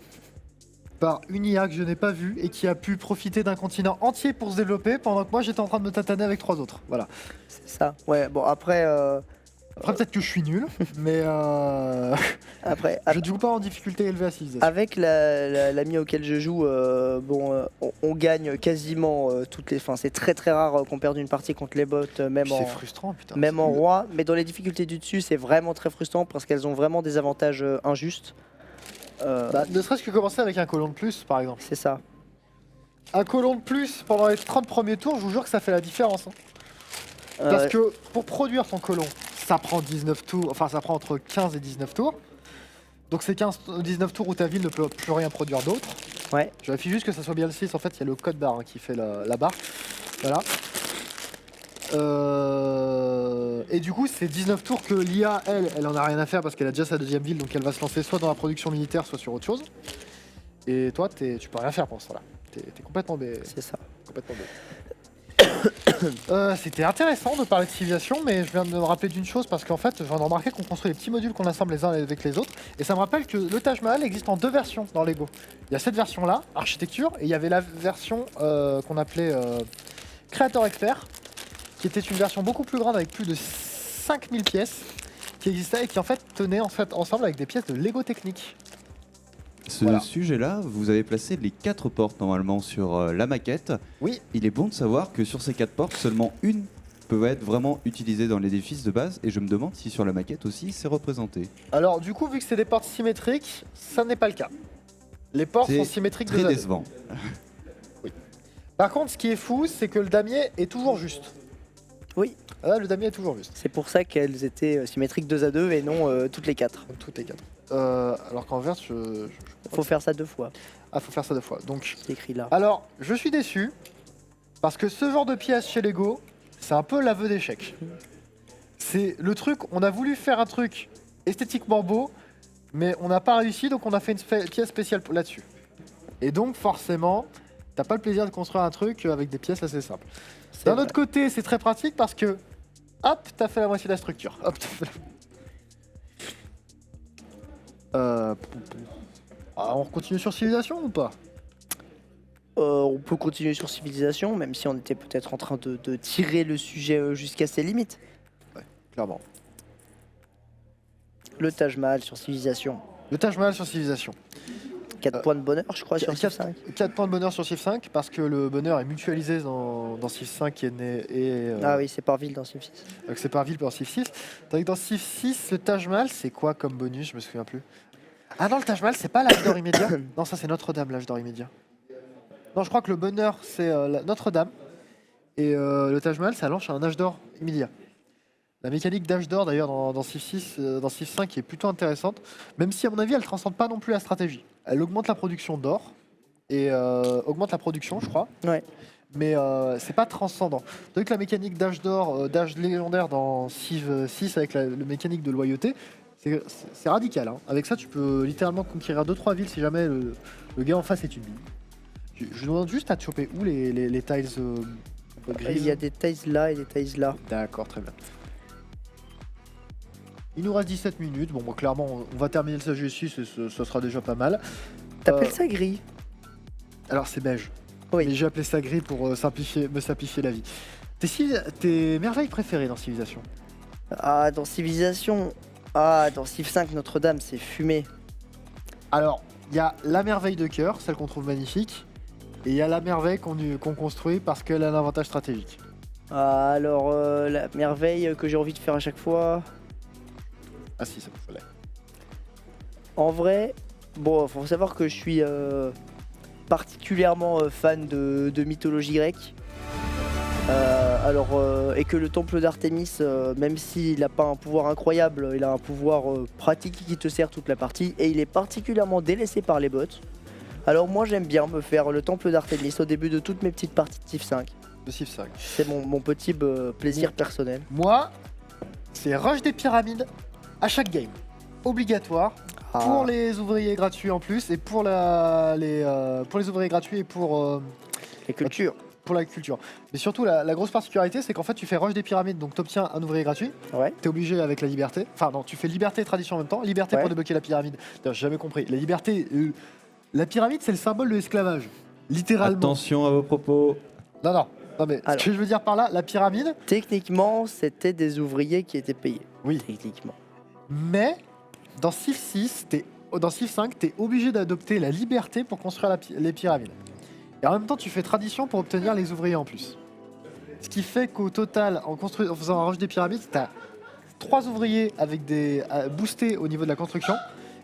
par une IA que je n'ai pas vue et qui a pu profiter d'un continent entier pour se développer pendant que moi j'étais en train de me tataner avec 3 autres. Voilà. C'est ça. Ouais, bon après... Après peut-être que je suis nul, mais après je ne joue pas en difficulté élevée à Civilisation. avec l'ami auquel je joue, on gagne quasiment toutes les... Enfin, c'est très très rare qu'on perde une partie contre les bots, même Puis en... c'est frustrant, putain. Même c'est en nul. roi, mais dans les difficultés du dessus, c'est vraiment très frustrant parce qu'elles ont vraiment des avantages injustes. Bah, ne serait-ce que commencer avec un colon de plus, par exemple. C'est ça. Un colon de plus pendant les 30 premiers tours, je vous jure que ça fait la différence. Hein. Parce que pour produire ton colon, ça prend 19 tours, enfin ça prend entre 15 et 19 tours. Donc c'est 19 tours où ta ville ne peut plus rien produire d'autre. Ouais. Je vérifie juste que ça soit bien le 6, en fait il y a le code barre hein, qui fait la barre. Voilà. Et du coup c'est 19 tours que l'IA, elle en a rien à faire parce qu'elle a déjà sa deuxième ville, donc elle va se lancer soit dans la production militaire, soit sur autre chose. Et toi tu peux rien faire pour ça là. T'es complètement C'est ça. complètement bête. C'était intéressant de parler de civilisation, mais je viens de me rappeler d'une chose parce qu'en fait, je viens de remarquer qu'on construit des petits modules qu'on assemble les uns avec les autres, et ça me rappelle que le Taj Mahal existe en 2 versions dans Lego. Il y a cette version-là, architecture, et il y avait la version qu'on appelait Créateur Expert, qui était une version beaucoup plus grande avec plus de 5000 pièces, qui existait et qui en fait tenait ensemble avec des pièces de Lego technique. Ce Voilà. sujet-là, vous avez placé les 4 portes normalement sur la maquette. Oui. Il est bon de savoir que sur ces 4 portes, seulement une peut être vraiment utilisée dans l'édifice de base. Et je me demande si sur la maquette aussi c'est représenté. Alors du coup, vu que c'est des portes symétriques, ça n'est pas le cas. Les portes C'est sont symétriques Très deux à deux. décevant. Par contre, ce qui est fou, c'est que le damier est toujours juste. Oui. Là, le damier est toujours juste. C'est pour ça qu'elles étaient symétriques 2 à 2 et non toutes les 4. Donc toutes les 4. Alors qu'en vert, Faut faire ça 2 fois. Ah, faut faire ça 2 fois. Donc, C'est écrit là. alors, je suis déçu parce que ce genre de pièce chez Lego, c'est un peu l'aveu d'échec. C'est le truc, on a voulu faire un truc esthétiquement beau, mais on n'a pas réussi, donc on a fait une pièce spéciale là-dessus. Et donc, forcément, t'as pas le plaisir de construire un truc avec des pièces assez simples. C'est D'un vrai. autre côté, c'est très pratique parce que, hop, t'as fait la moitié de la structure. Hop, t'as fait on continue sur civilisation ou pas? On peut continuer sur civilisation, même si on était peut-être en train de tirer le sujet jusqu'à ses limites. Clairement. Le Taj Mahal sur civilisation. Le Taj Mahal sur civilisation. 4 points de bonheur, je crois, sur Quatre- Civ 5. 4 points de bonheur sur Civ 5 parce que le bonheur est mutualisé dans Civ 5 qui est né et Ah oui, c'est par ville dans Civ 6. donc c'est par ville pour Civ 6. Tandis que dans Civ 6, le Taj Mahal, c'est quoi comme bonus? Je me souviens plus. Ah non, le Taj Mahal, c'est pas l'âge d'or immédiat. Non, ça c'est Notre-Dame, l'âge d'or immédiat. Non, je crois que le bonheur, c'est Notre-Dame. Et le Taj Mahal, ça lance un âge d'or immédiat. La mécanique d'âge d'or, d'ailleurs, dans Civ 6, dans Civ 5, est plutôt intéressante. Même si, à mon avis, elle transcende pas non plus la stratégie. Elle augmente la production d'or. Et augmente la production, je crois. Ouais. Mais c'est pas transcendant. Donc la mécanique d'âge d'or, d'âge légendaire dans Civ 6 avec la mécanique de loyauté, c'est radical. Hein. Avec ça, tu peux littéralement conquérir 2-3 villes si jamais le gars en face est une ville. Je demande juste à te choper où les tiles grises. Il y a des tailles là et des tailles là. D'accord, très bien. Il nous reste 17 minutes. Bon, clairement, on va terminer le SG6 et ce sera déjà pas mal. T'appelles ça gris? Alors, c'est beige. Oui. Mais j'ai appelé ça gris pour me simplifier la vie. Tes merveilles préférées dans Civilisation? Ah, dans Civilisation. Ah, dans Civ 5, Notre-Dame, c'est fumé. Alors, il y a la merveille de cœur, celle qu'on trouve magnifique. Et il y a la merveille qu'on construit parce qu'elle a un avantage stratégique. Ah, alors, la merveille que j'ai envie de faire à chaque fois. Ah si, ça me fallait. En vrai, bon, faut savoir que je suis particulièrement fan de mythologie grecque. Et que le temple d'Artémis, même s'il n'a pas un pouvoir incroyable, il a un pouvoir pratique qui te sert toute la partie. Et il est particulièrement délaissé par les bots. Alors moi j'aime bien me faire le temple d'Artémis au début de toutes mes petites parties de Civ 5. De Civ 5. C'est mon petit plaisir personnel. Moi, c'est rush des pyramides à chaque game. Obligatoire. Ah. Pour les ouvriers gratuits en plus et pour les ouvriers gratuits et pour Les cultures. la culture. Mais surtout la grosse particularité c'est qu'en fait tu fais rush des pyramides donc tu obtiens un ouvrier gratuit. Ouais. T'es obligé avec la liberté. Enfin non, tu fais liberté et tradition en même temps. Liberté Ouais. pour débloquer la pyramide. D'ailleurs, j'ai jamais compris. La liberté, la pyramide c'est le symbole de l'esclavage. Littéralement. Attention à vos propos. Non mais Alors. ce que je veux dire par là, la pyramide, Techniquement, c'était des ouvriers qui étaient payés. oui. Techniquement. Mais dans Civ 6, dans Civ 5, t'es obligé d'adopter la liberté pour construire les pyramides. Et en même temps, tu fais tradition pour obtenir les ouvriers en plus. Ce qui fait qu'au total, en faisant un rush des pyramides, t'as 3 ouvriers avec des boostés au niveau de la construction.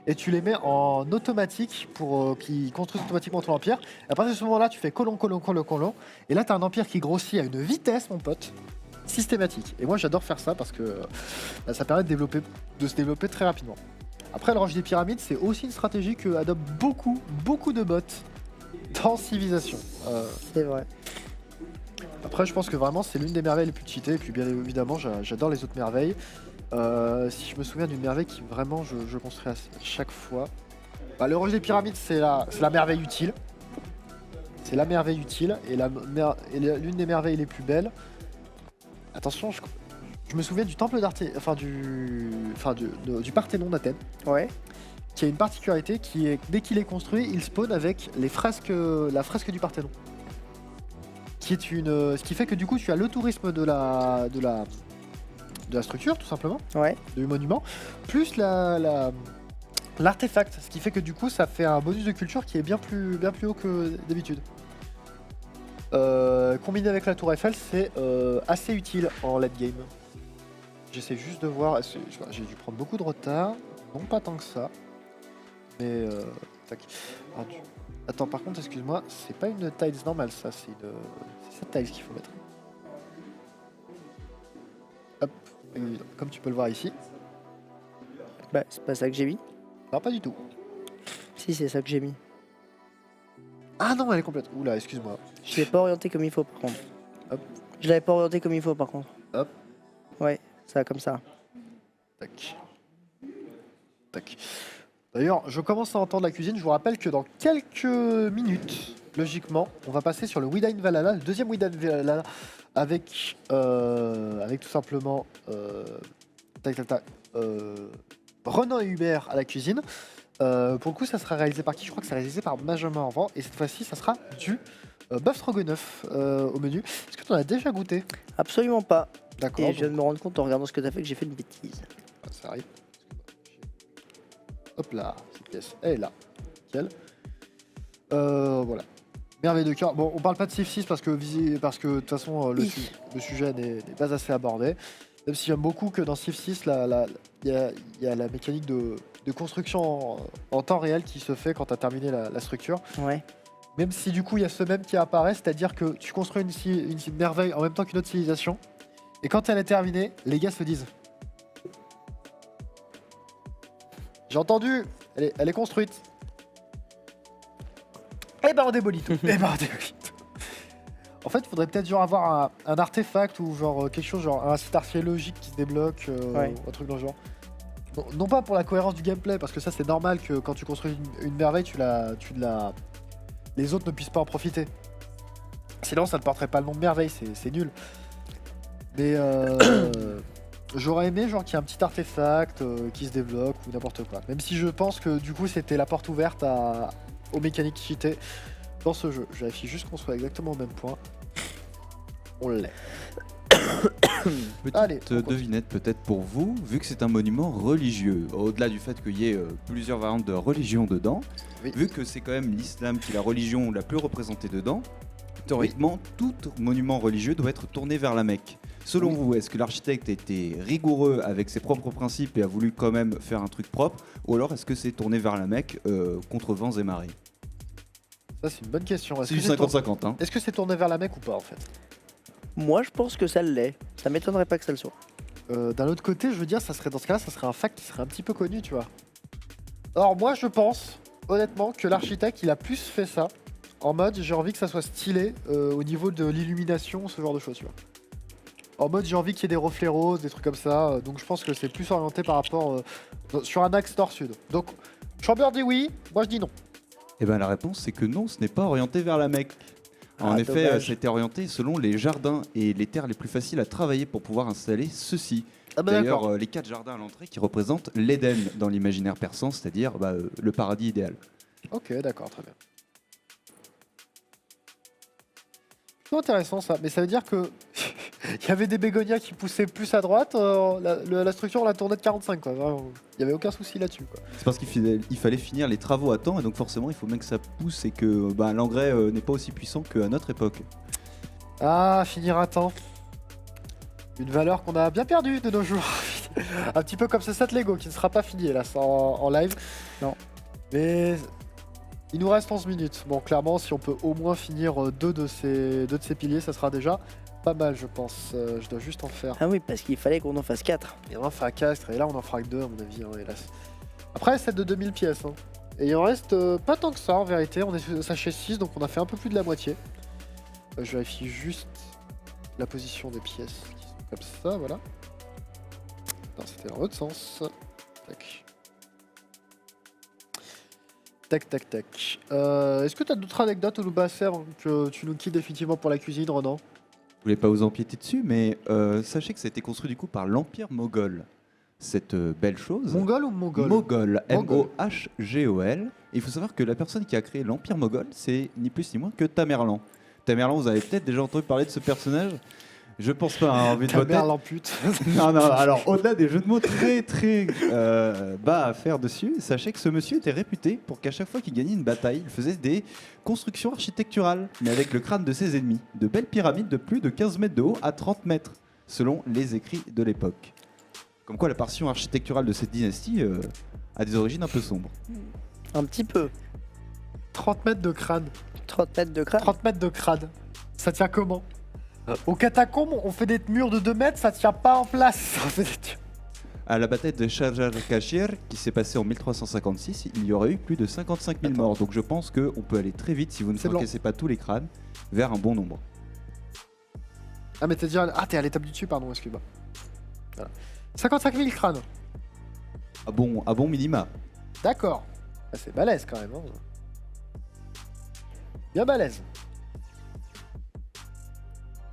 Et tu les mets en automatique pour qu'ils construisent automatiquement ton empire. Et à partir de ce moment-là, tu fais colon. Et là, tu as un empire qui grossit à une vitesse, mon pote, systématique. Et moi, j'adore faire ça parce que ça permet de se développer très rapidement. Après, le rush des pyramides, c'est aussi une stratégie que adoptent beaucoup de bots dans Civilisation. C'est vrai. Après, je pense que vraiment, c'est l'une des merveilles les plus cheatées. Et puis, bien évidemment, j'adore les autres merveilles. Si je me souviens d'une merveille qui vraiment je construis à chaque fois. Bah, le rush des pyramides, c'est la merveille utile. C'est la merveille utile et l'une des merveilles les plus belles. Attention, je me souviens du temple du Parthénon d'Athènes, Ouais. qui a une particularité qui est dès qu'il est construit, il spawn avec la fresque du Parthénon. Ce qui fait que du coup tu as le tourisme de la structure tout simplement, Ouais. du monument, plus l'artefact, ce qui fait que du coup ça fait un bonus de culture qui est bien plus haut que d'habitude. Combiné avec la tour Eiffel, c'est assez utile en late game. J'essaie juste de voir, j'ai dû prendre beaucoup de retard, non pas tant que ça, mais tac. Alors, attends, par contre, excuse-moi, c'est pas une tiles normale ça, c'est cette tiles qu'il faut mettre. Hop, comme tu peux le voir ici. Bah, c'est pas ça que j'ai mis. Non, pas du tout. Si, c'est ça que j'ai mis. Ah non, elle est complète. Oula, excuse-moi. Je l'ai pas orienté comme il faut par contre. Hop. Je l'avais pas orienté comme il faut par contre. Hop. Ouais, ça comme ça. Tac. Tac. D'ailleurs, je commence à entendre la cuisine. Je vous rappelle que dans quelques minutes, logiquement, on va passer sur le Widen Valhalla, le deuxième Widen Valhalla, avec tout simplement Renan et Hubert à la cuisine. Pour le coup, ça sera réalisé par qui? Je crois que c'est réalisé par Benjamin Orvan. Et cette fois-ci, ça sera du bœuf stroganoff au menu. Est-ce que tu en as déjà goûté? Absolument pas. D'accord. Et je viens de me rendre compte en regardant ce que tu as fait que j'ai fait une bêtise. Ça arrive. Hop là, cette pièce, elle est là. Nickel. Voilà. Merveille de cœur. Bon, on parle pas de Civ 6 parce que de toute façon le sujet n'est pas assez abordé. Même si j'aime beaucoup que dans Civ 6, il y a la mécanique de construction en temps réel qui se fait quand tu as terminé la structure. Ouais. Même si du coup il y a ce même qui apparaît, c'est-à-dire que tu construis une merveille en même temps qu'une autre civilisation. Et quand elle est terminée, les gars se disent: j'ai entendu, elle est construite. Eh ben on démolit tout. Eh ben on démolit tout. En fait, il faudrait peut-être genre avoir un artefact ou genre quelque chose, genre un site archéologique qui se débloque, Ouais. un truc dans le genre. Non pas pour la cohérence du gameplay, parce que ça c'est normal que quand tu construis une merveille, les autres ne puissent pas en profiter. Sinon ça ne porterait pas le nom de merveille, c'est nul. Mais j'aurais aimé genre qu'il y ait un petit artefact qui se débloque ou n'importe quoi. Même si je pense que du coup c'était la porte ouverte aux mécaniques cheatées dans ce jeu. Je vérifie juste qu'on soit exactement au même point. On l'est. Petite Allez, on devinette peut-être pour vous, vu que c'est un monument religieux, au-delà du fait qu'il y ait plusieurs variantes de religion dedans, Oui. vu que c'est quand même l'islam qui est la religion la plus représentée dedans, théoriquement tout monument religieux doit être tourné vers la Mecque. Selon Oui. vous, est-ce que l'architecte était rigoureux avec ses propres principes et a voulu quand même faire un truc propre, ou alors est-ce que c'est tourné vers la Mecque contre vents et marées? Ça c'est une bonne question. C'est du 50-50 hein. Est-ce que c'est tourné vers la Mecque ou pas en fait? Moi, je pense que ça l'est. Ça m'étonnerait pas que ça le soit. D'un autre côté, je veux dire, ça serait dans ce cas-là, ça serait un fact qui serait un petit peu connu, tu vois. Alors moi, je pense honnêtement que l'architecte, il a plus fait ça en mode j'ai envie que ça soit stylé au niveau de l'illumination, ce genre de choses, tu vois. En mode j'ai envie qu'il y ait des reflets roses, des trucs comme ça. Donc je pense que c'est plus orienté par rapport sur un axe nord-sud. Donc Chamber dit oui, moi je dis non. Eh bien la réponse c'est que non, ce n'est pas orienté vers la Mecque. En Ah, effet, dommage. c'était orienté selon les jardins et les terres les plus faciles à travailler pour pouvoir installer ceci. Ah bah D'ailleurs, d'accord. les 4 jardins à l'entrée qui représentent l'Éden dans l'imaginaire persan, c'est-à-dire le paradis idéal. Ok, d'accord, très bien. C'est intéressant ça, mais ça veut dire que il y avait des bégonias qui poussaient plus à droite, la structure on la tournait de 45 quoi. Vraiment, il y avait aucun souci là-dessus quoi. C'est parce il fallait finir les travaux à temps et donc forcément il faut bien que ça pousse et que l'engrais n'est pas aussi puissant qu'à notre époque. Ah, finir à temps. Une valeur qu'on a bien perdue de nos jours. Un petit peu comme ce set Lego qui ne sera pas fini là, ça, en live. Non. Mais il nous reste 11 minutes. Bon, clairement, si on peut au moins finir deux de ces piliers, ça sera déjà pas mal, je pense. Je dois juste en faire. Ah oui, parce qu'il fallait qu'on en fasse 4. Et on en fera 4, et là on en fera que 2 à mon avis, hein, hélas. Après, c'est de 2000 pièces. Hein. Et il en reste pas tant que ça en vérité. On est sachet 6, donc on a fait un peu plus de la moitié. Je vérifie juste la position des pièces qui sont comme ça, voilà. Non, c'était dans l'autre sens. Tac. Tac, tac, tac. Est-ce que tu as d'autres anecdotes ou nous passer avant que tu nous quittes définitivement pour la cuisine, Renan? Je voulais pas vous empiéter dessus, mais sachez que ça a été construit du coup par l'Empire moghol. Cette belle chose. Mongol ou Mongol? Moghol, Moghol. M-O-H-G-O-L. Et il faut savoir que la personne qui a créé l'Empire moghol, c'est ni plus ni moins que Tamerlan. Tamerlan, vous avez peut-être déjà entendu parler de ce personnage. Je pense pas, hein, envie de Ta votre mère tête. l'ampute. Non, non, alors au-delà des jeux de mots très très bas à faire dessus, sachez que ce monsieur était réputé pour qu'à chaque fois qu'il gagnait une bataille, il faisait des constructions architecturales, mais avec le crâne de ses ennemis. De belles pyramides de plus de 15 mètres de haut à 30 mètres, selon les écrits de l'époque. Comme quoi la passion architecturale de cette dynastie a des origines un peu sombres. Un petit peu. 30 mètres de crâne. 30 mètres de crâne. 30 mètres de crâne. Ça tient comment? Au catacombe, on fait des murs de 2 mètres, ça tient pas en place. On fait des- À la bataille de Shajar Kashir, qui s'est passée en 1356, il y aurait eu plus de 55 000 morts. Donc je pense qu'on peut aller très vite, si vous ne C'est blanc. encaissez pas tous les crânes, vers un bon nombre. Ah, mais t'es déjà. Ah, t'es à l'étape du dessus, pardon, excuse-moi. Voilà. 55 000 crânes. À bon minima. D'accord. Ah, c'est balèze quand même. Hein. Bien balèze.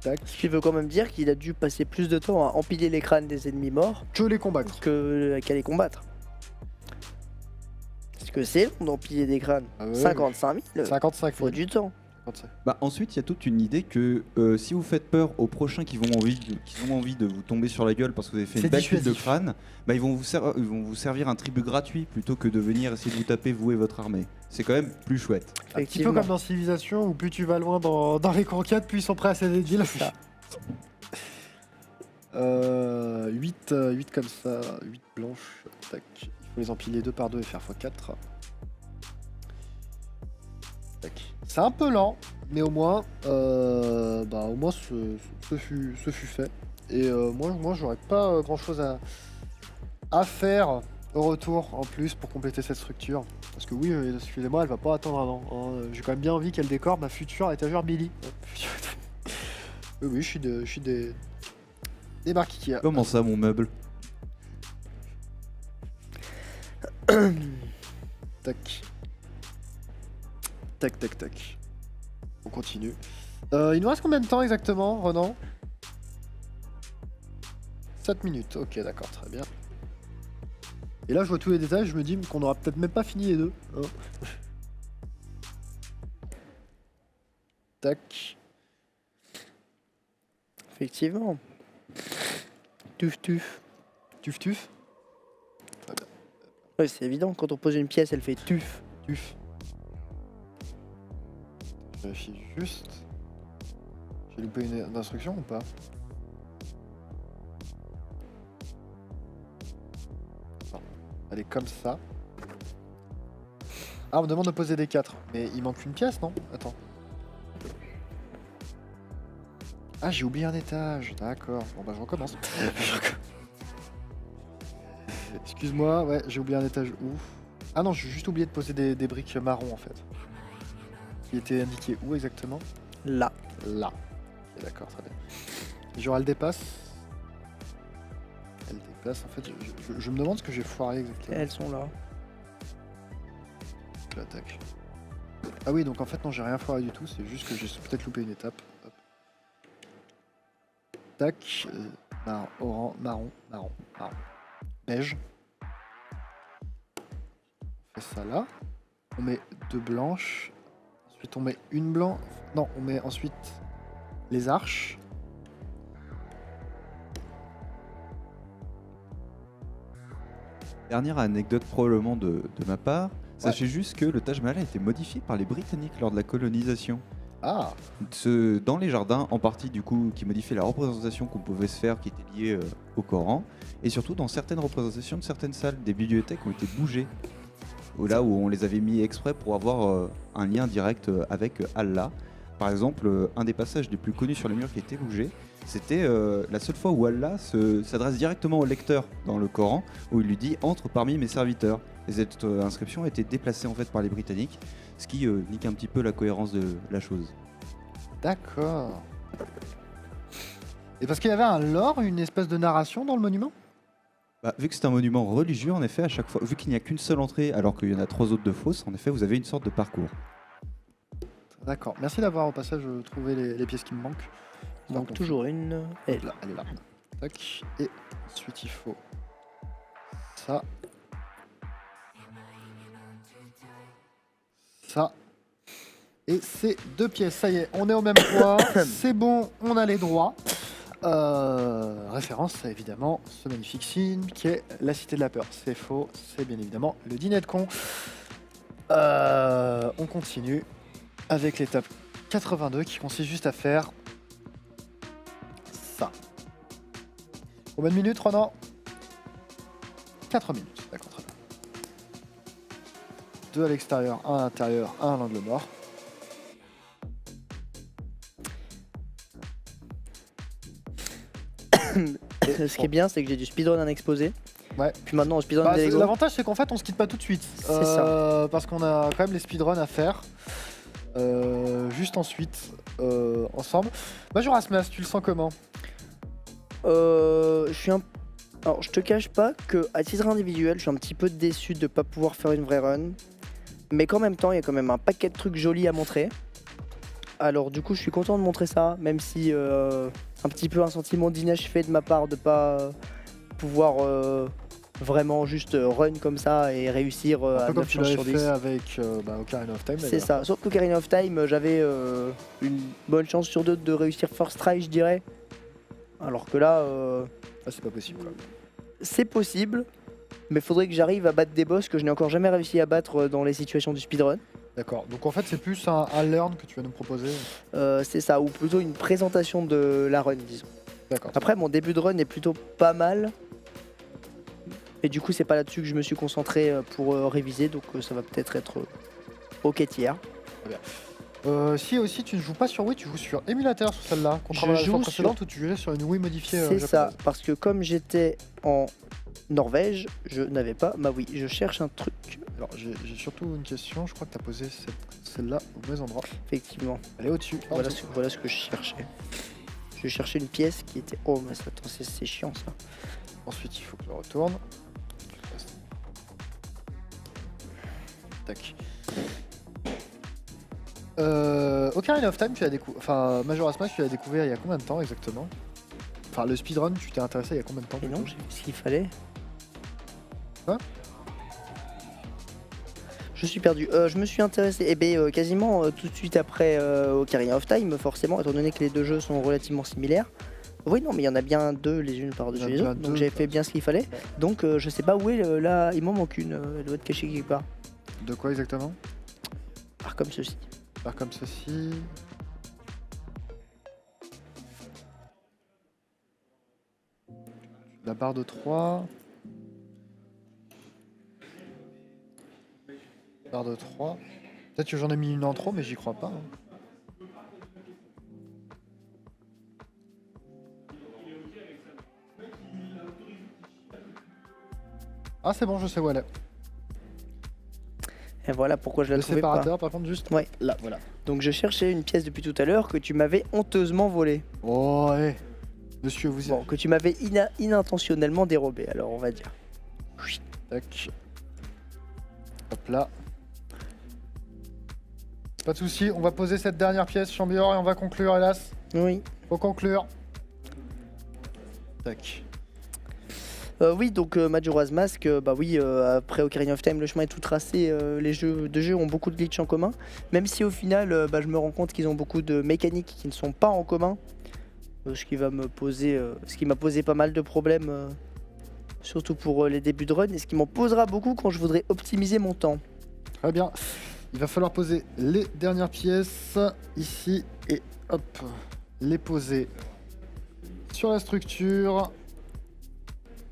Tac. Ce qui veut quand même dire qu'il a dû passer plus de temps à empiler les crânes des ennemis morts Que les combattre. qu'à les combattre. Parce que c'est long d'empiler des crânes. Ah ouais, 55 000, 55 faut du temps. 55. Bah, ensuite, il y a toute une idée que si vous faites peur aux prochains qui ont envie de vous tomber sur la gueule parce que vous avez fait C'est une belle pile de dissuasif. crâne, bah, ils vont vous servir un tribut gratuit plutôt que de venir essayer de vous taper vous et votre armée. C'est quand même plus chouette. Un petit peu Effectivement. comme dans Civilisation où plus tu vas loin dans les conquêtes, plus ils sont prêts à céder des deals. Ça. 8 comme ça, 8 blanches. Tac. Il faut les empiler 2 par 2 et faire x4. Tac. C'est un peu lent, mais au moins, ce fut fait. Et moi j'aurais pas grand chose à faire au retour en plus pour compléter cette structure. Parce que oui, excusez-moi, elle va pas attendre un an. Hein. J'ai quand même bien envie qu'elle décore ma future étagère Billy. Oui, je suis des marques Ikea. Comment ça, mon meuble? Tac. Tac, tac, tac. On continue. Il nous reste combien de temps exactement, Renan? 7 minutes. Ok, d'accord, très bien. Et là, je vois tous les détails, je me dis qu'on aura peut-être même pas fini les deux. Hein. Tac. Effectivement. Tuf tuf. Tuf, tuf. Ouais, c'est évident, quand on pose une pièce, elle fait tuf. Tuf. Je vérifie juste. J'ai loupé une instruction ou pas? Non. Elle est comme ça. Ah, on me demande de poser des 4. Mais il manque une pièce, non? Attends. Ah, j'ai oublié un étage. D'accord. Bon, bah, je recommence. Excuse-moi, ouais, j'ai oublié un étage où? Ah non, j'ai juste oublié de poser des briques marron en fait. Qui était indiqué où exactement? Là. Là. Ok, d'accord, très bien. Genre elle dépasse. Elle dépasse, en fait, je me demande ce que j'ai foiré exactement. Elles sont là. Je l'attaque. Ah oui, donc en fait non, j'ai rien foiré du tout, c'est juste que j'ai peut-être loupé une étape. Hop. Tac. Marron. Beige. On fait ça là. On met 2 blanches. Ensuite on met une blanche. Non, on met ensuite les arches. Dernière anecdote probablement de ma part, sachez juste que le Taj Mahal a été modifié par les Britanniques lors de la colonisation. Ah, Dans les jardins, en partie du coup, qui modifiait la représentation qu'on pouvait se faire, qui était liée au Coran, et surtout dans certaines représentations de certaines salles, des bibliothèques ont été bougées, là où on les avait mis exprès pour avoir un lien direct avec Allah. Par exemple, un des passages les plus connus sur les murs qui était bougé, c'était la seule fois où Allah s'adresse directement au lecteur dans le Coran, où il lui dit « Entre parmi mes serviteurs ». Et cette inscription a été déplacée en fait par les Britanniques, ce qui nique un petit peu la cohérence de la chose. d'accord. Et parce qu'il y avait un lore, une espèce de narration dans le monument? Bah, vu que c'est un monument religieux, en effet, à chaque fois, vu qu'il n'y a qu'une seule entrée alors qu'il y en a 3 autres de fausses, en effet, vous avez une sorte de parcours. D'accord. Merci d'avoir au passage trouvé les pièces qui me manquent. Il manque toujours une. Elle est là. Tac. Et ensuite il faut ça. Ça. Et c'est 2 pièces. Ça y est, on est au même poids. C'est bon, on a les droits. Référence à évidemment ce magnifique signe qui est la cité de la peur. C'est faux, c'est bien évidemment le dîner de con. On continue avec l'étape 82 qui consiste juste à faire ça. Combien de minutes, Ronan? 4 minutes, d'accord, très bien. 2 à l'extérieur, 1 à l'intérieur, 1 à l'angle mort. Ce qui est bien, c'est que j'ai du speedrun à exposer. Ouais. Puis maintenant, on speedrun Bah, des Lego. l'avantage c'est qu'en fait on se quitte pas tout de suite. C'est ça. Parce qu'on a quand même les speedruns à faire. Juste ensuite, ensemble. Majora's Mask, tu le sens comment? Je suis un Alors, je te cache pas que à titre individuel, je suis un petit peu déçu de pas pouvoir faire une vraie run. Mais qu'en même temps, il y a quand même un paquet de trucs jolis à montrer. Alors, du coup, je suis content de montrer ça, même si un petit peu un sentiment d'inachevé de ma part de pas pouvoir vraiment juste run comme ça et réussir Un à peu comme 9 tu chances l'avais sur fait 10. avec Ocarina of Time. C'est d'ailleurs. ça, sauf qu'Ocarina of Time, j'avais une bonne chance sur 2 de réussir first try, je dirais. Alors que là, Ah, c'est pas possible quoi. c'est possible, mais faudrait que j'arrive à battre des boss que je n'ai encore jamais réussi à battre dans les situations du speedrun. D'accord. Donc en fait, c'est plus un learn que tu vas nous proposer. C'est ça, ou plutôt une présentation de la run, disons. D'accord. Après, mon début de run est plutôt pas mal. Et du coup, c'est pas là-dessus que je me suis concentré pour réviser, donc ça va peut-être être ok tiers. Si aussi tu ne joues pas sur Wii, tu joues sur émulateur sur celle-là, contrairement à la Je version joue précédente où tu jouais sur une Wii modifiée. C'est ça, japonaise. parce que comme j'étais en Norvège, je n'avais pas ma Wii. Je cherche un truc, Alors j'ai surtout une question, je crois que tu as posé celle-là au mauvais endroit. effectivement. Elle est au-dessus. en Voilà dessous. voilà ce que je cherchais. Je cherchais une pièce qui était... Oh, mais attends, c'est chiant ça. Ensuite, il faut que je retourne. Tac. Ocarina of Time, tu l'as découvert. Enfin, Majora's Mask, tu l'as découvert il y a combien de temps exactement? Enfin, le speedrun, tu t'es intéressé il y a combien de temps Et non, plutôt j'ai vu ce qu'il fallait. Quoi? Je suis perdu. Je me suis intéressé quasiment tout de suite après Ocarina of Time, forcément, étant donné que les deux jeux sont relativement similaires. Oui, non, mais il y en a bien deux les unes Il y en par-dessus a les bien autres, deux, donc j'avais quoi. fait bien ce qu'il fallait. Donc je sais pas où est là, il m'en manque une, elle doit être cachée quelque part. De quoi exactement? Par comme ceci. Faire comme ceci. La barre de 3. Barre de 3. Peut-être que j'en ai mis une en trop, mais j'y crois pas. hein. Ah, c'est bon, je sais où elle est. Et voilà pourquoi je la Le trouvais pas. séparateur, par contre, juste Ouais. là, voilà. Donc je cherchais une pièce depuis tout à l'heure que tu m'avais honteusement volée. Oh, ouais. Monsieur, vous y Bon, que tu m'avais inintentionnellement dérobée, alors on va dire. Tac. Hop là. Pas de souci, on va poser cette dernière pièce, Chambior, et on va conclure, hélas. Oui. Faut conclure. Tac. Oui, donc Majora's Mask, après Ocarina of Time, le chemin est tout tracé. Les deux jeux ont beaucoup de glitch en commun. Même si au final, je me rends compte qu'ils ont beaucoup de mécaniques qui ne sont pas en commun. Ce qui m'a posé pas mal de problèmes, surtout pour les débuts de run, et ce qui m'en posera beaucoup quand je voudrais optimiser mon temps. Très bien. Il va falloir poser les dernières pièces ici et hop, les poser sur la structure.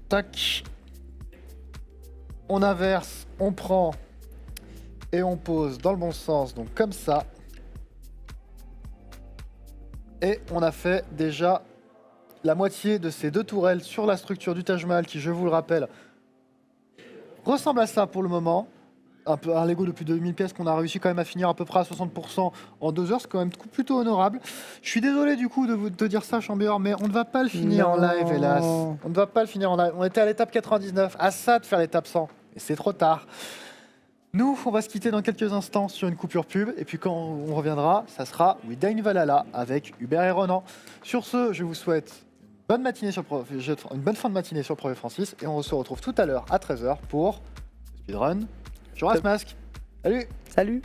Tac. On inverse, on prend et on pose dans le bon sens, donc comme ça. Et on a fait déjà la moitié de ces deux tourelles sur la structure du Taj Mahal qui, je vous le rappelle, ressemble à ça pour le moment. Un Lego depuis 2000 pièces qu'on a réussi quand même à finir à peu près à 60% en 2 heures, c'est quand même plutôt honorable. Je suis désolé du coup de vous te dire ça, Chambior, mais on ne va pas le finir en live, hélas. On ne va pas le finir en live. On était à l'étape 99, à ça de faire l'étape 100, et c'est trop tard. Nous, on va se quitter dans quelques instants sur une coupure pub, et puis quand on reviendra, ça sera Wida Valhalla avec Hubert et Ronan. Sur ce, je vous souhaite une bonne fin de matinée sur Projet Francis, et on se retrouve tout à l'heure à 13h pour le speedrun Majora's Mask. Salut! Salut!